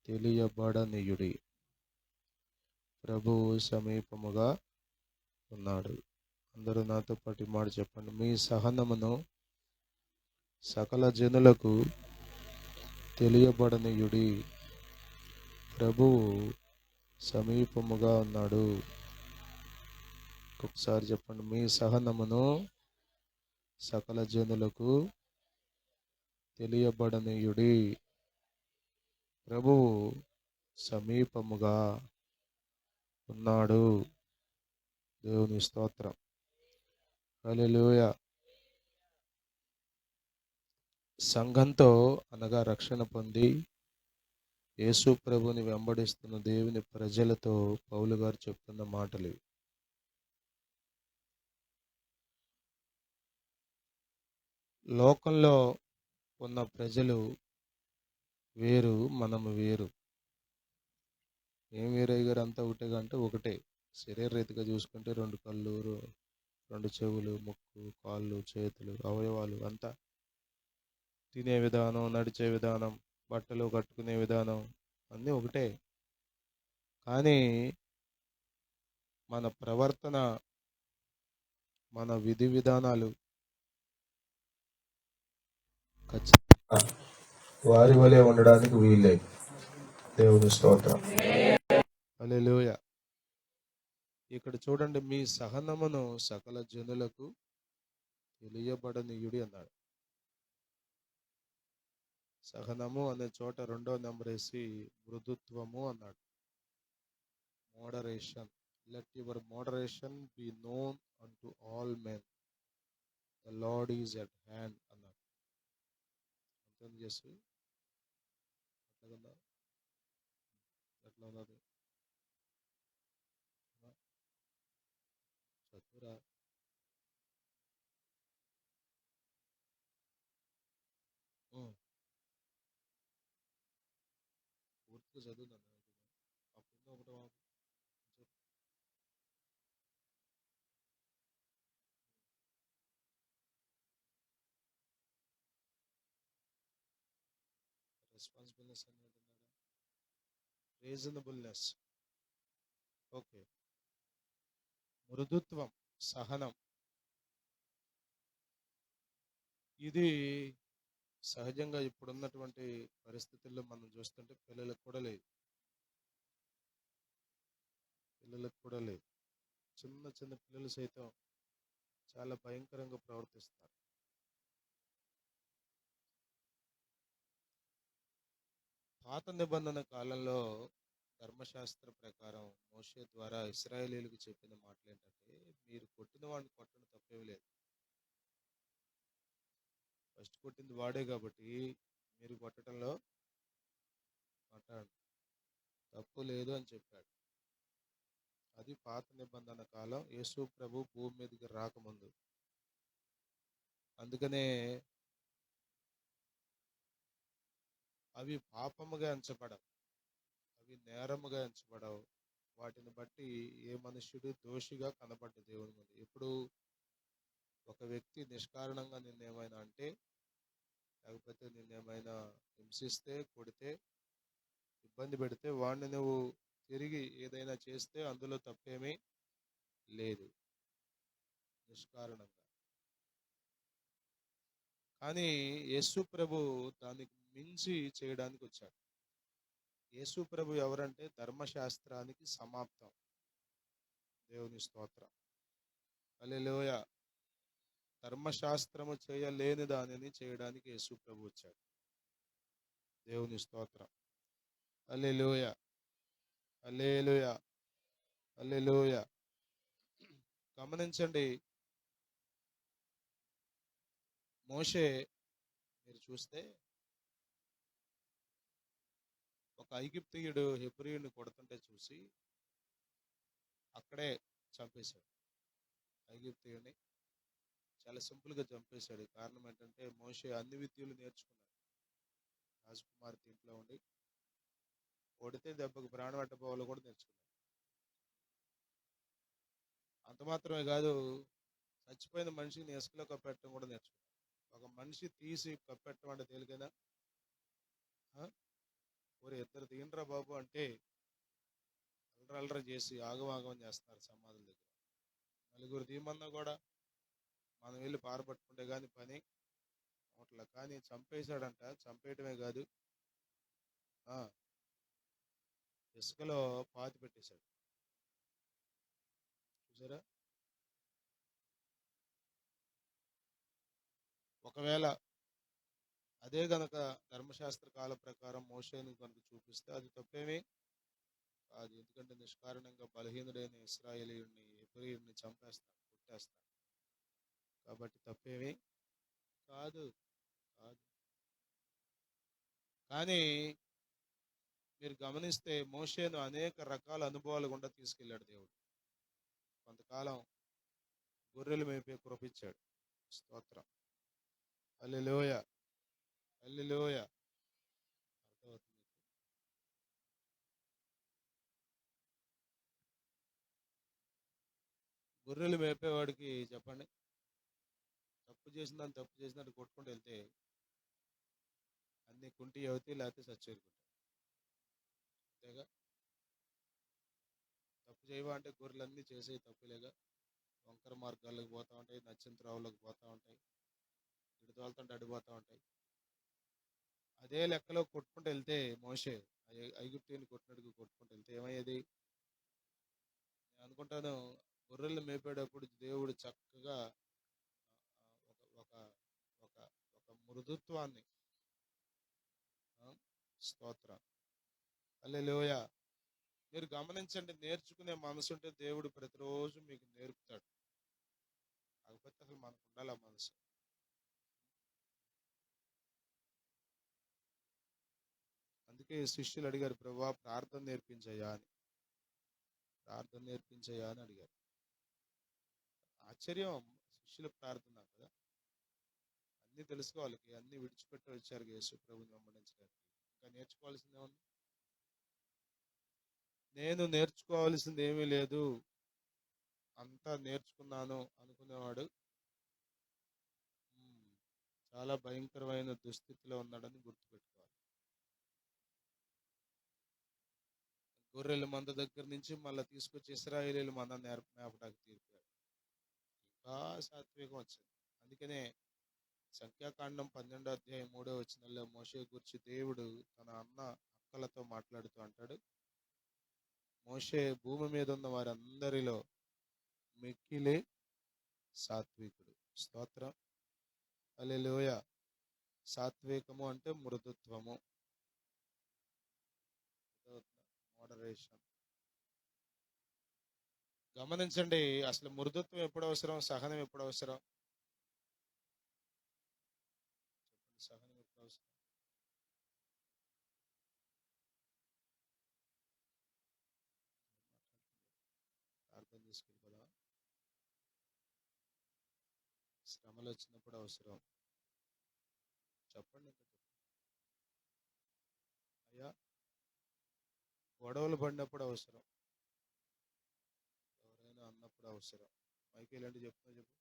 తెలియబడనీయుడి, ప్రభువు సమీపముగా ఉన్నాడు. అందరూ నాతో పాటు మాట చెప్పండి. మీ సహనమును సకల జనులకు తెలియబడనీయుడి, ప్రభువు సమీపముగా ఉన్నాడు. ఒకసారి చెప్పండి. మీ సహనమును సకల జనులకు తెలియబడనీయుడి, ప్రభువు సమీపముగా ఉన్నాడు. దేవుని స్తోత్రం. హల్లెలూయా. సంఘంతో అనగా రక్షణ పొంది యేసు ప్రభుని వెంబడిస్తున్న దేవుని ప్రజలతో పౌలు గారు చెప్తున్న మాటలు. లోకంలో ఉన్న ప్రజలు వేరు, మనము వేరు. ఏం వేరయ్య గారు? అంతా ఒకటే అంటే ఒకటే. శరీర రీతిగా చూసుకుంటే 2 కళ్ళు, 2 చెవులు, ముక్కు, కాళ్ళు, చేతులు, అవయవాలు అంతా. తినే విధానం, నడిచే విధానం, బట్టలు కట్టుకునే విధానం అన్నీ ఒకటే. కానీ మన ప్రవర్తన, మన విధి విధానాలు ఖచ్చితంగా వారి వలె ఉండడానికి వీలే. దేవుని స్తోత్రం. హల్లెలూయా. ఇక్కడ చూడండి, మీ సహనమును సకల జనులకు తెలియబడనీయుడి అన్నాడు. సహనము అనే చోట రెండో నెంబర్ వేసి మృదుత్వము అన్నాడు. Moderation. Let your moderation be known అంటు all men, the Lord is at hand అన్నాడు. అర్థం చేసి అట్లా ఎట్లా ఉన్నది చదువురా. పూర్తిగా చదువుతాను. అప్పుడు ఒకటి రెస్పాన్సిబుల్నెస్ అనేది ఉన్నాడా? రీజనబుల్నెస్. ఓకే. మృదుత్వం, సహనం, ఇది సహజంగా ఇప్పుడున్నటువంటి పరిస్థితుల్లో మనం చూస్తుంటే పిల్లలకు కూడా లేదు. చిన్న చిన్న పిల్లలు సైతం చాలా భయంకరంగా ప్రవర్తిస్తారు. పాత నిబంధన కాలంలో ధర్మశాస్త్ర ప్రకారం మోషే ద్వారా ఇశ్రాయేలీయులకు చెప్పిన మాటలు ఏంటంటే, మీరు కొట్టిన వాడిని కొట్టడం తప్పేం లేదు. ఫస్ట్ కొట్టింది వాడే కాబట్టి మీరు కొట్టడంలో మాట్లాడండి, తప్పు లేదు అని చెప్పాడు. అది పాత నిబంధన కాలం, యేసు ప్రభు భూమి మీదకి రాకముందు. అందుకనే అవి పాపముగా ఎంచబడవు, అవి నేరముగా ఎంచబడవు. వాటిని బట్టి ఏ మనుష్యుడు దోషిగా కనబడ్డ దేవుని ముందు. ఎప్పుడు ఒక వ్యక్తి నిష్కారణంగా నిన్నేమైనా అంటే, లేకపోతే నిన్నేమైనా హింసిస్తే, కొడితే, ఇబ్బంది పెడితే, వాడిని నువ్వు తిరిగి ఏదైనా చేస్తే అందులో తప్పేమీ లేదు, నిష్కారణంగా. కానీ యేసు ప్రభు దానికి మించి చేయడానికి వచ్చాడు. యేసు ప్రభు ఎవరంటే ధర్మశాస్త్రానికి సమాప్తం. దేవుని స్తోత్రం. హల్లెలూయా. ధర్మశాస్త్రము చేయలేని దానిని చేయడానికి యేసు ప్రభు వచ్చాడు. దేవుని స్తోత్రం. హల్లెలూయా, హల్లెలూయా, హల్లెలూయా. గమనించండి, మోషే మీరు చూస్తే ఒక ఐగుప్తీయుడు హెబ్రీయుడిని కొడుతుంటే చూసి అక్కడే చంపేశాడు. ఐగుప్తీయుడిని చాలా సింపుల్గా చంపేశాడు. కారణం ఏంటంటే మోషే అన్ని విద్యలు నేర్చుకున్నాడు. రాజకుమార్తె ఇంట్లో ఉండి కొడితే దెబ్బకు ప్రాణం అట్టపోవాలో కూడా నేర్చుకున్నాడు. అంత మాత్రమే కాదు, చచ్చిపోయిన మనిషిని ఇసుకలో కప్పెట్టడం కూడా నేర్చుకున్నాడు. ఒక మనిషి తీసి కప్పెట్టడం అంటే తేలికైనా? ఊరు ఇద్దరు తీయండిరా బాబు అంటే అల్లరి చేసి ఆగమాగం చేస్తున్నారు సమాధుల దగ్గర. నలుగురు తీయమన్నా కూడా మనం వెళ్ళి పారపట్టుకుంటే కానీ పని అట్లా. కానీ చంపేశాడంట. చంపేయటమే కాదు, ఇసుకలో పాతి పెట్టేశాడు. చూసారా? ఒకవేళ అదే గనక ధర్మశాస్త్ర కాల ప్రకారం మోషేని కనుక చూపిస్తే అది తప్పేమీ కాదు. ఎందుకంటే నిష్కారణంగా బలహీనుడైన ఇశ్రాయేలీయుడిని, హెబ్రీయుడిని చంపేస్తాడు, కొట్టేస్తాడు. కాబట్టి తప్పేమీ కాదు. కానీ మీరు గమనిస్తే మోషేను అనేక రకాల అనుభవాలు గుండా తీసుకెళ్ళాడు దేవుడు. కొంతకాలం గొర్రెలు మేపే కృపించాడు. స్తోత్రం. హల్లెలూయా, హల్లెలూయా. అర్థమవుతుంది. గొర్రెలు మేపేవాడికి చెప్పండి, తప్పు చేసినట్టు కొట్టుకుంటూ వెళ్తే అన్ని కుంటి అవుతాయి, లేకపోతే చచ్చేరుకుంటాయి. అంతేగా? తప్పు చేయవా అంటే గొర్రెలన్నీ చేసే తప్పులేగా. వంకర మార్గాలకు పోతూ ఉంటాయి, నచ్చిన త్రావులకు పోతూ ఉంటాయి, ఇటు తోలుతుంటే అడిపోతూ ఉంటాయి. అదే లెక్కలో కొట్టుకుంటూ వెళ్తే మోషే ఐగుప్తీయుని కొట్టినట్టుగా కొట్టుకుంటూ వెళ్తే ఏమయ్యేది? నేను అనుకుంటాను, గొర్రెలు మేపేటప్పుడు దేవుడు చక్కగా ఒక ఒక ఒక ఒక మృదుత్వాన్ని, ఆ, స్తోత్రం, హల్లెలూయా. మీరు గమనించండి, నేర్చుకునే మనసు ఉంటే దేవుడు ప్రతిరోజు మీకు నేర్పుతాడు. కాకపోతే అసలు మనకు ఉండాలి ఆ మనసు. అందుకే శిష్యులు అడిగారు, ప్రభువా ప్రార్థన నేర్పించయ్యా అని. ప్రార్థన నేర్పించయ్యా అని అడిగారు. ఆశ్చర్యం, శిష్యుల ప్రార్థన కదా. అన్ని తెలుసుకోవాలి, అన్ని విడిచిపెట్టి వచ్చారు యేసు ప్రభుని వెంబడించడానికి. ఇంకా నేర్చుకోవాల్సిందే ఉంది. నేను నేర్చుకోవాల్సింది ఏమీ లేదు, అంతా నేర్చుకున్నాను అనుకునేవాడు చాలా భయంకరమైన దుస్థితిలో ఉన్నాడని గుర్తుపెట్టుకోవాలి. గొర్రెల మంద దగ్గర నుంచి మళ్ళీ తీసుకొచ్చి ఇశ్రాయేలీల మంద మేపడానికి తీర్పాడు. ఇంకా సాత్వికం వచ్చింది. అందుకనే సంఖ్యాకాండం 12:3 మోషే గురించి దేవుడు తన అక్కలతో మాట్లాడుతూ అంటాడు, మోషే భూమి మీద ఉన్న వారందరిలో మిక్కిలి సాత్వికుడు. స్తోత్రం, హల్లెలూయ. సాత్వికము అంటే మృదుత్వము, మోడరేషన్. గమనించండి, అసలు మృదుత్వం ఎప్పుడు అవసరం, సహనం ఎప్పుడు అవసరం? చెప్పండి, సహనం ఎప్పుడు అవసరం? అర్థం చేసుకెళ్ళిపోదా? శ్రమలు వచ్చినప్పుడు అవసరం. చెప్పండి, ఇంకా చెప్పండి అయ్యా. గొడవలు పడినప్పుడు అవసరం. ఎవరైనా అన్నప్పుడు అవసరం. మైకి ఇలాంటి చెప్తున్నా చెప్పు.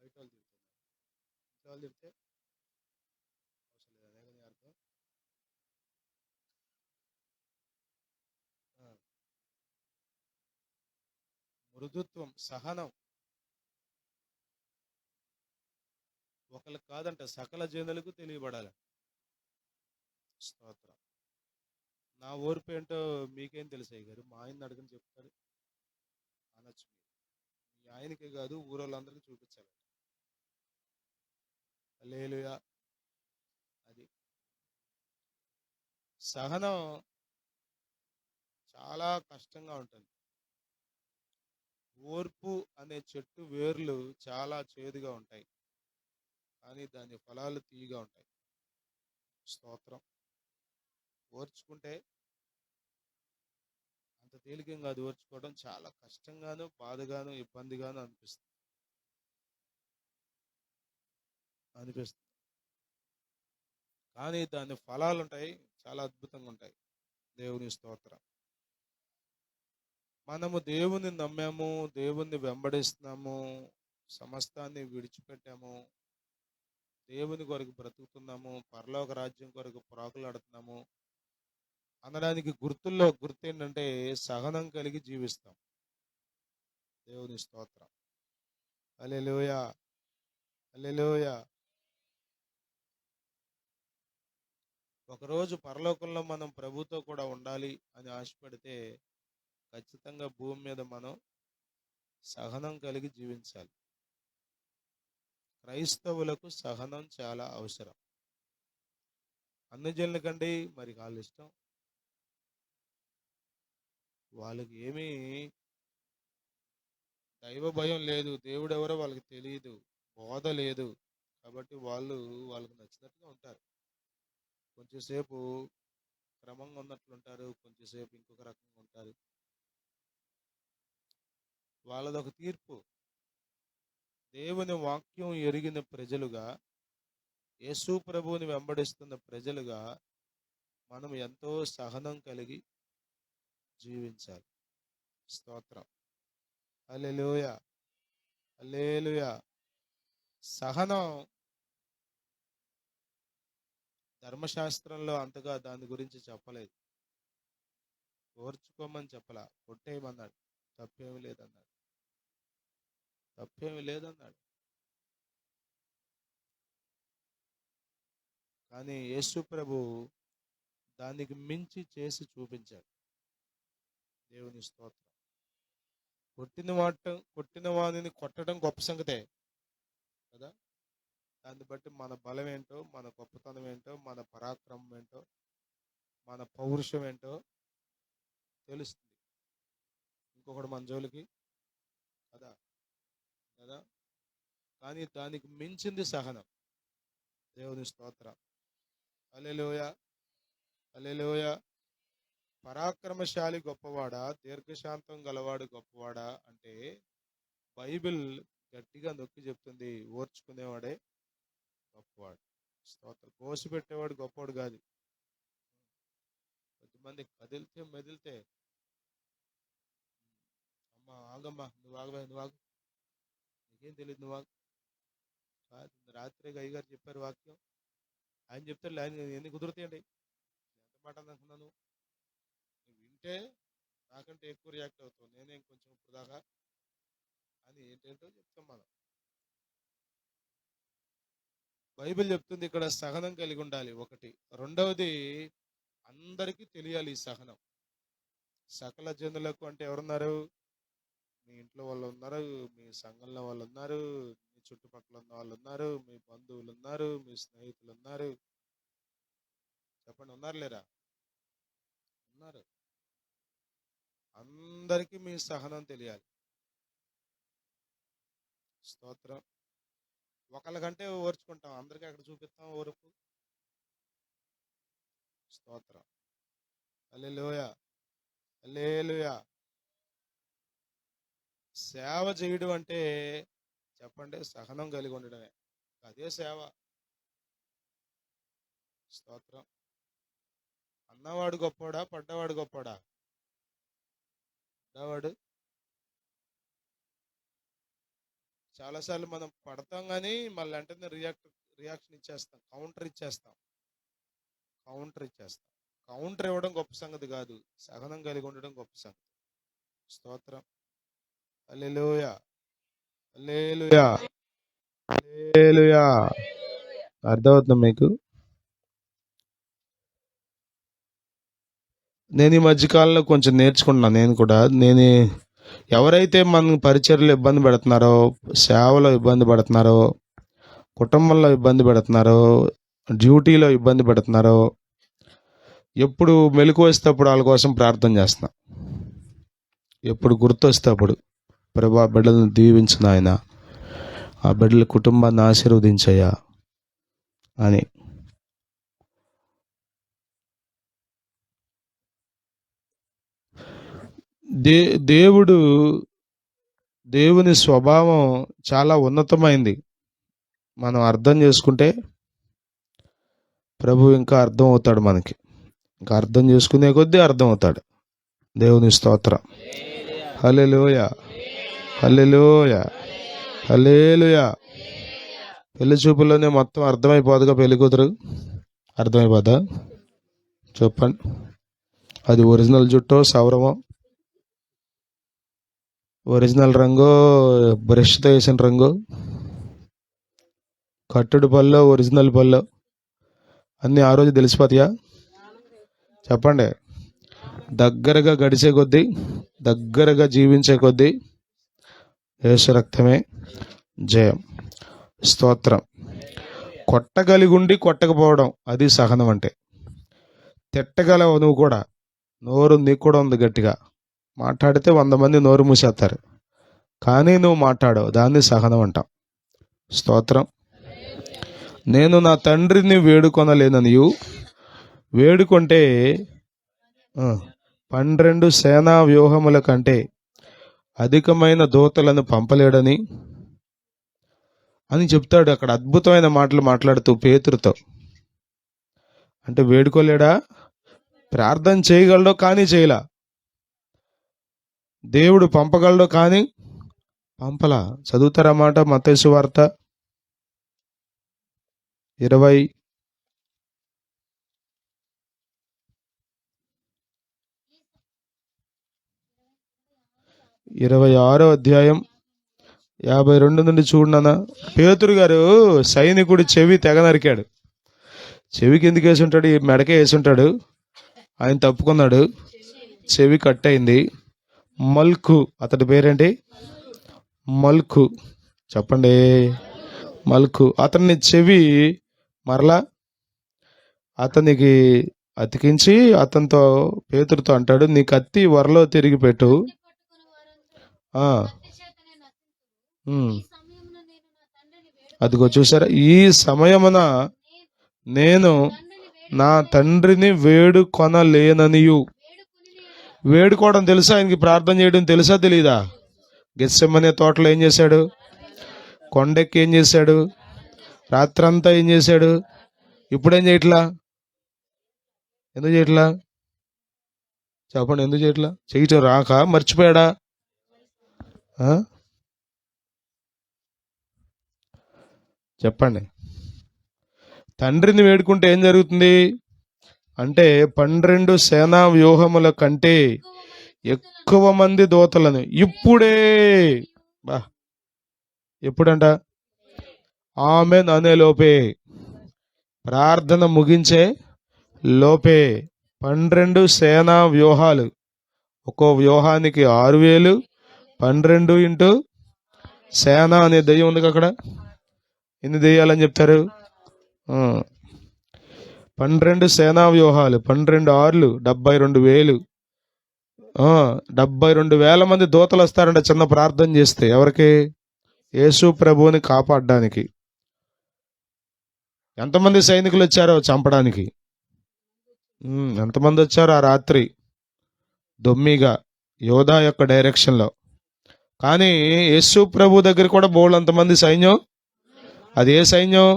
బయట వాళ్ళు తిడుతున్నారు, ఇంట్లో వాళ్ళు తిడితే అవసరం లేదు, అదే కానీ అర్థం. మృదుత్వం, సహనం ఒకరికి కాదంట, సకల జనులకు తెలియబడాలి. స్తోత్రం. నా ఓర్పు ఏంటో మీకేం తెలుసాయి గారు, మా ఆయన అడగని చెప్తారు అనొచ్చు. మీరు మీ ఆయనకే కాదు, ఊరోళ్ళందరికీ చూపించాలి. హల్లెలూయా. అది సహనం చాలా కష్టంగా ఉంటుంది. ఓర్పు అనే చెట్టు వేర్లు చాలా చేదుగా ఉంటాయి, కానీ దాని ఫలాలు తీయగా ఉంటాయి. స్తోత్రం. ఓర్చుకుంటే అంత తేలికం కాదు, ఓర్చుకోవడం చాలా కష్టంగాను, బాధగాను, ఇబ్బందిగాను అనిపిస్తుంది. కానీ దాని ఫలాలు ఉంటాయి, చాలా అద్భుతంగా ఉంటాయి. దేవుని స్తోత్రం. మనము దేవుని నమ్మాము, దేవుణ్ణి వెంబడిస్తున్నాము, సమస్తాన్ని విడిచిపెట్టాము, దేవుని కొరకు బ్రతుకుతున్నాము, పరలోక రాజ్యం కొరకు ప్రాకులాడుతున్నాము అనడానికి గుర్తు ఏంటంటే సహనం కలిగి జీవిస్తాం. దేవుని స్తోత్రం, హల్లెలూయా, హల్లెలూయా. ఒకరోజు పరలోకంలో మనం ప్రభుతో కూడా ఉండాలి అని ఆశపడితే ఖచ్చితంగా భూమి మీద మనం సహనం కలిగి జీవించాలి. క్రైస్తవులకు సహనం చాలా అవసరం. అన్ని జనుల కంటే మరి వాళ్ళ ఇష్టం, వాళ్ళకి ఏమీ దైవ భయం లేదు, దేవుడు ఎవరో వాళ్ళకి తెలియదు, బోధ లేదు, కాబట్టి వాళ్ళకి నచ్చినట్టుగా ఉంటారు. కొంచెంసేపు క్రమంగా ఉన్నట్లుంటారు, కొంచెంసేపు ఇంకొక రకంగా ఉంటారు. వాళ్ళదొక తీర్పు. దేవుని వాక్యం ఎరిగిన ప్రజలుగా, యేసు ప్రభువుని వెంబడిస్తున్న ప్రజలుగా మనం ఎంతో సహనం కలిగి జీవించాలి. స్తోత్రం, హల్లెలూయా, హల్లెలూయా. సహనం ధర్మశాస్త్రంలో అంతగా దాని గురించి చెప్పలేదు. ఓర్చుకోమని చెప్పలా, కొట్టేయమన్నాడు, తప్పేమి లేదన్నాడు, తప్పేమి లేదన్నాడు. కానీ యేసు ప్రభు దానికి మించి చేసి చూపించాడు. దేవుని స్తోత్రం. కొట్టిన వాడిని కొట్టడం గొప్ప సంగతే కదా. దాన్ని బట్టి మన బలం ఏంటో, మన గొప్పతనం ఏంటో, మన పరాక్రమం ఏంటో, మన పౌరుషం ఏంటో తెలుస్తుంది. ఇంకొకడు మన జోలికి కదా కదా. కానీ దానికి మించింది సహనం. దేవుని స్తోత్రం. హల్లెలూయా, హల్లెలూయా. పరాక్రమశాలి గొప్పవాడా, దీర్ఘశాంతం గలవాడు గొప్పవాడా అంటే బైబిల్ గట్టిగా నొక్కి చెప్తుంది, ఓర్చుకునేవాడే గొప్పవాడు. స్తోత్రం. కోసిపెట్టేవాడు గొప్పవాడు కాదు. కొద్దిమంది కదిలితే మెదిలితే అమ్మ ఆగమ్మా, నువ్వు ఆగవా, నువ్వు ఆగు, నీకేం తెలియదు, నువ్వు ఆగు కాదు. రాత్రి అయ్యగారు చెప్పారు వాక్యం, ఆయన చెప్తారు, ఆయన ఎన్ని కుదురుతాయండి, ఎంత మాట అనుకున్నాను. నువ్వు వింటే నాకంటే ఎక్కువ రియాక్ట్ అవుతావు, నేనే కొంచెం ఇప్పుడు దాకా అని ఏంటేంటో చెప్తాం మనం. బైబిల్ చెప్తుంది ఇక్కడ సహనం కలిగి ఉండాలి ఒకటి. రెండవది, అందరికీ తెలియాలి ఈ సహనం. సకల జనులకు అంటే ఎవరున్నారు? మీ ఇంట్లో వాళ్ళు ఉన్నారు, మీ సంఘంలో వాళ్ళు ఉన్నారు, మీ చుట్టుపక్కల ఉన్న వాళ్ళు ఉన్నారు, మీ బంధువులు ఉన్నారు, మీ స్నేహితులు ఉన్నారు. చెప్పండి, ఉన్నారు లేరా? ఉన్నారు. అందరికీ మీ సహనం తెలియాలి. స్తోత్రం. ఒకళ్ళకంటే ఓర్చుకుంటాం, అందరికీ అక్కడ చూపిస్తాం ఓర్పు. స్తోత్రం. హల్లెలూయా, హల్లెలూయా. సేవ చేయడం అంటే చెప్పండి, సహనం కలిగి ఉండడమే. అదే సేవ. స్తోత్రం. అన్నవాడు గొప్పవాడా, పడ్డవాడు గొప్పవాడా? పడ్డవాడు. చాలాసార్లు మనం పడతాం కానీ మళ్ళీ వెంటనే రియాక్షన్ ఇచ్చేస్తాం, కౌంటర్ ఇచ్చేస్తాం. కౌంటర్ ఇవ్వడం గొప్ప సంగతి కాదు, సహనం కలిగి ఉండడం గొప్ప సంగతి. స్తోత్రం. హల్లెలూయా, హల్లెలూయా, హల్లెలూయా. అర్థమవుతుందా మీకు? నేను ఈ మధ్యకాలంలో కొంచెం నేర్చుకున్నాను. నేను ఎవరైతే మన పరిచర్యలో ఇబ్బంది పెడుతున్నారో, సేవలో ఇబ్బంది పడుతున్నారో, కుటుంబంలో ఇబ్బంది పెడుతున్నారో, డ్యూటీలో ఇబ్బంది పెడుతున్నారో, ఎప్పుడు మెలకు వస్తేప్పుడు వాళ్ళ కోసం ప్రార్థన చేస్తున్నా. ఎప్పుడు గుర్తొస్తేప్పుడు, ప్రభా బిడ్డలను దీవించు నాయన, ఆ బిడ్డల కుటుంబాన్ని ఆశీర్వదించయ్యా అని. దేవుని స్వభావం చాలా ఉన్నతమైంది. మనం అర్థం చేసుకుంటే ప్రభు ఇంకా అర్థం అవుతాడు మనకి. ఇంకా అర్థం చేసుకునే కొద్దీ అర్థం అవుతాడు. దేవుని స్తోత్రం. హల్లెలూయా, హల్లెలూయా, హల్లెలూయా. పెళ్లి చూపుల్లోనే మొత్తం అర్థమైపోదుగా పెళ్లి కూతురు. అర్థమైపోదా? చెప్పండి. అది ఒరిజినల్ జుట్టో సౌరమో, ఒరిజినల్ రంగు, బ్రష్తో వేసిన రంగు, కట్టుడు పల్లో, ఒరిజినల్ పల్లో అన్నీ ఆ రోజు తెలిసిపోతాయా? చెప్పండి. దగ్గరగా గడిచే కొద్దీ, దగ్గరగా జీవించే కొద్దీ యేసు రక్తమే జయం. స్తోత్రం. కొట్టగలిగుండి కొట్టకపోవడం, అది సహనం అంటే. తిట్టగలవు నువ్వు కూడా, నోరు నీకు కూడా ఉంది గట్టిగా, మాట్లాడితే 100 మంది నోరు మూసేస్తారు, కానీ నువ్వు మాట్లాడవు, దాన్ని సహనం అంటాం. స్తోత్రం. నేను నా తండ్రిని వేడుకొనలేననియు, వేడుకొంటే 12 సేనా వ్యూహముల కంటే అధికమైన దూతలను పంపలేడని అని చెప్తాడు అక్కడ. అద్భుతమైన మాటలు మాట్లాడుతూ పేతురుతో. అంటే వేడుకోలేడా? ప్రార్థన చేయగలడో కానీ చేయలా. దేవుడు పంపగలడో కానీ పంపలా. చదువుతారా మాట? మత్తయి సువార్త 26వ అధ్యాయం 52 నుండి చూడనా. పేతురు గారు సైనికుడి చెవి తెగ నరికాడు. చెవికి ఎందుకు వేసి ఉంటాడు? మెడకే వేసి ఉంటాడు. ఆయన తప్పుకున్నాడు, చెవి కట్ అయింది. మల్కు. అతడి పేరేంటి? మల్కు. చెప్పండి. మల్కు. అతన్ని చెవి మరలా అతనికి అతికించి అతనితో పేతురుతో అంటాడు, నీ కత్తి వరలో తిరిగి పెట్టు. అదిగో చూసారా, ఈ సమయమున నేను నా తండ్రిని వేడుకొనలేననియు. వేడుకోవడం తెలుసా ఆయనకి? ప్రార్థన చేయడం తెలుసా తెలీదా? గెత్సెమనే తోటలో ఏం చేశాడు? కొండెక్కి ఏం చేశాడు? రాత్రంతా ఏం చేశాడు? ఇప్పుడేం చేయట్లా? ఎందుకు చేయట్లా? చెప్పండి, ఎందుకు చేయట్లా? చేయటం రాక మర్చిపోయాడా? చెప్పండి. తండ్రిని వేడుకుంటే ఏం జరుగుతుంది అంటే 12 సేనా వ్యూహముల కంటే ఎక్కువ మంది దూతలను ఇప్పుడే ఎప్పుడంట? ఆమెన్ అనే లోపే, ప్రార్థన ముగించే లోపే 12 సేనా వ్యూహాలు. ఒక్కో వ్యూహానికి 6000. 12 ఇంటూ సేన అనే దయ్యం ఉంది అక్కడ. ఎన్ని దెయ్యాలని చెప్తారు? 12 సేనా వ్యూహాలు. 12 ఆర్లు 72,000. 72,000 మంది దూతలు వస్తారంట చిన్న ప్రార్థన చేస్తే. ఎవరికి? యేసు ప్రభువుని కాపాడడానికి. ఎంతమంది సైనికులు వచ్చారో చంపడానికి? ఎంతమంది వచ్చారో ఆ రాత్రి దొమ్మిగా యోధా యొక్క డైరెక్షన్లో. కానీ యేసు ప్రభు దగ్గర కూడా బోళ్ళంతమంది సైన్యం. అది ఏ సైన్యం?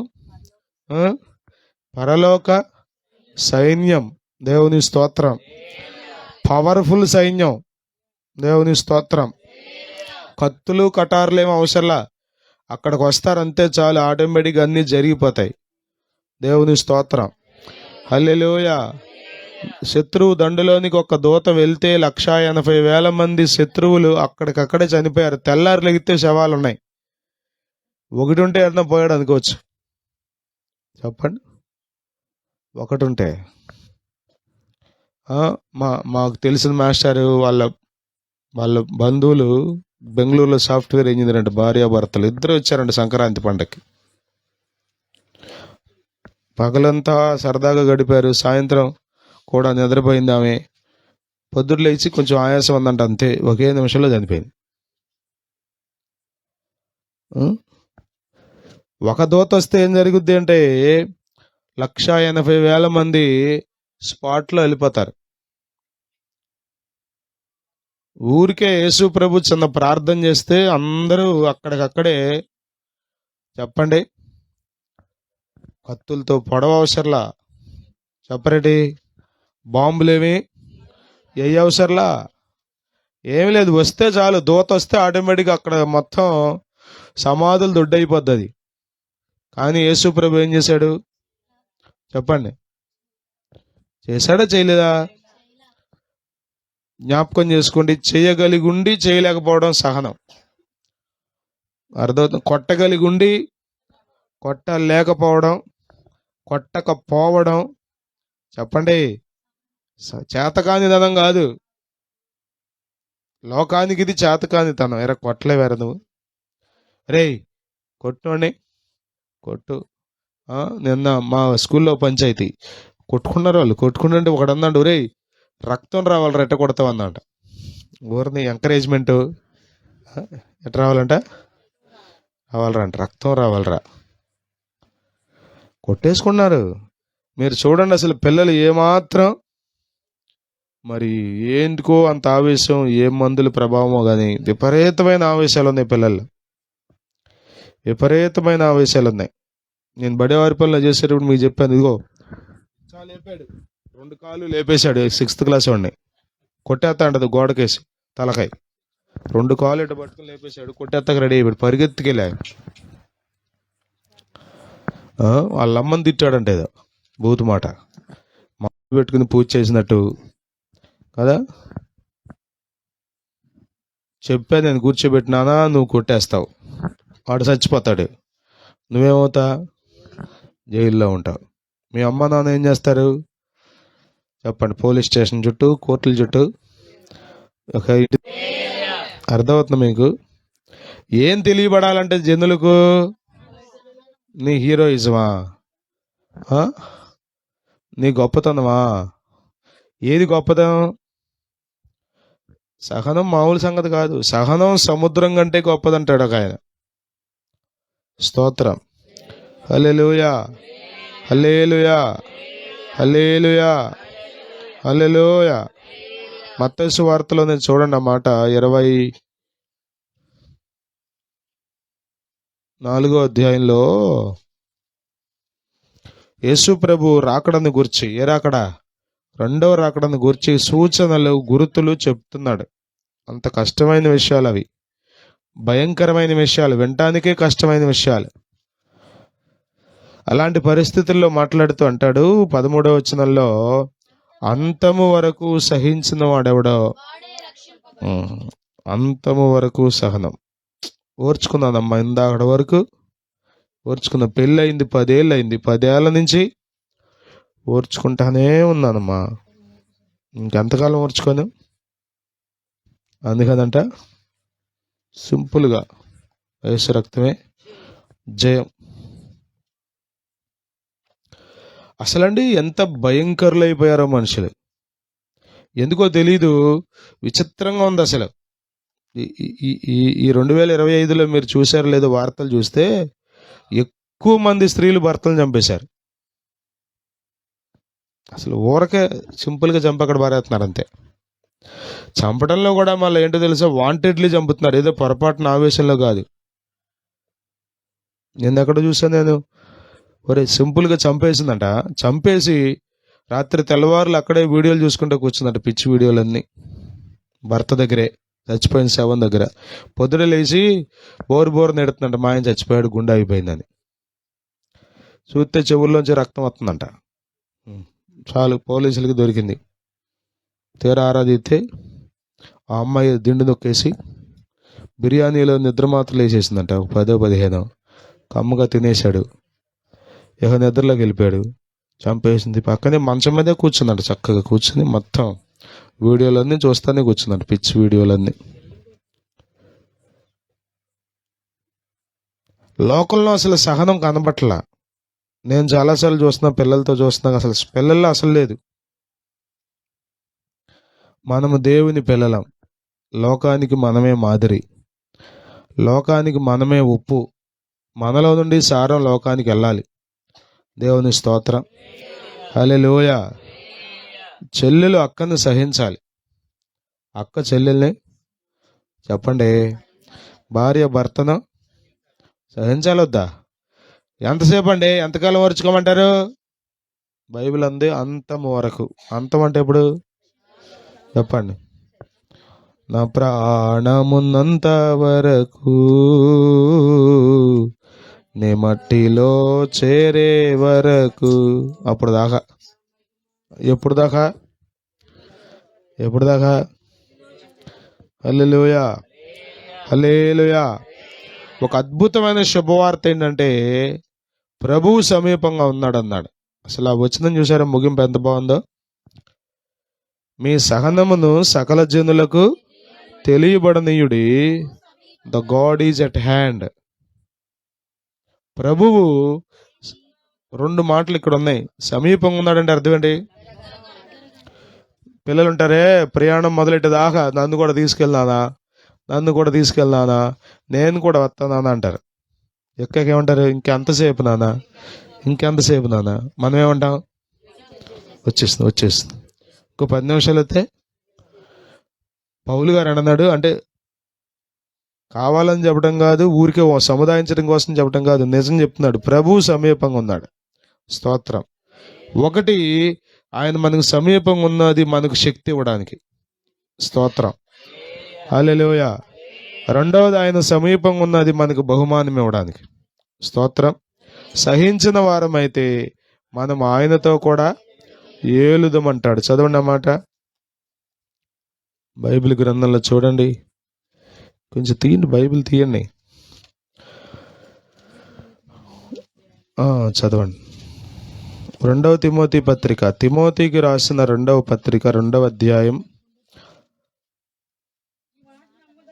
పరలోక సైన్యం. దేవుని స్తోత్రం. పవర్ఫుల్ సైన్యం. దేవుని స్తోత్రం. కత్తులు కటార్లు ఏమో అవసరంలా, అక్కడికి వస్తారంతే చాలు, ఆటోమేటిక్గా అన్నీ జరిగిపోతాయి. దేవుని స్తోత్రం. హల్లెలూయా. శత్రువు దండులోనికి ఒక దూత వెళ్తే 180,000 మంది శత్రువులు అక్కడికక్కడే చనిపోయారు. తెల్లారు లెగితే శవాలు ఉన్నాయి. ఒకటి ఉంటే ఏదైనా పోయాడు అనుకోవచ్చు. చెప్పండి. ఒకటి ఉంటే మాకు తెలిసిన మాస్టర్ వాళ్ళ బంధువులు బెంగళూరులో సాఫ్ట్వేర్ ఇంజనీర్ అంటే, భార్యాభర్తలు ఇద్దరు వచ్చారంట సంక్రాంతి పండగకి. పగలంతా సరదాగా గడిపారు. సాయంత్రం కూడా నిద్రపోయింది ఆమె. పొద్దుట లేచి కొంచెం ఆయాసం ఉందంట, అంతే. ఒకే నిమిషంలో చనిపోయింది. ఒక దూత వస్తే ఏం జరుగుద్ది అంటే 180,000 మంది స్పాట్లో వెళ్ళిపోతారు. ఊరికే యేసు ప్రభు చిన్న ప్రార్థన చేస్తే అందరూ అక్కడికక్కడే. చెప్పండి. కత్తులతో పొడవ అవసరంలా. చెప్పరేటి. బాంబులేమి ఏ అవసరంలా. ఏమి లేదు, వస్తే చాలు. దూత వస్తే ఆటోమేటిక్గా అక్కడ మొత్తం సమాధులు దొడ్డైపోద్ది. కానీ యేసు ప్రభు ఏం చేశాడు? చెప్పండి. చేశాడా చేయలేదా? జ్ఞాపకం చేసుకోండి. చేయగలిగి ఉండి చేయలేకపోవడం సహనం. అర్థమవుతుంది. కొట్టగలిగి ఉండి కొట్టలేకపోవడం, కొట్టకపోవడం. చెప్పండి. చేతకానితనం కాదు. లోకానికి ఇది చేతకానితనం. ఎరా కొట్టలేవారా నువ్వు? రే కొట్టుని కొట్టు. నిన్న మా స్కూల్లో పంచాయతీ కొట్టుకున్నారు వాళ్ళు. కొట్టుకుంటుంటే ఒకడు అన్నాడు, రే రక్తం రావాలి రెట్ట కొడతావు అన్నమాట. ఊరిని ఎంకరేజ్మెంట్. ఎట్ట రావాలంట? రావాలరా, రక్తం రావాలరా. కొట్టేసుకున్నారు. మీరు చూడండి అసలు పిల్లలు ఏమాత్రం మరి ఎందుకో అంత ఆవేశం, ఏ మందుల ప్రభావమో కానీ విపరీతమైన ఆవేశాలు ఉన్నాయి పిల్లలు. విపరీతమైన ఆవేశాలు ఉన్నాయి. నేను బడేవారి పనులు చేసేటప్పుడు మీకు చెప్పాను. ఇదిగో చాలా లేపాడు, 2 కాళ్ళు లేపేశాడు. 6th క్లాస్ వాడిని కొట్టేస్తా అంటది గోడకేసి తలకాయ. 2 కాళ్ళు ఇటు పట్టుకుని లేపేశాడు. కొట్టేస్తాక రెడీ అయిపోయాడు. పరిగెత్తుకెళ్ళా. వాళ్ళ అమ్మని తిట్టాడంటే ఏదో బూతు మాట. మా పెట్టుకుని పూజ చేసినట్టు కదా. చెప్పా నేను, కూర్చోబెట్టినానా నువ్వు కొట్టేస్తావు. వాడు చచ్చిపోతాడు. నువ్వేమవుతా? జైల్లో ఉంటావు. మీ అమ్మ నాన్న ఏం చేస్తారు? చెప్పండి. పోలీస్ స్టేషన్ చుట్టూ, కోర్టుల చుట్టూ ఒక అర్థమవుతుంది మీకు? ఏం తెలియబడాలంటే జనులకు? నీ హీరోయిజమా? నీ గొప్పతనమా? ఏది గొప్పతనం? సహనం మామూలు సంగతి కాదు. సహనం సముద్రం కంటే గొప్పదంటాడు ఒక ఆయన. స్తోత్రం. హల్లెలూయా, హల్లెలూయా, హల్లెలూయా, హల్లెలూయా. మత్తయి సువార్తలో నేను చూడండి అన్నమాట 24వ అధ్యాయంలో యేసు ప్రభు రాకడను గురించి, ఏ రాకడ? రెండవ రాకడను గురించి సూచనలు, గుర్తులు చెప్తున్నాడు. అంత కష్టమైన విషయాలు అవి, భయంకరమైన విషయాలు, వినటానికే కష్టమైన విషయాలు. అలాంటి పరిస్థితుల్లో మాట్లాడుతూ అంటాడు 13వ వచనంలో, అంతము వరకు సహించిన వాడెవడో, అంతము వరకు సహనం ఓర్చుకున్నానమ్మా. ఇందాక వరకు ఓర్చుకున్న, పెళ్ళయింది 10 ఏళ్ళు అయింది, 10 ఏళ్ళ నుంచి ఓర్చుకుంటానే ఉన్నానమ్మా. ఇంకెంతకాలం ఓర్చుకోను? అందుకదంట సింపుల్గా యేసు రక్తమే జయం. అసలండి ఎంత భయంకరులు అయిపోయారో మనుషులు, ఎందుకో తెలీదు. విచిత్రంగా ఉంది అసలు. ఈ 2025లో మీరు చూసారు లేదో, వార్తలు చూస్తే ఎక్కువ మంది స్త్రీలు భర్తలు చంపేశారు. అసలు ఊరకే సింపుల్గా చంపి అక్కడ పారేస్తున్నారు అంతే. చంపడంలో కూడా మళ్ళీ ఏంటో తెలుసా, వాంటెడ్లీ చంపుతున్నారు, ఏదో పొరపాటున ఆవేశంలో కాదు. నేను ఎక్కడ చూసాను, నేను ఒరే సింపుల్గా చంపేసిందంట. చంపేసి రాత్రి తెల్లవారులు అక్కడే వీడియోలు చూసుకుంటూ కూర్చుందంట, పిచ్చి వీడియోలన్నీ భర్త దగ్గరే, చచ్చిపోయిన శవం దగ్గర. పొద్దున లేచి బోరు నెడుతుందంట, మా ఆయన చచ్చిపోయాడు, గుండె అయిపోయిందని. చూస్తే చెవుల్లోంచి రక్తం వస్తుందంట. చాలు, పోలీసులకి దొరికింది. తీరా ఆరాధిస్తే ఆ అమ్మాయి దిండు నొక్కేసి బిర్యానీలో నిద్ర మాత్రలు వేసేసిందంట. 10-15 కమ్మగా తినేశాడు. ఇక నిద్రలోకి వెళ్ళిపోయాడు, చంపేసింది. పక్కనే మంచం మీదే కూర్చుందంట, చక్కగా కూర్చుని మొత్తం వీడియోలన్నీ చూస్తానే కూర్చుందంట, పిచ్చి వీడియోలన్నీ. లోకంలో అసలు సహనం కనబట్లా. నేను చాలాసార్లు చూస్తున్నా, పిల్లలతో చూస్తున్నా, అసలు పిల్లల్లో అసలు లేదు. మనము దేవుని పిల్లలం, లోకానికి మనమే మాదిరి, లోకానికి మనమే ఉప్పు. మనలో నుండి సారం లోకానికి వెళ్ళాలి. దేవుని స్తోత్రం. హల్లెలూయా. చెల్లెలు అక్కను సహించాలి, అక్క చెల్లెల్ని, చెప్పండి, భార్య భర్తను సహించాలొద్దా? ఎంతసేపు అండి, ఎంతకాలం ఓర్చుకోమంటారు? బైబిల్ అంది అంతం వరకు. అంతం అంటే ఎప్పుడు చెప్పండి? నా ప్రాణమున్నంత వరకు, నే మట్టిలో చేరే వరకు. అప్పుడు దాకా. ఎప్పుడు దాకా? ఎప్పుడు దాకా? హల్లెలూయా, హల్లెలూయా. ఒక అద్భుతమైన శుభవార్త ఏంటంటే, ప్రభువు సమీపంగా ఉన్నాడు అన్నాడు. అసలు ఆ వచనం చూసారా, ముగింపు ఎంత బాగుందో? మీ సహనమును సకల జనులకు తెలియబడనీయుడి, the God is at hand. ప్రభువు 2 మాటలు ఇక్కడ ఉన్నాయి. సమీపంగా ఉన్నాడంటే అర్థం ఏంటి? పిల్లలు ఉంటారే, ప్రయాణం మొదలెట్టేదాకా నన్ను కూడా తీసుకెళ్ళానా, నన్ను కూడా తీసుకెళ్ళానా, నేను కూడా వస్తానా అంటారు. ఎక్కకేమంటారు? ఇంకెంతసేపు నానా, ఇంకెంతసేపు నానా. మనం ఏమంటాం? వచ్చేస్తుంది. ఇంకో 10 నిమిషాలు అయితే. పౌలు గారు అన్నాడు, అంటే కావాలని చెప్పడం కాదు, ఊరికే సముదాయించడం కోసం చెప్పడం కాదు, నిజం చెప్తున్నాడు. ప్రభు సమీపంగా ఉన్నాడు. స్తోత్రం. ఒకటి, ఆయన మనకు సమీపంగా ఉన్నది మనకు శక్తి ఇవ్వడానికి. స్తోత్రం. హల్లెలూయా. రెండవది, ఆయన సమీపంగా ఉన్నది మనకు బహుమానం ఇవ్వడానికి. స్తోత్రం. సహించిన వారమైతే మనం ఆయనతో కూడా ఏలుదమంటాడు. చదవండి అన్నమాట. బైబిల్ గ్రంథంలో చూడండి, కొంచెం తీయండి, బైబిల్ తీయండి, చదవండి. 2వ తిమోతి పత్రిక, తిమోతికి రాసిన 2వ పత్రిక, 2వ అధ్యాయం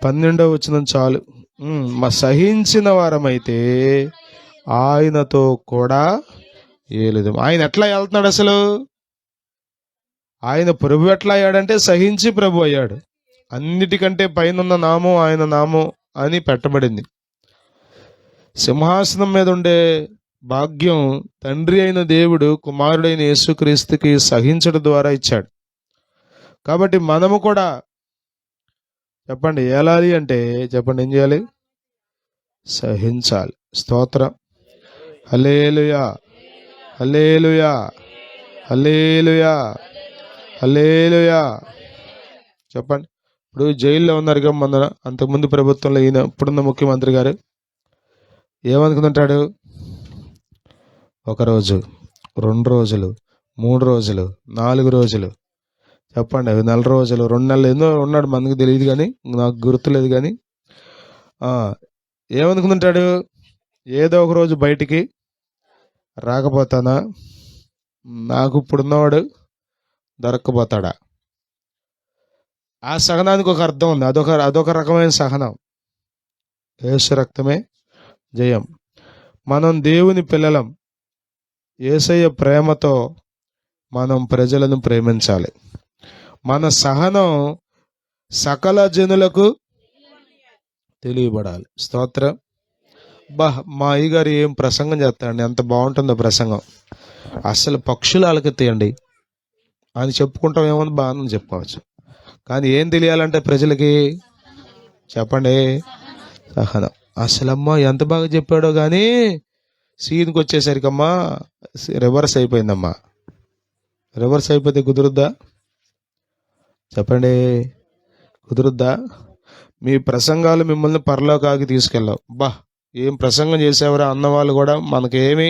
12వ వచనం చాలు. సహించిన వారమైతే ఆయనతో కూడా ఏలుదాం. ఆయన ఎట్లా వెళ్తున్నాడు అసలు? ఆయన ప్రభు ఎట్లా అయ్యాడంటే సహించి ప్రభు అయ్యాడు. అన్నిటికంటే పైన నామం ఆయన నామం అని పెట్టబడింది. సింహాసనం మీద ఉండే భాగ్యం తండ్రి అయిన దేవుడు కుమారుడైన యేసుక్రీస్తుకి సహించడం ద్వారా ఇచ్చాడు. కాబట్టి మనము కూడా చెప్పండి ఏలాలి అంటే చెప్పండి ఏం చేయాలి? సహించాలి. స్తోత్రం. హల్లెలూయా, హల్లెలూయా, హల్లెలూయా, హల్లెలూయా. చెప్పండి. ఇప్పుడు జైల్లో ఉన్నారుగా మన అంతకుముందు ప్రభుత్వంలో ఈయన ఇప్పుడున్న ముఖ్యమంత్రి గారు ఏమనుకుంటుంటాడు? 1 రోజు, 2 రోజులు, 3 రోజులు, 4 రోజులు, చెప్పండి 4 రోజులు, 2 నెలలు ఏదో ఉన్నాడు, మనకు తెలియదు కానీ, నాకు గుర్తులేదు కానీ ఏమనుకుంటుంటాడు? ఏదో ఒక రోజు బయటికి రాకపోతానా, నాకు ఇప్పుడున్నవాడు దొరక్కపోతాడా? ఆ సహనానికి ఒక అర్థం ఉంది. అదొక రకమైన సహనం. యేసు రక్తమే జయం. మనం దేవుని పిల్లలం. యేసయ్య ప్రేమతో మనం ప్రజలను ప్రేమించాలి. మన సహనం సకల జనులకు తెలియబడాలి. స్తోత్రం. మా అయ్యగారు ఏం ప్రసంగం చేస్తాడండి, ఎంత బాగుంటుందో ప్రసంగం. అసలు పక్షులు అలకెత్తాయండి అని చెప్పుకుంటాం, ఏమన్నా బాగా చెప్పుకోవచ్చు. కానీ ఏం తెలియాలంటే ప్రజలకి చెప్పండి, సహనం. అసలమ్మా ఎంత బాగా చెప్పాడో కానీ సీన్కి వచ్చేసరికమ్మా రివర్స్ అయిపోయిందమ్మా. రివర్స్ అయిపోతే కుదురుద్దా? చెప్పండి, కుదురుద్దా? మీ ప్రసంగాలు మిమ్మల్ని పరలోకానికి తీసుకెళ్ళవు. ఏం ప్రసంగం చేసేవరా అన్నవాళ్ళు కూడా మనకేమి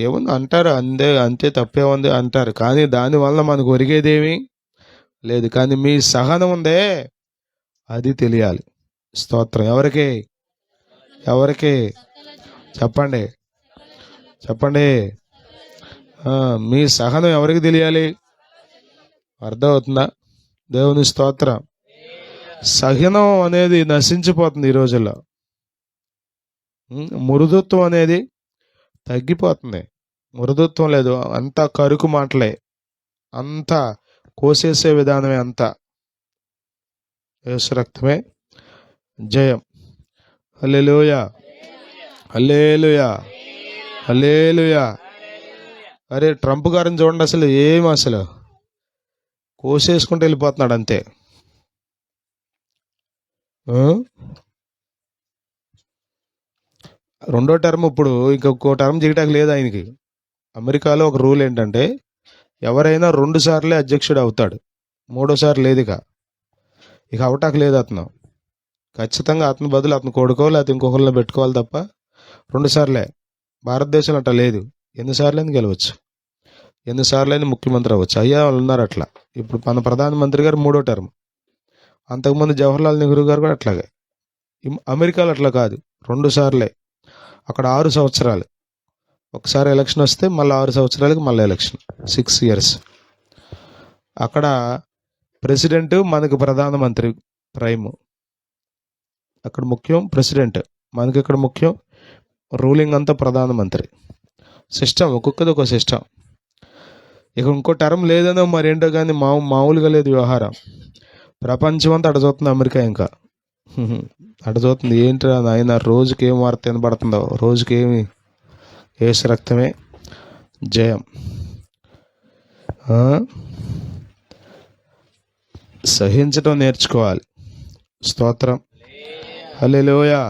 ఏముంది అంటారు, అంతే తప్పే ఉంది అంటారు. కానీ దానివల్ల మనకు ఒరిగేదేమీ లేదు. కానీ మీ సహనం ఉందే, అది తెలియాలి. స్తోత్రం. ఎవరికి? చెప్పండి, చెప్పండి. మీ సహనం ఎవరికి తెలియాలి? అర్థమవుతుందా? దేవుని స్తోత్రం. సహనం అనేది నశించిపోతుంది ఈ రోజుల్లో. మృదుత్వం అనేది తగ్గిపోతుంది. మృదుత్వం లేదు, అంతా కరుకు మాటలే, అంతా కోసేసే విధానమే అంతా. యేసు రక్తమే జయం. హల్లెలూయా, హల్లెలూయా, హల్లెలూయా. అరే ట్రంప్ గారిని చూడండి, అసలు కోసేసుకుంటూ వెళ్ళిపోతున్నాడు అంతే. రెండో టర్మ్ ఇప్పుడు ఇంకొక టర్మ్ చేయటానికి లేదు ఆయనకి. అమెరికాలో ఒక రూల్ ఏంటంటే ఎవరైనా 2 సార్లే అధ్యక్షుడు అవుతాడు, 3ఓసారి లేదు. ఇక అవటానికి లేదు. అతను ఖచ్చితంగా అతని బదులు అతను కొడుకో లేకపోతే ఇంకొకరిని పెట్టుకోవాలి తప్ప 2 సార్లే. భారతదేశంలో అట్లా లేదు. ఎన్నిసార్లైనా గెలవచ్చు, ఎన్నిసార్లైనా ముఖ్యమంత్రి అవ్వచ్చు. అయ్యా వాళ్ళు ఉన్నారు అట్లా. ఇప్పుడు మన ప్రధానమంత్రి గారు 3వ టర్మ్. అంతకుముందు జవహర్లాల్ నెహ్రూ గారు కూడా అట్లాగే. అమెరికాలో అట్లా కాదు, 2 సార్లే. అక్కడ 6 సంవత్సరాలు. ఒకసారి ఎలక్షన్ వస్తే మళ్ళీ 6 సంవత్సరాలకి మళ్ళీ ఎలక్షన్, 6 years. అక్కడ ప్రెసిడెంట్, మనకు ప్రధానమంత్రి ప్రైమ్. అక్కడ ముఖ్యం ప్రెసిడెంట్, మనకి ఇక్కడ ముఖ్యం రూలింగ్ అంతా ప్రధానమంత్రి. సిస్టమ్, ఒక్కొక్కది ఒక సిస్టమ్. ఇక ఇంకో టర్మ్ లేదనో మరేంటో కానీ మామూలుగా లేదు వ్యవహారం. ప్రపంచం అంతా అట చూస్తుంది, అమెరికా ఇంకా అట చూస్తుంది. ఏంటి ఆయన రోజుకి ఏం వార్త వినబడుతుందో, రోజుకి ఏమి. యేసు రక్తమే జయం. సహించటం నేర్చుకోవాలి. స్తోత్రం. హల్లెలూయా,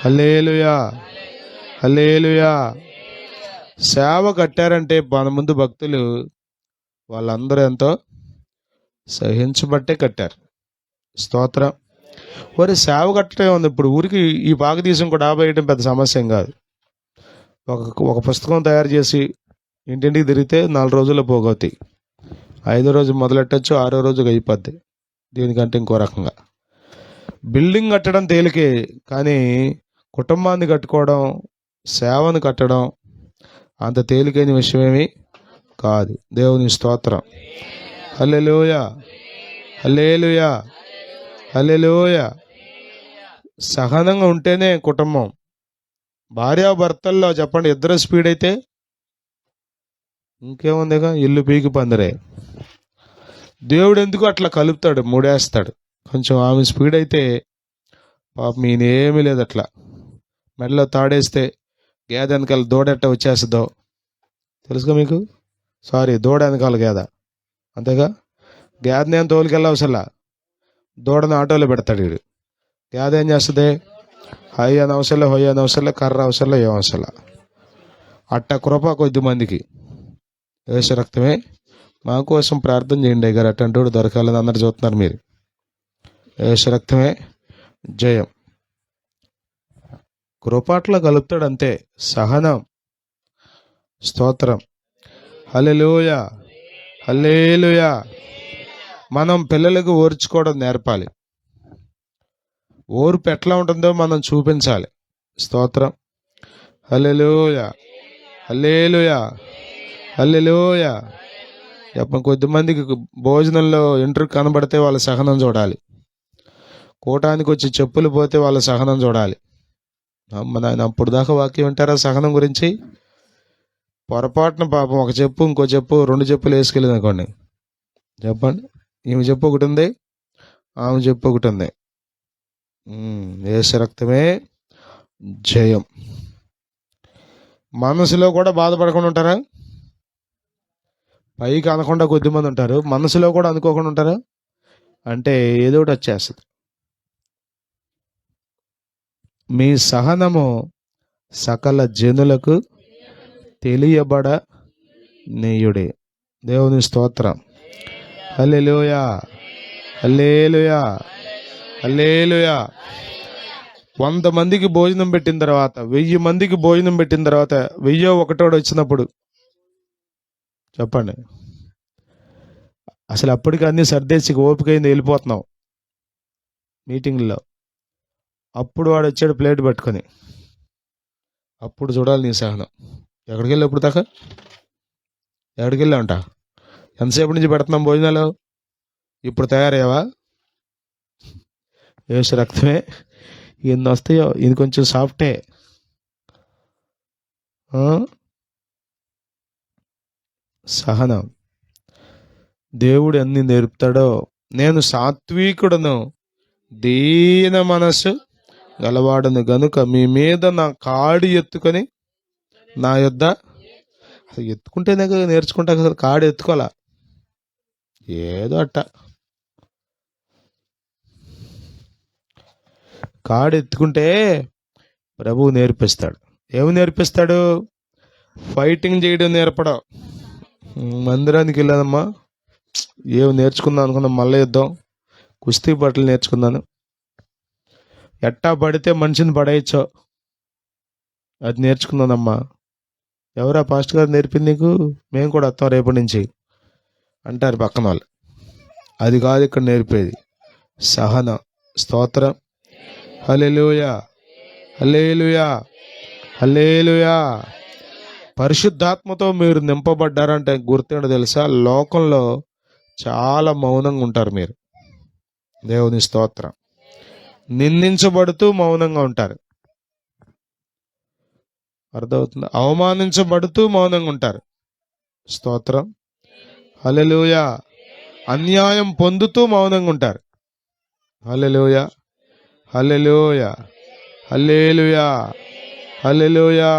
హల్లెలూయా, హల్లెలూయా. సేవ కట్టారంటే మన ముందు భక్తులు వాళ్ళందరూ ఎంతో సహించబట్టే కట్టారు. స్తోత్రం. సేవ కట్టడం ఉంది. ఇప్పుడు ఊరికి ఈ పాకదీసం కూడా వేయడం పెద్ద సమస్య ఏం కాదు. ఒక పుస్తకం తయారు చేసి ఇంటింటికి తిరిగితే 4 రోజుల్లో పోగవుతాయి. 5వ రోజు మొదలెట్టచ్చు, 6వ రోజుకి అయిపోద్ది. దీనికంటే ఇంకో రకంగా బిల్డింగ్ కట్టడం తేలికే, కానీ కుటుంబాన్ని కట్టుకోవడం, సేవను కట్టడం అంత తేలికైన విషయమేమి కాదు. దేవుని స్తోత్రం. హల్లెలూయా, హల్లెలూయా, హల్లెలూయా. సహనంగా ఉంటేనే కుటుంబం. భార్యాభర్తల్లో చెప్పండి, ఇద్దరు స్పీడ్ అయితే ఇంకేముందిగా, ఇల్లు పీకి పందిరే. దేవుడు ఎందుకు అట్లా కలుపుతాడు, మూడేస్తాడు. కొంచెం ఆమె స్పీడ్ అయితే పాపం ఈయనేమీ లేదు. అట్లా మెడలో తాడేస్తే గేదె వెనకాల దూడెట్ట వచ్చేస్తుందో తెలుసుగా మీకు. దూడ వెనకాల గేద, అంతేగా. గేదెని ఏం తోలుకెళ్ళ అవసరంలా, దూడని ఆటోలో పెడతాడు వీడు. గేద ఏం చేస్తుంది, హై అని అవసరంలే, హొయ్య అని అవసరంలే, కర్ర అవసరంలే, ఏం అవసరంలా. అట్ట కృప కొద్ది మందికి. యేసు రక్తమే. మా కోసం ప్రార్థన చేయండి గారు, అట్టంటూ దొరకాలని అందరు చూస్తున్నారు మీరు. యేసు రక్తమే జయం. కృపాట్లో కలుపుతాడు అంతే. సహనం. స్తోత్రం. హల్లెలూయా, హల్లెలూయా. మనం పిల్లలకు ఓర్చుకోవడం నేర్పాలి. ఓర్పు ఎట్లా ఉంటుందో మనం చూపించాలి. స్తోత్రం. హల్లెలూయా, హల్లెలూయా, హల్లెలూయా. కొద్దిమందికి భోజనంలో ఇంటర్ కనబడితే వాళ్ళ సహనం చూడాలి. కూటానికి వచ్చి చెప్పులు పోతే వాళ్ళ సహనం చూడాలి. అమ్మ నాయన, అప్పుడు దాకా వాక్యం వింటారా సహనం గురించి? పొరపాటున పాపం ఒక చెప్పు ఇంకో చెప్పు 2 చెప్పులు వేసుకెళ్ళింది అనుకోండి. చెప్పండి, ఈమె చెప్పు ఒకటి ఉంది, ఆమె చెప్పు ఒకటి ఉంది. యేసు రక్తమే జయం. మనసులో కూడా బాధపడకుండా ఉంటారా? పైకి అనకుండా కొద్దిమంది ఉంటారు, మనసులో కూడా అనుకోకుండా ఉంటారా? అంటే ఏదో ఒకటి వచ్చేస్తుంది. మీ సహనము సకల జనులకు తెలియబడ నీయుడే. దేవుని స్తోత్రం. హల్లెలూయా, హల్లెలూయా, హల్లెలూయా. 100 మందికి భోజనం పెట్టిన తర్వాత, 1000 మందికి భోజనం పెట్టిన తర్వాత 1001 వచ్చినప్పుడు చెప్పండి, అసలు అప్పటికి అన్నీ సర్దేసి ఓపిక అయింది, వెళ్ళిపోతున్నాం మీటింగ్లో. అప్పుడు వాడు వచ్చాడు ప్లేట్ పట్టుకొని. అప్పుడు చూడాలి నీ సహనం. ఎక్కడికి వెళ్ళి ఎప్పుడు దాకా, ఎక్కడికి వెళ్ళావంట? ఎంతసేపు నుంచి పెడుతున్నాం భోజనాలు? ఇప్పుడు తయారయ్యావా? యేసు రక్తమే. ఎన్ని వస్తాయో, ఇది కొంచెం సాఫ్టే. సహనం. దేవుడు అన్ని నేర్పుతాడో. నేను సాత్వికుడను, దీన మనస్సు గలవాడను గనుక మీ మీద నా కాడి ఎత్తుకొని నా యొద్ద. అసలు ఎత్తుకుంటేనే నేర్చుకుంటా కదా, కాడి ఎత్తుకోవాలా, ఏదో అట్ట కాడి ఎత్తుకుంటే ప్రభువు నేర్పిస్తాడు. ఏమి నేర్పిస్తాడు? ఫైటింగ్ చేయడం నేర్పడం. మందిరానికి వెళ్ళానమ్మా, ఏమి నేర్చుకుందాం అనుకున్నా, మళ్ళీ యుద్ధం, కుస్తీ బట్టలు నేర్చుకున్నాను. ఎట్టా పడితే మనిషిని పడేయచ్చో అది నేర్చుకున్నానమ్మా. ఎవరా పాస్టర్ గారు నేర్పింది నీకు? మేము కూడా వస్తాం రేపటి నుంచి అంటారు పక్కన వాళ్ళు. అది కాదు ఇక్కడ నేర్పేది, సహన. స్తోత్రం. హల్లెలూయా, హల్లెలూయా, హల్లెలూయా. పరిశుద్ధాత్మతో మీరు నింపబడ్డారంటే గుర్తేంటో తెలుసా? లోకంలో చాలా మౌనంగా ఉంటారు మీరు. దేవుని స్తోత్రం. నిందించబడుతూ మౌనంగా ఉంటారు. అర్థమవుతుంది? అవమానించబడుతూ మౌనంగా ఉంటారు. స్తోత్రం. హల్లెలూయా. అన్యాయం పొందుతూ మౌనంగా ఉంటారు. హల్లెలూయా, హల్లెలూయా, హల్లెలూయా, హల్లెలూయా.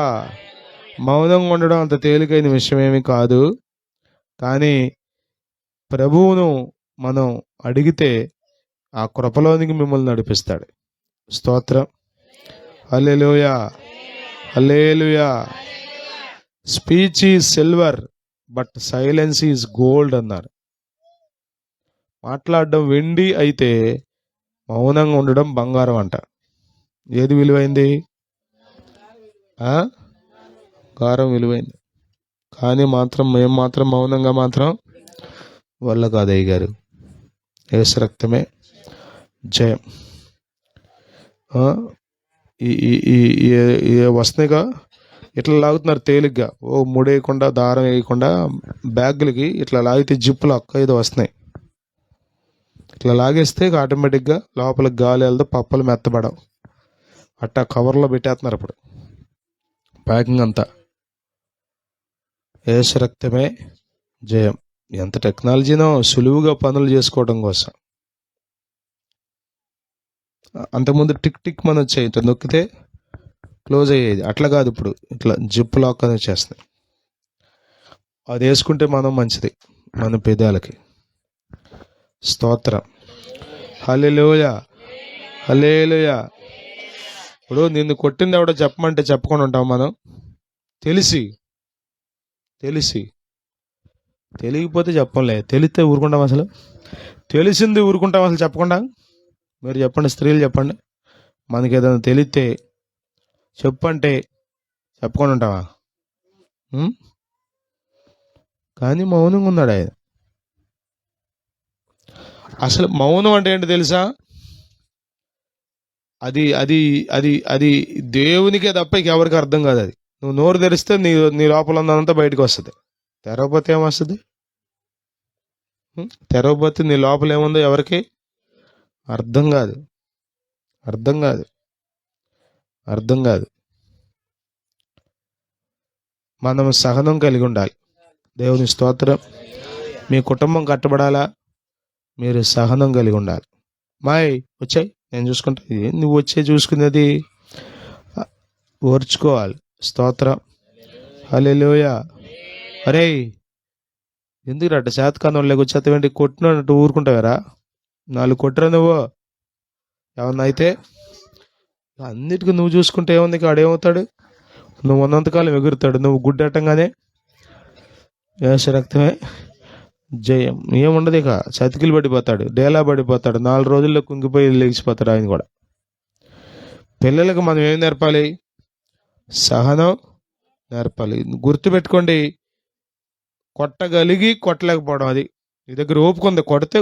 మౌనంగా ఉండడం అంత తేలికైన విషయం ఏమి కాదు. కానీ ప్రభువును మనం అడిగితే ఆ కృపలోనికి మిమ్మల్ని నడిపిస్తాడు. స్తోత్రం. Hallelujah, hallelujah. Speech is silver but silence is gold అన్నారు. మాట్లాడడం వెండి అయితే మౌనంగా ఉండడం బంగారం అంట. ఏది విలువైంది? బంగారం విలువైంది. కానీ మేము మాత్రం మౌనంగా మాత్రం వల్ల కాదయ్య గారు. యేసు రక్తమే జయం. వస్తున్నాయిగా, ఇట్లా లాగుతున్నారు తేలిగ్గా. ముడేయకుండా, దారం వేయకుండా బ్యాగులకి ఇట్లా లాగితే జిప్పులు 5 వస్తున్నాయి. ఇట్లా లాగేస్తే ఆటోమేటిక్గా లోపలికి గాలి వెళ్తే పప్పలు మెత్తబడవు. అట్టా కవర్లో పెట్టేస్తున్నారు ఇప్పుడు ప్యాకింగ్ అంతా. యేసు రక్తమే జయం. ఎంత టెక్నాలజీనో సులువుగా పనులు చేసుకోవడం కోసం. అంతకుముందు టిక్ టిక్ మన వచ్చాయి, ఇట్లా నొక్కితే క్లోజ్ అయ్యేది. అట్లా కాదు, ఇప్పుడు ఇట్లా జిప్ లాక్ అని వచ్చేస్తుంది. అది వేసుకుంటే మనం మంచిది మన పెదాలకి. స్తోత్రం. హల్లెలూయా, హల్లెలూయా. ఇప్పుడు నిన్ను కొట్టింది ఎవడో చెప్పమంటే చెప్పకుండా ఉంటాం మనం? తెలియకపోతే చెప్పంలే, తెలిస్తే ఊరుకుంటాం అసలు? తెలిసింది ఊరుకుంటాం అసలు చెప్పకుండా? మీరు చెప్పండి, స్త్రీలు చెప్పండి. మనకి ఏదైనా తెలిస్తే చెప్పంటే చెప్పకుండా ఉంటావా? కానీ మౌనంగా ఉన్నాడు ఆయన. అసలు మౌనం అంటే ఏంటి తెలుసా? అది అది అది అది దేవునికే తప్ప ఎవరికి అర్థం కాదు. అది నువ్వు నోరు తెరిస్తే నీ లోపల ఉన్నదంతా బయటకు వస్తుంది. తెరవకపోతే ఏమొస్తుంది? తెరవకపోతే నీ లోపల ఏముందో ఎవరికి అర్థం కాదు. మనం సహనం కలిగి ఉండాలి. దేవుని స్తోత్రం. మీ కుటుంబం కట్టబడాలా? మీరు సహనం కలిగి ఉండాలి. మాయ్ వచ్చాయి, నేను చూసుకుంటా. నువ్వు వచ్చే చూసుకునేది ఓర్చుకోవాలి. స్తోత్రం. హల్లెలూయా. అరే ఎందుకు రట్ట శాతకాన్ని వాళ్ళకి వచ్చేస్తావేంటి? కొట్టినట్టు ఊరుకుంటావారా? 4 కొట్టరా నువ్వు? ఏమన్నా అయితే అన్నిటికీ నువ్వు చూసుకుంటే ఏముంది? ఆడేమవుతాడు? నువ్వు ఉన్నంతకాలం ఎగురుతాడు. నువ్వు గుడ్డటంగానే యేసు రక్తమే జయం. ఏముండదు ఇక. చతికిలు పడిపోతాడు, డేలా పడిపోతాడు. 4 రోజుల్లో కుంగిపోయి లేచిపోతాడు ఆయన కూడా. పిల్లలకు మనం ఏం నేర్పాలి? సహనం నేర్పాలి. గుర్తుపెట్టుకోండి, కొట్టగలిగి కొట్టలేకపోవడం. అది నీ దగ్గర ఓపుకుంది. కొడితే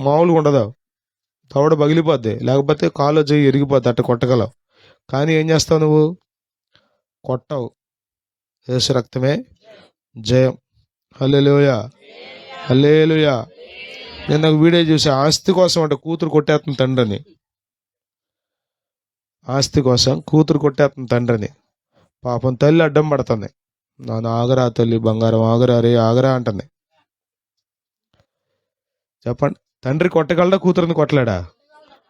మామూలుగా ఉండదు, తవడ పగిలిపోద్ది. లేకపోతే కాలు చేయి ఎరిగిపోద్ది. అట్ట కొట్టగలవు. కానీ ఏం చేస్తావు నువ్వు? కొట్టవు. యేసు రక్తమే జయం. హల్లెలూయా, హల్లెలూయా. నేను నాకు వీడియో చూసి, ఆస్తి కోసం అంటే కూతురు కొట్టేస్తుంది తండ్రిని. ఆస్తి కోసం కూతురు కొట్టేస్తుంది తండ్రిని. పాపం తల్లి అడ్డం పడుతుంది. నాన్న ఆగరా తల్లి, బంగారం ఆగరా, రే ఆగరా అంటుంది. చెప్పండి, తండ్రి కొట్టగలడా? కూతురుని కొట్టలేడా?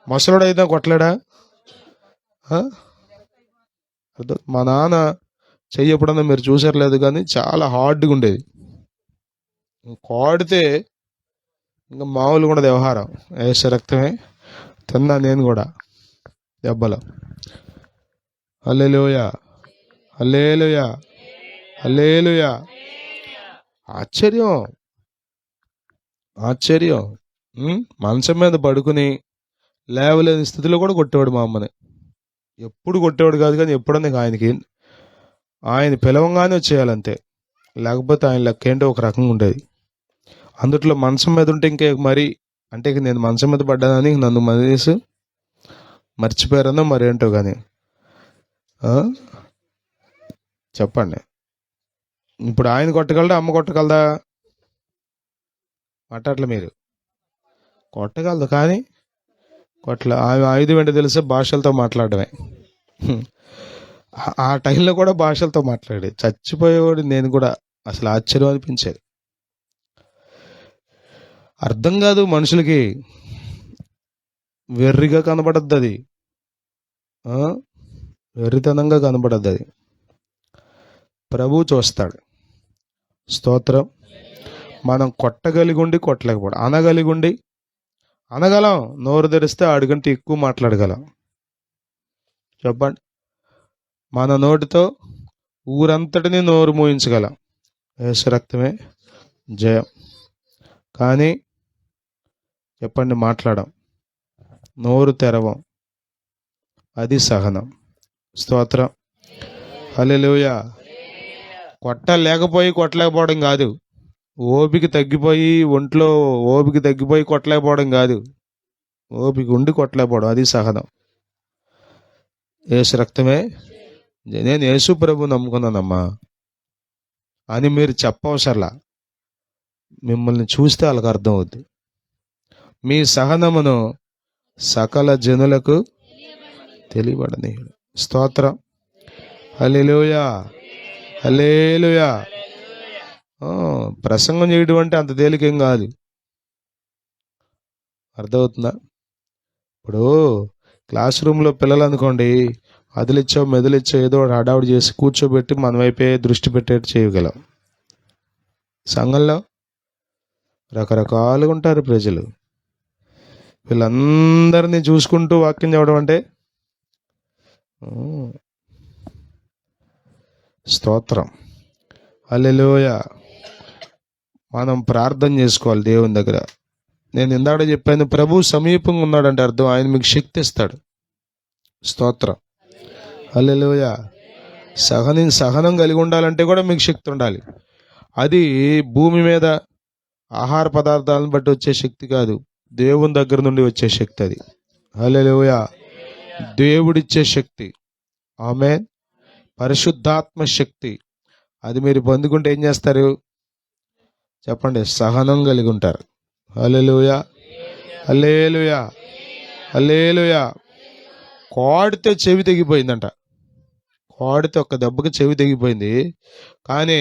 ముసలోడు అయితే కొట్టలేడా? మా నాన్న చెయ్యి ఎప్పుడన్నా మీరు చూసారలేదు, కానీ చాలా హార్డ్గా ఉండేది. కోడితే ఇంకా మామూలు కూడా వ్యవహారం. యేసు రక్తమే తిన్నా నేను కూడా దెబ్బలు. హల్లెలూయా, హల్లెలూయా, హల్లెలూయా. ఆశ్చర్యం. మంచం మీద పడుకుని లేవలేని స్థితిలో కూడా కొట్టేవాడు మా అమ్మని. ఎప్పుడు కొట్టేవాడు కాదు, కానీ ఎప్పుడన్నా ఆయన పిలవంగానే వచ్చేయాలంతే. లేకపోతే ఆయన లెక్క ఏంటో ఒక రకంగా ఉండేది. అందుట్లో మంచం మీద ఉంటే ఇంకే మరి, అంటే ఇక నేను మంచం మీద పడ్డానని నన్ను మనిషి మర్చిపోయారనో మరేంటో కానీ. చెప్పండి, ఇప్పుడు ఆయన కొట్టగలడా? అమ్మ కొట్టగలదా? మాట్లాడలే మీరు. కొట్టగలదు, కానీ ఆమె ఆయుధం ఏంటో తెలిసే భాషలతో మాట్లాడమే. ఆ టైంలో కూడా భాషలతో మాట్లాడే చచ్చిపోయేవాడు నేను కూడా. అసలు ఆశ్చర్యం అనిపించేది. అర్థం కాదు మనుషులకి. వెర్రిగా కనబడద్దు అది, వెర్రితనంగా కనబడద్దు అది. ప్రభువు చూస్తాడు. స్తోత్రం. మనం కొట్టగలిగుండి కొట్టలేకపోవడం, అనగలిగుండి అనగలం. నోరు తెరిస్తే ఆడికంటే ఎక్కువ మాట్లాడగలం. చెప్పండి, మన నోటితో ఊరంతటిని నోరు మూయించగలం. యేసు రక్తమే జయం. కానీ చెప్పండి, మాట్లాడం, నోరు తెరవం. అది సహనం. స్తోత్రం. హల్లెలూయా. కొట్టలేకపోవడం కాదు, ఓపిక తగ్గిపోయి ఒంట్లో ఓపిక తగ్గిపోయి కొట్టలేకపోవడం కాదు, ఓపిక ఉండి కొట్టలేకపోవడం. అది సహనం. యేసు రక్తమే. నేను యేసు ప్రభు నమ్ముకున్నానమ్మా అని మీరు చెప్పవసరలా. మిమ్మల్ని చూస్తే వాళ్ళకి అర్థం అవుద్ది. మీ సహనమును సకల జనులకు తెలియబడనీయుడు. స్తోత్రం. హల్లెలూయా, హల్లెలూయా. ప్రసంగం చేయడం అంటే అంత తేలికేం కాదు. అర్థమవుతుందా? ఇప్పుడు క్లాస్ రూమ్లో పిల్లలు అనుకోండి, అదిలిచ్చో మెదిలిచ్చో ఏదో హడావుడి చేసి కూర్చోబెట్టి మన వైపే దృష్టి పెట్టేట్టు చేయగలం. సంఘంలో రకరకాలుగా ఉంటారు ప్రజలు. వీళ్ళందరినీ చూసుకుంటూ వాక్యం చెప్పడం అంటే స్తోత్రం. హల్లెలూయా. మనం ప్రార్థన చేసుకోవాలి దేవుని దగ్గర. నేను ఇందాక చెప్పాను, ప్రభు సమీపంగా ఉన్నాడంటే అర్థం ఆయన మీకు శక్తి ఇస్తాడు. స్తోత్రం. హల్లెలూయా. సహనం కలిగి ఉండాలంటే కూడా మీకు శక్తి ఉండాలి. అది భూమి మీద ఆహార పదార్థాలను బట్టి వచ్చే శక్తి కాదు, దేవుని దగ్గర నుండి వచ్చే శక్తి అది. హల్లెలూయా. దేవుడిచ్చే శక్తి. ఆమేన్. పరిశుద్ధాత్మ శక్తి. అది మీరు పొందుకుంటే ఏం చేస్తారు చెప్పండి? సహనం కలిగి ఉంటారు. హల్లెలూయా, హల్లెలూయా, హల్లెలూయా. కోడితే చెవి తెగిపోయిందంట. కోడితే ఒక్క దెబ్బకి చెవి తెగిపోయింది. కానీ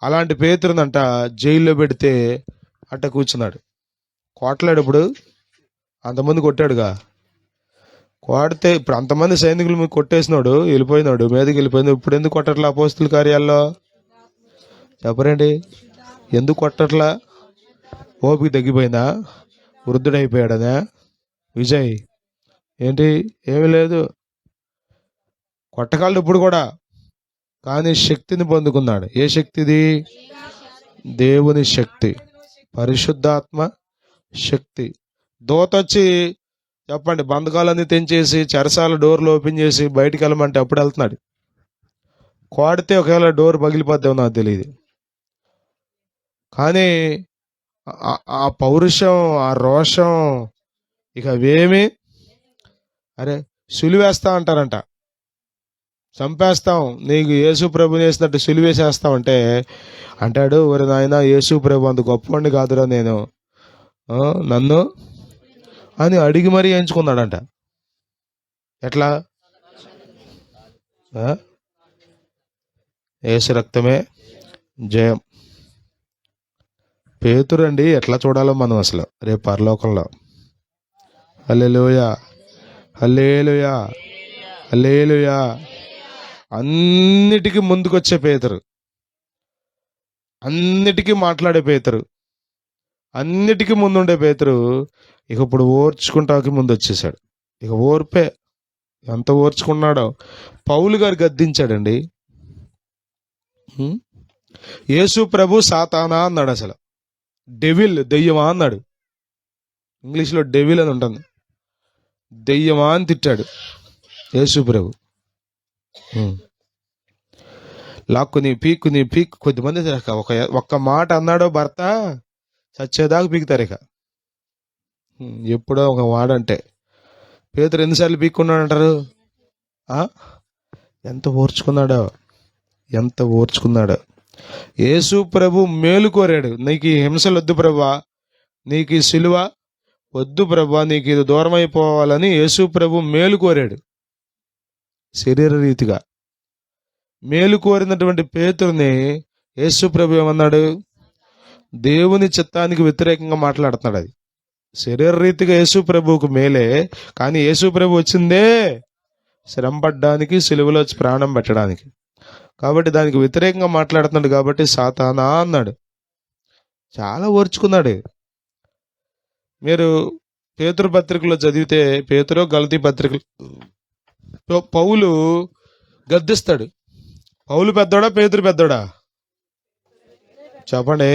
అలాంటి పేతురునంట జైల్లో పెడితే అట్ట కూర్చున్నాడు. కొట్టలేడు. ఇప్పుడు అంతమంది కొట్టాడుగా. కొడితే ఇప్పుడు అంతమంది సైనికులు మీకు కొట్టేసినాడు, వెళ్ళిపోయినాడు, మీదకి వెళ్ళిపోయింది. ఇప్పుడు ఎందుకు కొట్టట్లా అపోస్తుల కార్యాల్లో? చెప్పరండి, ఎందుకు కొట్టట్లా? ఓపిక తగ్గిపోయిందా? వృద్ధుడైపోయాడనా? విజయ్ ఏంటి? ఏమీ లేదు, కొట్టగలడు ఇప్పుడు కూడా. కానీ శక్తిని పొందుకున్నాడు. ఏ శక్తిది? దేవుని శక్తి, పరిశుద్ధాత్మ శక్తి. దూత వచ్చి చెప్పండి బంధకాలన్నీ తెంచేసి చెరసాల డోర్లు ఓపెన్ చేసి బయటికి వెళ్ళమంటే అప్పుడు వెళ్తున్నాడు. కోడితే ఒకవేళ డోర్ పగిలిపోద్దాం నాకు తెలియదు. కానీ ఆ పౌరుషం, ఆ రోషం, ఇక అవేమి, అరే సులివేస్తా అంటారంట, చంపేస్తాం, నీకు యేసు ప్రభుని వేసినట్టు సులివేసేస్తామంటే అంటాడు, ఒరే నాయన యేసు ప్రభు అంత గొప్పవాడిని కాదురా నేను, నన్ను అని అడిగి మరీ ఎంచుకున్నాడంట. ఎట్లా? యేసు రక్తమే జయం. పేతురండి ఎట్లా చూడాలో మనం అసలు రేపు పరలోకంలో. హల్లెలూయా, హల్లెలూయా, హల్లెలూయా. అన్నిటికీ ముందుకొచ్చే పేతురు, అన్నిటికీ మాట్లాడే పేతురు, అన్నిటికీ ముందుండే పేతురు ఇక ఇప్పుడు ఓర్చుకుంటాకి ముందు వచ్చేసాడు. ఇక ఓర్పే. ఎంత ఓర్చుకున్నాడో. పౌలు గారు గద్దించాడండి. యేసు ప్రభు సాతానా అన్నాడు. అసలు డెవిల్, దెయ్యమా అన్నాడు. ఇంగ్లీష్లో డెవిల్ అని ఉంటుంది. దెయ్యమా అని తిట్టాడు యేసు ప్రభు. లాక్కుని పీక్కుని కొద్దిమంది ఒక్క మాట అన్నాడో భర్త చచ్చేదాకా పీకుతారు. ఇక ఎప్పుడో ఒక వాడంటే పేతురు ఎన్నిసార్లు పీక్కున్నాడు అంటారు. ఎంత ఓర్చుకున్నాడో, ఎంత ఓర్చుకున్నాడో. యేసు ప్రభు మేలు కోరాడు. నీకు ఈ హింసలు వద్దు ప్రభా, నీకు ఈ సిలువ వద్దు ప్రభా, నీకు ఇది దూరం అయిపోవాలని యేసు ప్రభు మేలు కోరాడు. శరీర రీతిగా మేలు కోరినటువంటి పేతురుని యేసు ప్రభు ఏమన్నాడు? దేవుని చిత్తానికి వ్యతిరేకంగా మాట్లాడుతున్నాడు. అది శరీర రీతిగా యేసు ప్రభువుకు మేలే, కానీ యేసు ప్రభు వచ్చిందే శ్రమ పడ్డానికి, సిలువలో వచ్చి ప్రాణం పెట్టడానికి. కాబట్టి దానికి వ్యతిరేకంగా మాట్లాడుతున్నాడు. కాబట్టి సాతానా అన్నాడు. చాలా ఓర్చుకున్నాడు. మీరు పేతురు పత్రికలో చదివితే, పేతురు గలతీ పత్రికలు పౌలు గద్దిస్తాడు. పౌలు పెద్దోడా పేతురు పెద్దోడా? చెప్పండి.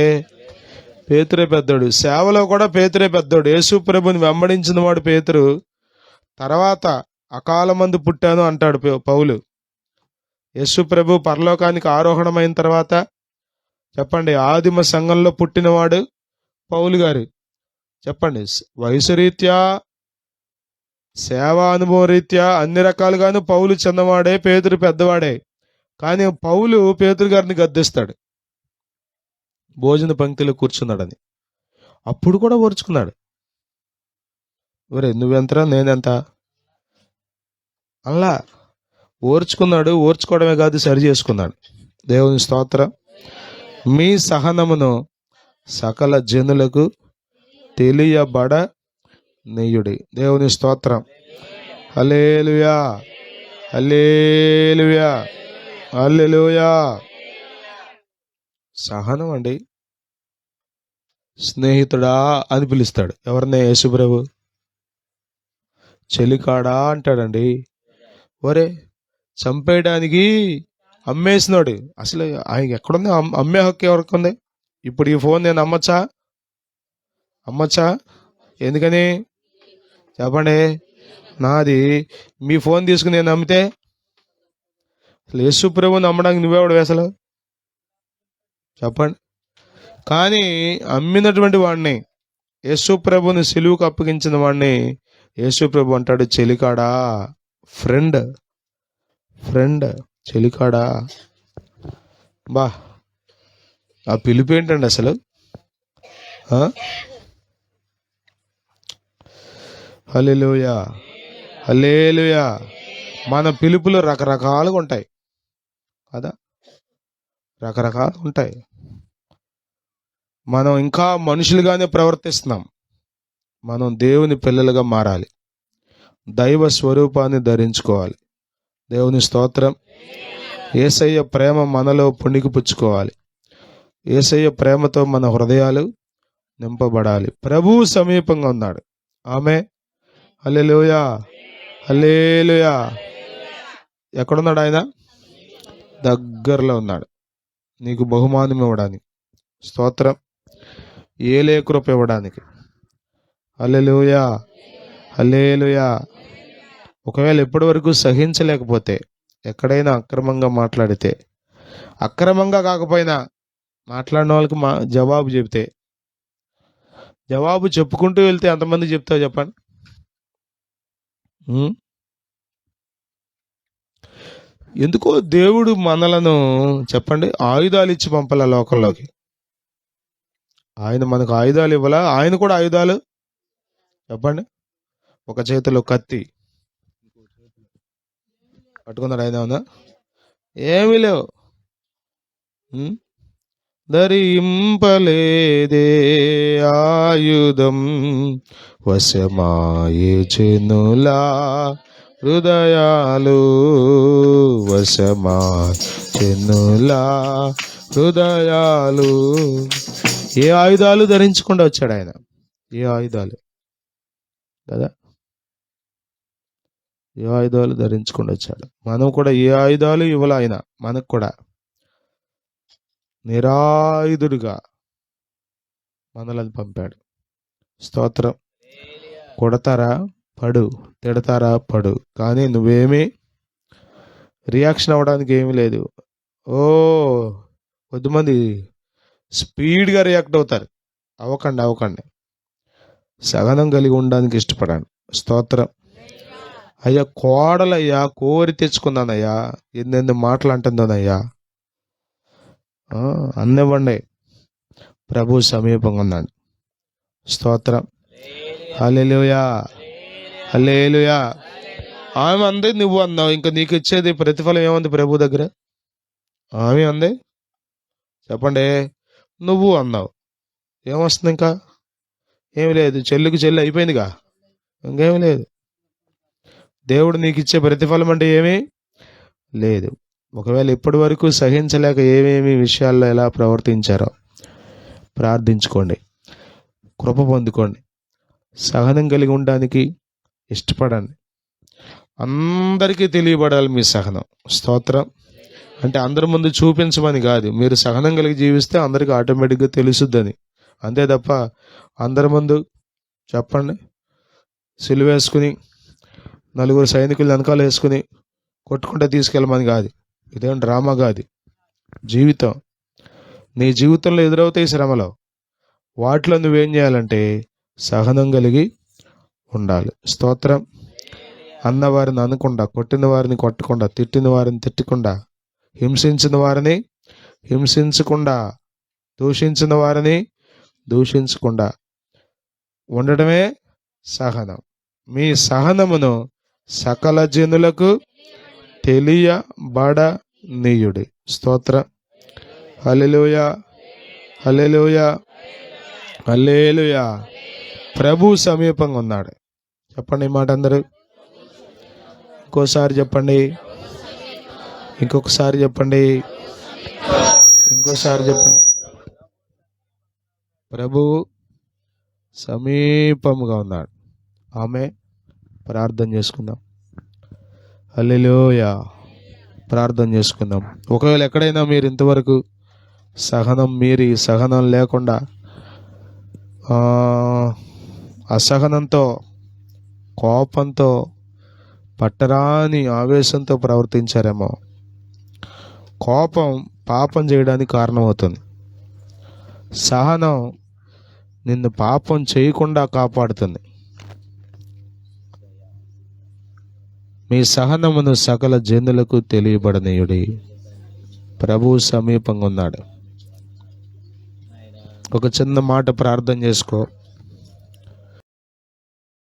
పేతురే పెద్దోడు. సేవలో కూడా పేతురే పెద్దోడు. యేసు ప్రభుని వెంబడించిన వాడు పేతురు. తర్వాత అకాలమందు పుట్టాను అంటాడు పౌలు. యేసు ప్రభు పరలోకానికి ఆరోహణమైన తర్వాత చెప్పండి ఆదిమ సంఘంలో పుట్టినవాడు పౌలు గారు. చెప్పండి వయసు రీత్యా, సేవా అనుభవ రీత్యా అన్ని రకాలుగాను పౌలు చిన్నవాడే, పేతురు పెద్దవాడే. కానీ పౌలు పేతురు గారిని గద్దిస్తాడు భోజన పంక్తిలో కూర్చున్నాడని. అప్పుడు కూడా ఓర్చుకున్నాడు. ఒరే నువ్వెంతరా నేనెంత అలా ఓర్చుకున్నాడు. ఓర్చుకోవడమే కాదు, సరి చేసుకున్నాడు. దేవుని స్తోత్రం. మీ సహనమును సకల జనులకు తెలియబడ నెయ్యుడి. దేవుని స్తోత్రం. హల్లెలూయా, హల్లెలూయా, హల్లెలూయా. సహనం అండి. స్నేహితుడా అని పిలుస్తాడు ఎవరినే? యేసుప్రభు. చెలికాడా అంటాడండి. ఒరే చంపేయడానికి అమ్మేసినాడు. అసలు ఆయన ఎక్కడుంది? అమ్మే హక్కు ఎవరికి ఉంది? ఇప్పుడు ఈ ఫోన్ నేను అమ్మచ్చా? ఎందుకని చెప్పండి. నాది. మీ ఫోన్ తీసుకుని నేను అమ్మితే అసలు యేసుప్రభుని అమ్మడానికి నువ్వెవడు అసలు చెప్పండి. కానీ అమ్మినటువంటి వాడిని, యేసుప్రభుని సిలువుకు అప్పగించిన వాడిని యేసుప్రభు అంటాడు చెలికాడా. ఫ్రెండ్, చెలికాడా. బా, ఆ పిలుపు ఏంటండి అసలు? హల్లెలూయా, హల్లెలూయా. మన పిలుపులు రకరకాలుగా ఉంటాయి కదా, రకరకాలు ఉంటాయి. మనం ఇంకా మనుషులుగానే ప్రవర్తిస్తున్నాం. మనం దేవుని పిల్లలుగా మారాలి. దైవ స్వరూపాన్ని ధరించుకోవాలి. దేవుని స్తోత్రం. యేసయ్య ప్రేమ మనలో పుణికిపుచ్చుకోవాలి. యేసయ్య ప్రేమతో మన హృదయాలు నింపబడాలి. ప్రభువు సమీపంగా ఉన్నాడు. ఆమె హల్లెలూయా, హల్లెలూయా. ఎక్కడున్నాడు ఆయన? దగ్గరలో ఉన్నాడు, నీకు బహుమానం ఇవ్వడానికి. స్తోత్రం. ఏలే కృప ఇవ్వడానికి. హల్లెలూయా, హల్లెలూయా. ఒకవేళ ఎప్పటి వరకు సహించలేకపోతే, ఎక్కడైనా అక్రమంగా మాట్లాడితే, అక్రమంగా కాకపోయినా మాట్లాడిన వాళ్ళకి జవాబు చెబితే, జవాబు చెప్పుకుంటూ వెళ్తే ఎంతమంది చెప్తావు చెప్పండి? ఎందుకో దేవుడు మనలను చెప్పండి ఆయుధాలు ఇచ్చి పంపాల లోకంలోకి. ఆయన మనకు ఆయుధాలు ఇవ్వాలా? ఆయన కూడా ఆయుధాలు చెప్పండి. ఒక చేతిలో కత్తి పట్టుకున్నాడు ఆయన. అవునా? ఏమీ లేవు. ధరింపలేదే ఆయుధం వశమాయే జనులా హృదయాలు, వశమాచెనులా హృదయాలు. ఏ ఆయుధాలు ధరించకుండా వచ్చాడు ఆయన? ఏ ఆయుధాలు కదా, ఏ ఆయుధాలు ధరించకుండా వచ్చాడు. మనం కూడా ఏ ఆయుధాలు ఇవ్వాలి ఆయన మనకు కూడా. నిరాయుధుడిగా మనల్ని పంపాడు. స్తోత్రం. కొడతారా పడు, తిడతారా పడు, కానీ నువ్వేమీ రియాక్షన్ అవ్వడానికి ఏమీ లేదు. కొద్దిమంది స్పీడ్గా రియాక్ట్ అవుతారు. అవ్వకండి. సహనం కలిగి ఉండడానికి ఇష్టపడండి. స్తోత్రం. అయ్యా కోడలయ్యా, కోరి తెచ్చుకున్నానయ్యా, ఎన్నెన్ని మాటలు అంటుందోనయ్యా, అన్నివ్వండి. ప్రభు సమీపంగా ఉన్నాడు. స్తోత్రం. హల్లెలూయా, హల్లెలూయా. ఆమె అంది, నువ్వు అన్నావు, ఇంకా నీకు ఇచ్చేది ప్రతిఫలం ఏముంది ప్రభు దగ్గర? ఆమె అంది చెప్పండి, నువ్వు అన్నావు, ఏమొస్తుంది? ఇంకా ఏమి లేదు. చెల్లికి చెల్లి అయిపోయిందిగా, ఇంకేమి లేదు. దేవుడు నీకు ఇచ్చే ప్రతిఫలం అంటే ఏమీ లేదు. ఒకవేళ ఇప్పటి వరకు సహించలేక ఏమేమి విషయాల్లో ఎలా ప్రవర్తించారో ప్రార్థించుకోండి, కృప పొందుకోండి. సహనం కలిగి ఉండడానికి ఇష్టపడండి. అందరికీ తెలియబడాలి మీ సహనం. స్తోత్రం. అంటే అందరి ముందు చూపించమని కాదు, మీరు సహనం కలిగి జీవిస్తే అందరికీ ఆటోమేటిక్గా తెలుసుద్దని. అంతే తప్ప అందరి ముందు చెప్పండి సిలువ వేసుకుని నలుగురు సైనికులు వెనకాల వేసుకుని కొట్టుకుంటే తీసుకెళ్ళమని కాదు. ఇదేం డ్రామా కాదు, జీవితం. నీ జీవితంలో ఎదురవుతాయి శ్రమలో, వాటిలో నువ్వేం చేయాలంటే సహనం కలిగి ఉండాలి. స్తోత్రం. అన్నవారిని అనకుండా, కొట్టిన వారిని కొట్టకుండా, తిట్టిన వారిని తిట్టకుండా, హింసించిన వారిని హింసించకుండా, దూషించిన వారిని దూషించకుండా ఉండడమే సహనం. మీ సహనమును సకల జనులకు తెలియబడనీయుడి. స్తోత్రం. హల్లెలూయా, హల్లెలూయా, హల్లెలూయా. ప్రభు సమీపంగా ఉన్నాడు. చెప్పండి ఈ మాట అందరూ. ఇంకోసారి చెప్పండి, ఇంకొకసారి చెప్పండి, ఇంకోసారి చెప్పండి. ప్రభువు సమీపముగా ఉన్నాడు. ఆమె ప్రార్థన చేసుకుందాం. హల్లెలూయా. ప్రార్థన చేసుకుందాం. ఒకవేళ ఎక్కడైనా మీరు ఇంతవరకు సహనం మీరి, సహనం లేకుండా అసహనంతో, కోపంతో, పట్టరాని ఆవేశంతో ప్రవర్తించారేమో. కోపం పాపం చేయడానికి కారణమవుతుంది. సహనం నిన్ను పాపం చేయకుండా కాపాడుతుంది. మీ సహనమును సకల జనులకు తెలియబడనీయుడి. ప్రభు సమీపంగా ఉన్నాడు. ఒక చిన్న మాట ప్రార్థన చేసుకో.